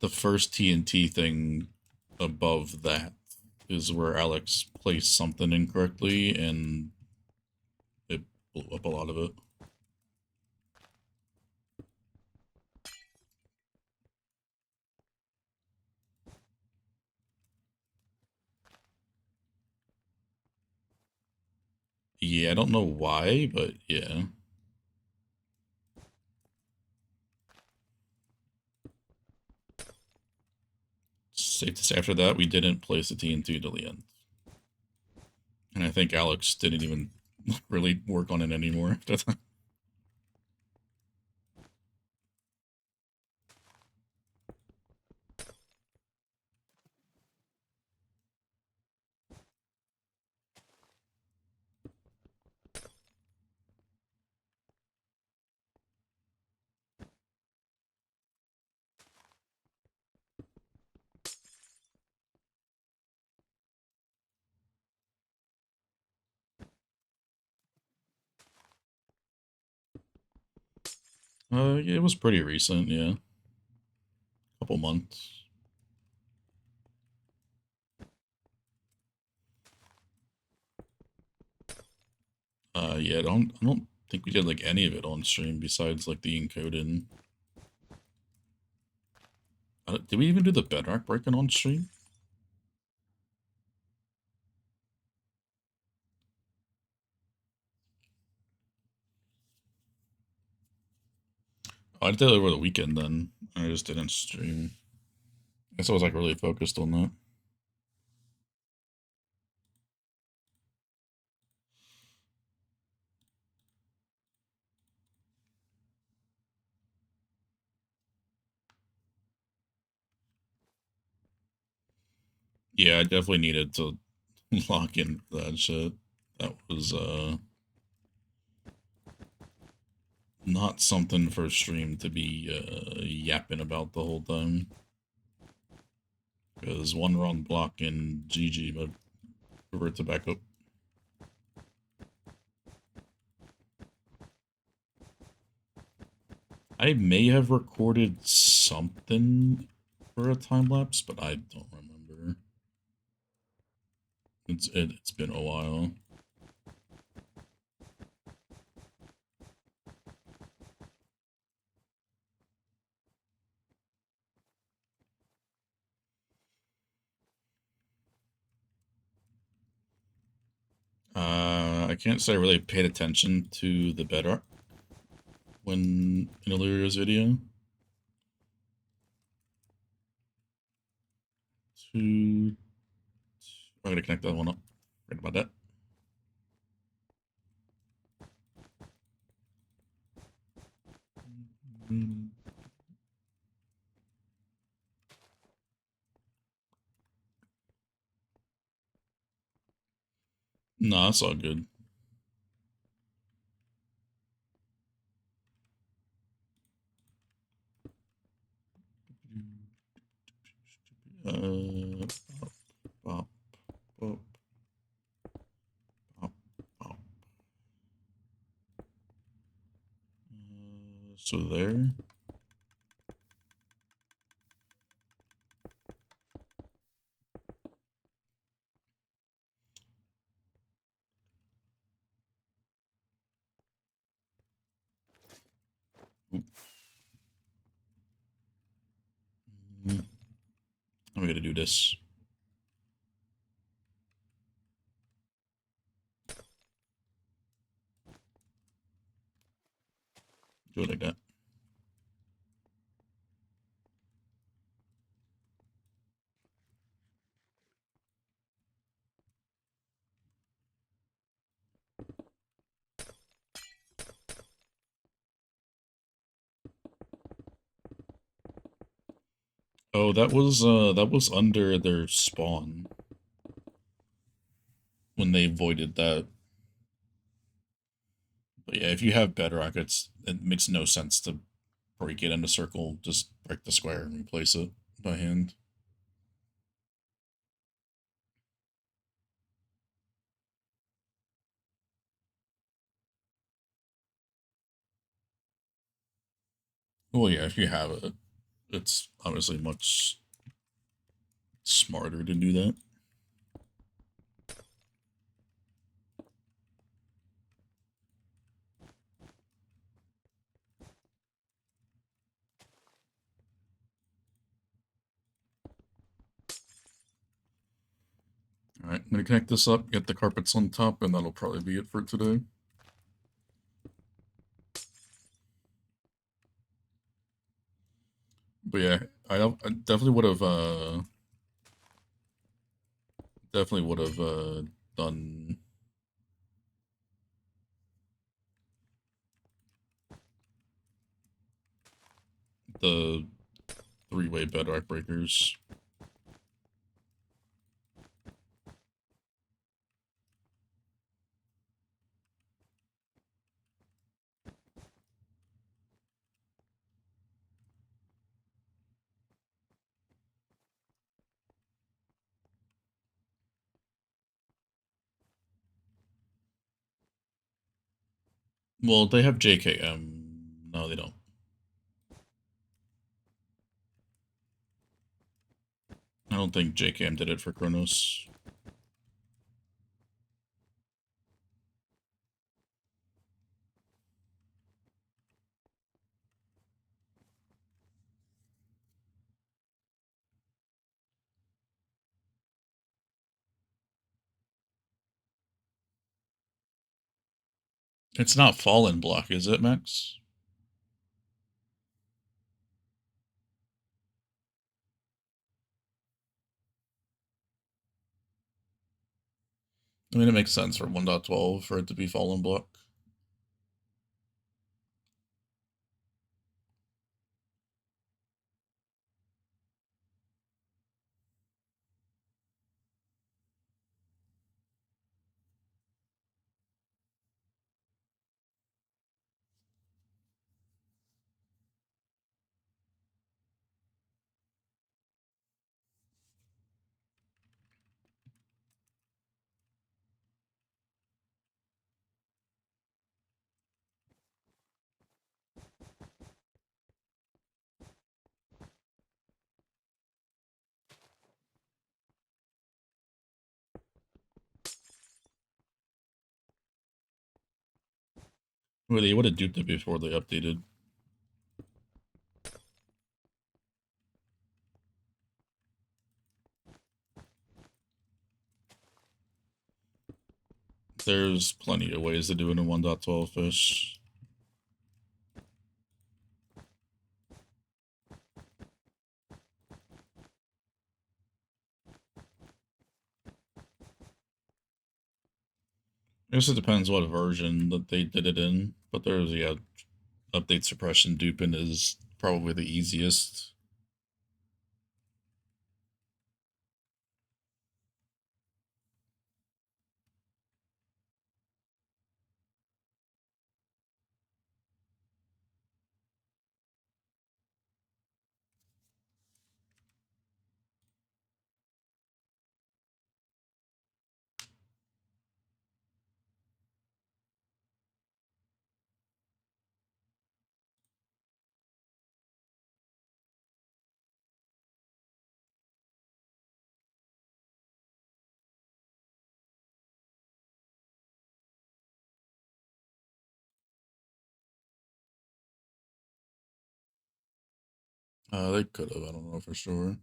S1: the first TNT thing above that is where Alex placed something incorrectly and it blew up a lot of it. Yeah, I don't know why, but yeah. Safe to say after that, we didn't place the TNT till the end. And I think Alex didn't even really work on it anymore after that. Yeah, it was pretty recent, yeah. Couple months. Yeah, I don't think we did like any of it on stream besides like the encoding. Did we even do the bedrock breaking on stream? Oh, I did it over the weekend then. I just didn't stream. I guess I was like really focused on that. Yeah, I definitely needed to lock in for that shit. That was not something for a stream to be yapping about the whole time. Because one wrong block and GG, but revert to back up. I may have recorded something for a time lapse, but I don't remember. It's been a while. I can't say I really paid attention to the bedrock when in Illyria's video. To I'm gonna connect that one up. Right about that. Nah, that's all good. Pop, pop, pop, pop, pop. So there. I'm gonna do this. Do it like that. Oh, that was under their spawn when they voided that. But yeah, if you have bedrock, it makes no sense to break it into circle. Just break the square and replace it by hand. Well, yeah, if you have it, it's obviously much smarter to do that. All right, I'm gonna connect this up, get the carpets on top, and that'll probably be it for today. But yeah, I definitely would have done the three-way bedrock breakers. Well, they have JKM. No, they don't. I don't think JKM did it for Chronos. It's not fallen block, is it, Max? I mean, it makes sense for 1.12 for it to be fallen block. Well, they would have duped it before they updated. There's plenty of ways to do it in 1.12 fish. I guess it depends what version that they did it in, but there's, yeah, update suppression duping is probably the easiest. They could have, I don't know for sure.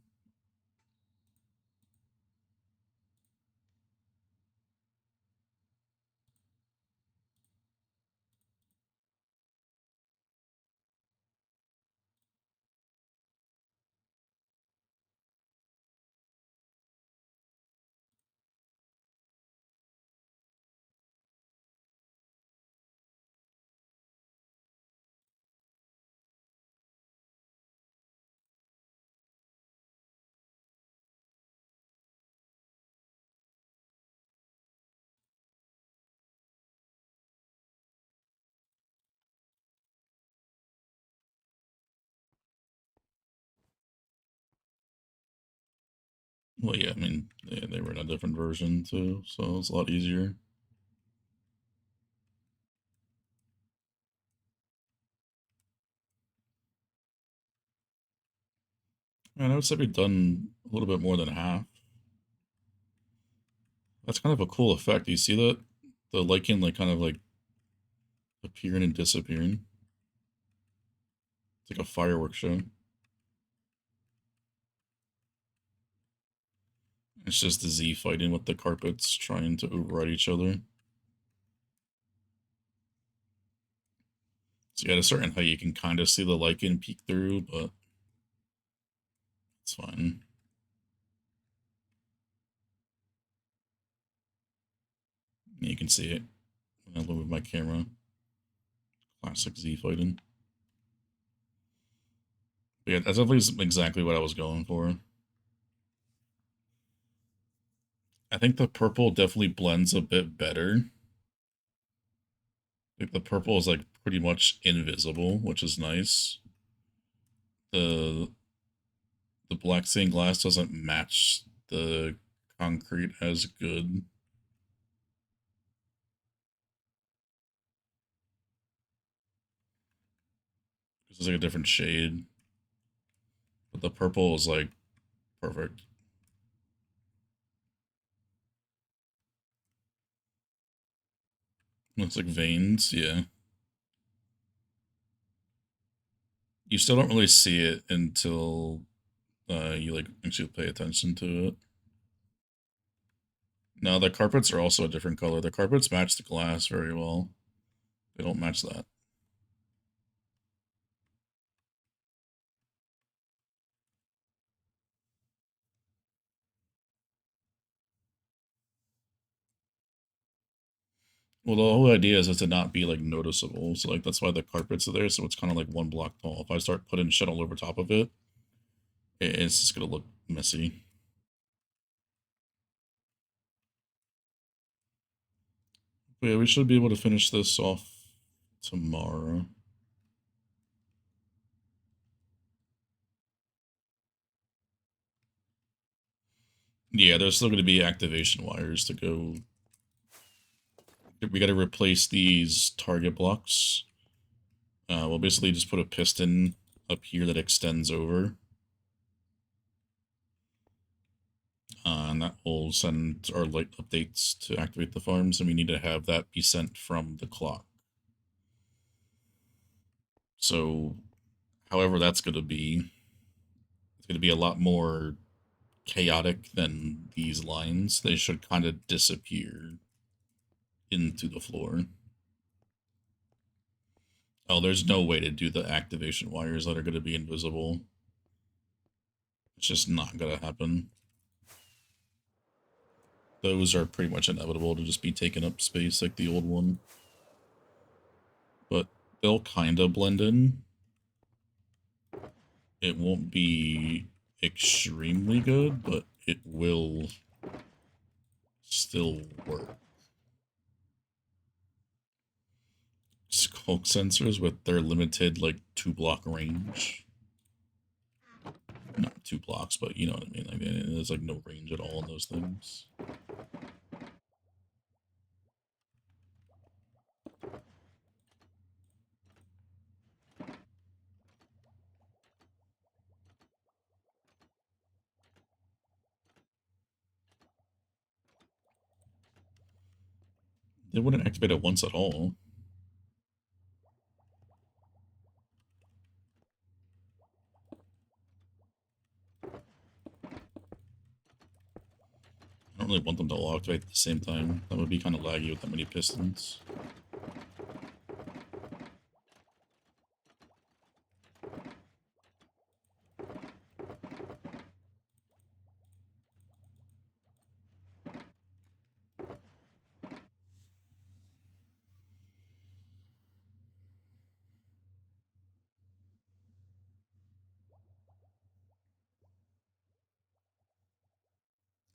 S1: Well, yeah, I mean, they were in a different version too, so it's a lot easier. Man, I would say we've done a little bit more than half. That's kind of a cool effect. You see that? The lichen, like, kind of like appearing and disappearing. It's like a fireworks show. It's just the Z fighting with the carpets, trying to override each other. So at a certain height, you can kind of see the lichen peek through, but it's fine. You can see it when I move my camera. Classic Z fighting. But yeah, that's definitely exactly what I was going for. I think the purple definitely blends a bit better. Like the purple is like pretty much invisible, which is nice. The black stained glass doesn't match the concrete as good. It's like a different shade. But the purple is like perfect. Looks like veins, yeah. You still don't really see it until you like actually pay attention to it. No, the carpets are also a different color. The carpets match the glass very well. They don't match that. Well, the whole idea is to not be like noticeable. So like that's why the carpets are there. So it's kind of like one block tall. If I start putting shit all over top of it, it's just gonna look messy. But yeah, we should be able to finish this off tomorrow. Yeah, there's still going to be activation wires to go. We got to replace these target blocks. We'll basically just put a piston up here that extends over. And that will send our light updates to activate the farms, and we need to have that be sent from the clock. So, however that's going to be, it's going to be a lot more chaotic than these lines. They should kind of disappear into the floor. Oh, there's no way to do the activation wires that are going to be invisible. It's just not going to happen. Those are pretty much inevitable to just be taking up space like the old one. But they'll kind of blend in. It won't be extremely good, but it will still work. Skulk sensors with their limited, like, 2-block range. Not 2 blocks, but you know what I mean. Like, there's, like, no range at all in those things. They wouldn't activate it once at all. I don't really want them to all activate at the same time. That would be kind of laggy with that many pistons.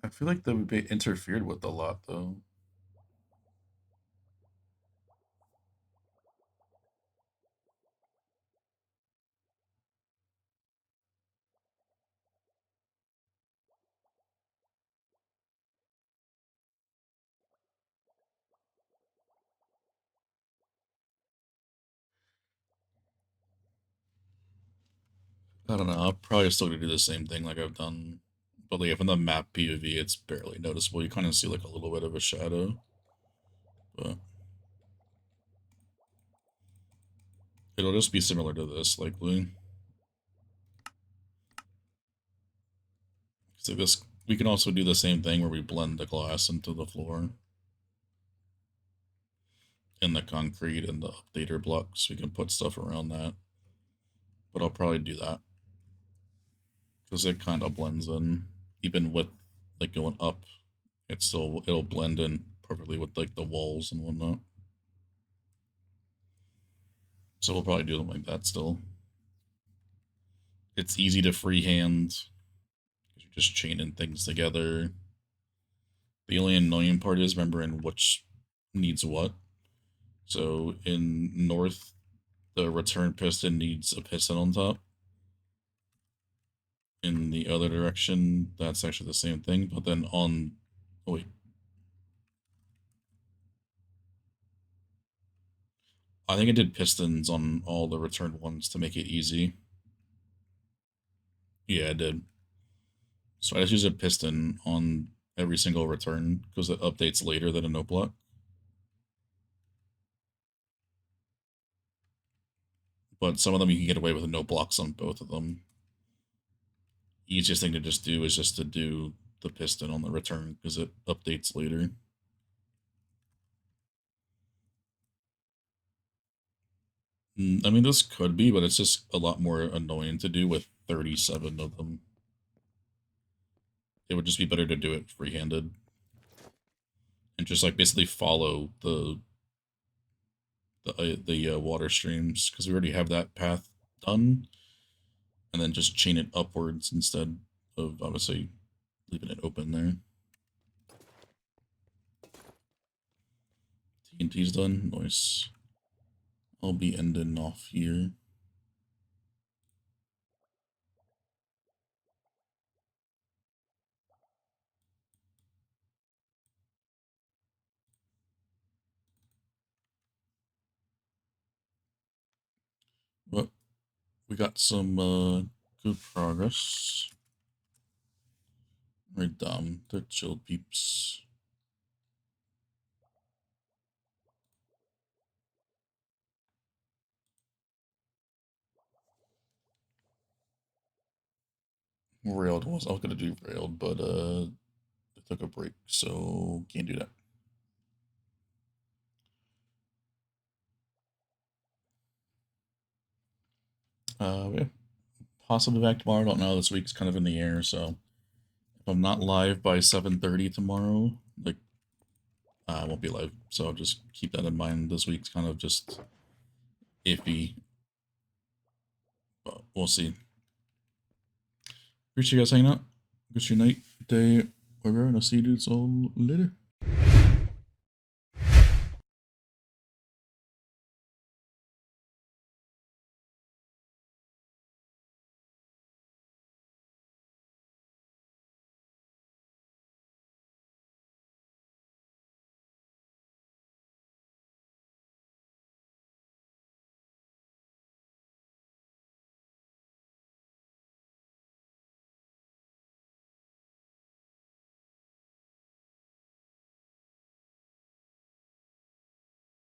S1: I feel like that would be interfered with a lot, though. I don't know. I'm probably still gonna do the same thing like I've done. But like, if in the map POV, it's barely noticeable. You kind of see like a little bit of a shadow. But it'll just be similar to this, likely. So this We can also do the same thing where we blend the glass into the floor and the concrete and the updater blocks. We can put stuff around that. But I'll probably do that because it kind of blends in. Even with like going up, it'll blend in perfectly with like the walls and whatnot. So we'll probably do them like that still. It's easy to freehand because you're just chaining things together. The only annoying part is remembering which needs what. So in north, the return piston needs a piston on top. In the other direction, that's actually the same thing. But then on, oh wait, I think I did pistons on all the return ones to make it easy. Yeah, I did. So I just use a piston on every single return because it updates later than a note block. But some of them you can get away with no blocks on both of them. Easiest thing to just do is just to do the piston on the return because it updates later. I mean, this could be, but it's just a lot more annoying to do with 37 of them. It would just be better to do it free-handed and just like basically follow the water streams because we already have that path done, and then just chain it upwards instead of obviously leaving it open there. TNT's done. Nice. I'll be ending off here. But we got some good progress. Right down. They're chilled peeps. Railed was I was gonna do railed, but I took a break, so can't do that. Yeah. Possibly back tomorrow. Don't know. This week's kind of in the air, so if I'm not live by 7:30 tomorrow, like I won't be live. So just keep that in mind. This week's kind of just iffy, but we'll see. Appreciate you guys hanging out. Good your night, day, whatever, and I'll see you dudes all later.